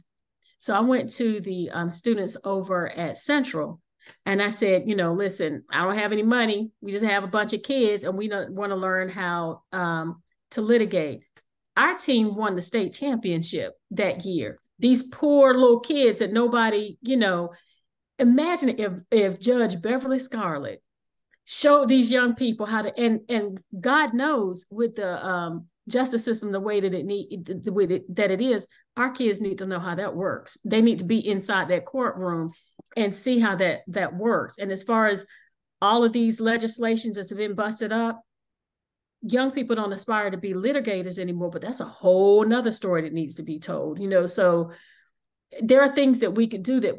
So I went to the students over at Central and I said, you know, listen, I don't have any money. We just have a bunch of kids and we want to learn how to litigate. Our team won the state championship that year. These poor little kids that nobody, you know, imagine if Judge Beverly Scarlett showed these young people how to, and God knows with the justice system, the way that it is, our kids need to know how that works. They need to be inside that courtroom and see how that works. And as far as all of these legislations that's been busted up, young people don't aspire to be litigators anymore, but that's a whole nother story that needs to be told, you know. So there are things that we could do that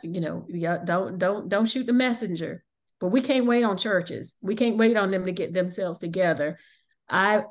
you know, don't shoot the messenger, but we can't wait on churches. We can't wait on them to get themselves together. I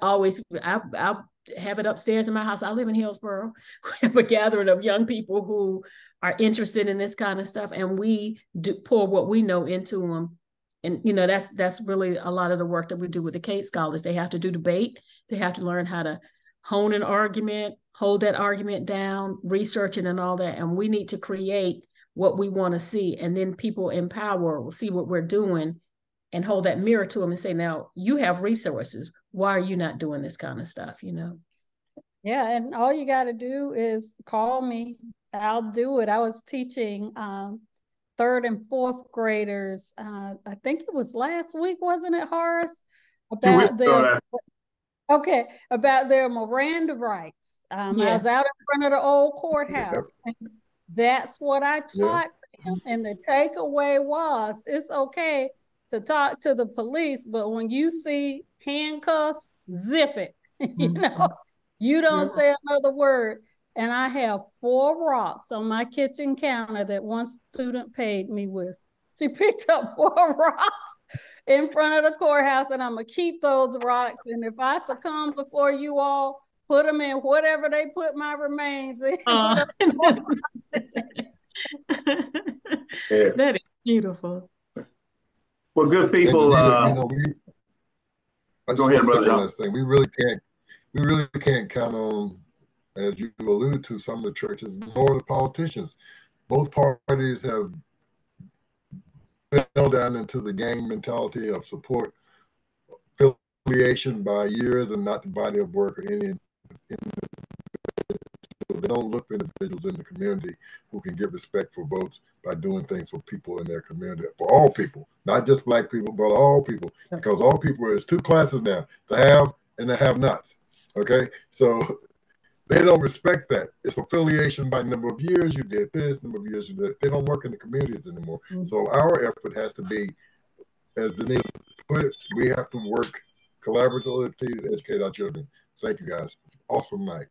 have it upstairs in my house. I live in Hillsborough. We have a gathering of young people who are interested in this kind of stuff, and we pour what we know into them. And, you know, that's really a lot of the work that we do with the Kate scholars. They have to do debate. They have to learn how to hone an argument, hold that argument down, research it and all that. And we need to create what we want to see. And then people in power will see what we're doing and hold that mirror to them and say, now you have resources. Why are you not doing this kind of stuff, you know? Yeah, and all you got to do is call me. I'll do it. I was teaching 3rd and 4th graders. I think it was last week, wasn't it, Horace? About their Miranda rights. Yes. I was out in front of the old courthouse. Yep. And that's what I taught them. And the takeaway was, it's okay to talk to the police, but when you see handcuffs, zip it. You know, you don't say another word. And I have 4 rocks on my kitchen counter that one student paid me with. She picked up 4 rocks in front of the courthouse, and I'm going to keep those rocks. And if I succumb before you all, put them in whatever they put my remains in. That is beautiful. Well, good people. You know, go ahead, brother. Last thing. We really can't count on, as you alluded to, some of the churches, nor the politicians. Both parties have fell down into the gang mentality of support affiliation by years and not the body of work or any individual but don't look for individuals in the community who can get respect for votes by doing things for people in their community, for all people, not just Black people, but all people, because all people is two classes now, the have and the have-nots. Okay, so they don't respect that. It's affiliation by number of years you did this, number of years you did. They don't work in the communities anymore. Mm-hmm. So our effort has to be, as Denise put it, we have to work collaboratively to educate our children. Thank you, guys. Awesome night.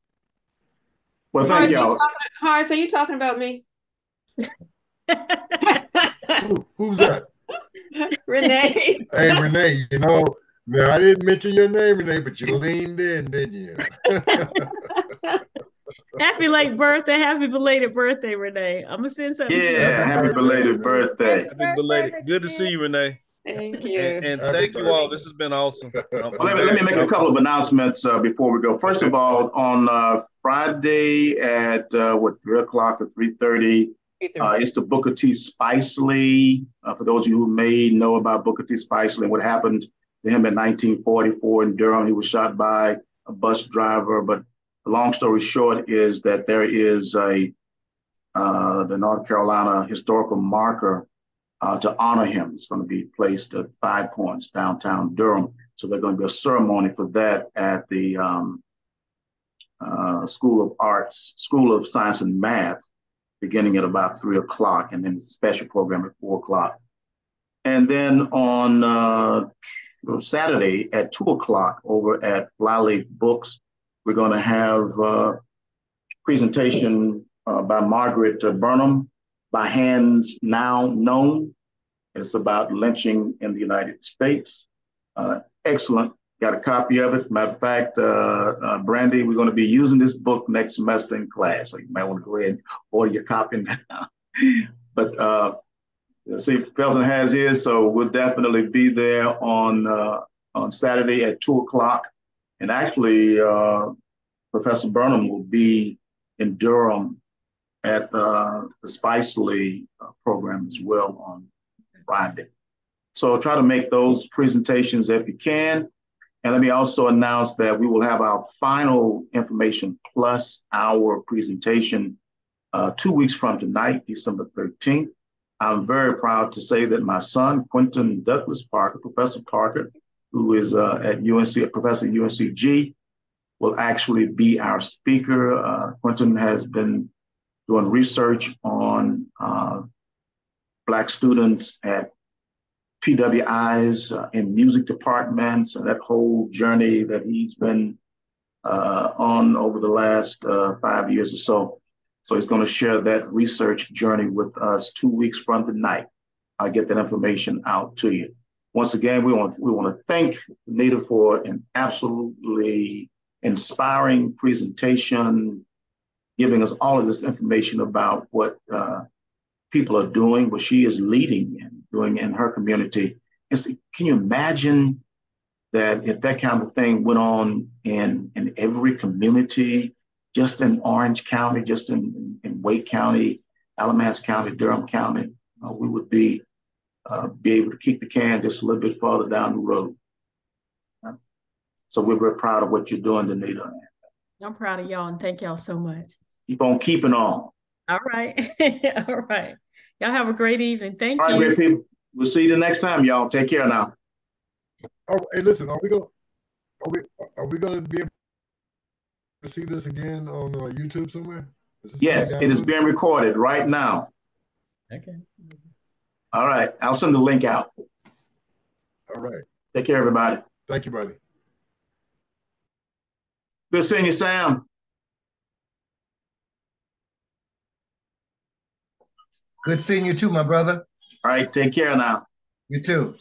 Well, thank y'all. Horace, are you talking about me? Who's that? Renee. Hey, Renee, you know, now I didn't mention your name, Renee, but you leaned in, didn't you? Happy late birthday. Happy belated birthday, Renee. I'm going to send something to you. Happy belated birthday. Happy belated. Good to see you, Renee. Thank you. And thank you all. This has been awesome. Well, let me make a couple of announcements before we go. First of all, on Friday at 3 o'clock or 3:30, it's the Booker T. Spicely. For those of you who may know about Booker T. Spicely and what happened to him in 1944 in Durham, he was shot by a bus driver. But the long story short is that there is the North Carolina historical marker to honor him. It's going to be placed at 5 Points, downtown Durham. So there's going to be a ceremony for that at the School of Science and Math, beginning at about 3 o'clock, and then a special program at 4 o'clock. And then on Saturday at 2 o'clock over at Flyleaf Books, we're going to have a presentation by Margaret Burnham, By Hands Now Known. It's about lynching in the United States. Excellent. Got a copy of it. As a matter of fact, Brandy, we're going to be using this book next semester in class. So you might want to go ahead and order your copy now. But let's see if Felton has his. So we'll definitely be there on Saturday at 2 o'clock. And actually, Professor Burnham will be in Durham at the Spicely program as well on Friday. So try to make those presentations if you can. And let me also announce that we will have our final Information Plus Hour presentation 2 weeks from tonight, December 13th. I'm very proud to say that my son, Quentin Douglas Parker, Professor Parker, who is at UNC, a professor at UNCG, will actually be our speaker. Quentin has been doing research on Black students at PWIs in music departments, and that whole journey that he's been on over the last 5 years or so. So he's going to share that research journey with us 2 weeks from tonight. I'll get that information out to you. Once again, we want to thank Danita for an absolutely inspiring presentation, giving us all of this information about what people are doing, what she is leading and doing in her community. Can you imagine that if that kind of thing went on in every community, just in Orange County, just in Wake County, Alamance County, Durham County, we would be able to kick the can just a little bit farther down the road. So we're very proud of what you're doing, Danita. I'm proud of y'all and thank y'all so much. Keep on keeping on. All right. All right. Y'all have a great evening. Thank you. All right, great people. We'll see you the next time, y'all. Take care now. Oh, hey, listen, are we gonna be able to see this again on YouTube somewhere? Yes, it is being recorded right now. Okay. All right. I'll send the link out. All right. Take care, everybody. Thank you, buddy. Good seeing you, Sam. Good seeing you too, my brother. All right. Take care now. You too.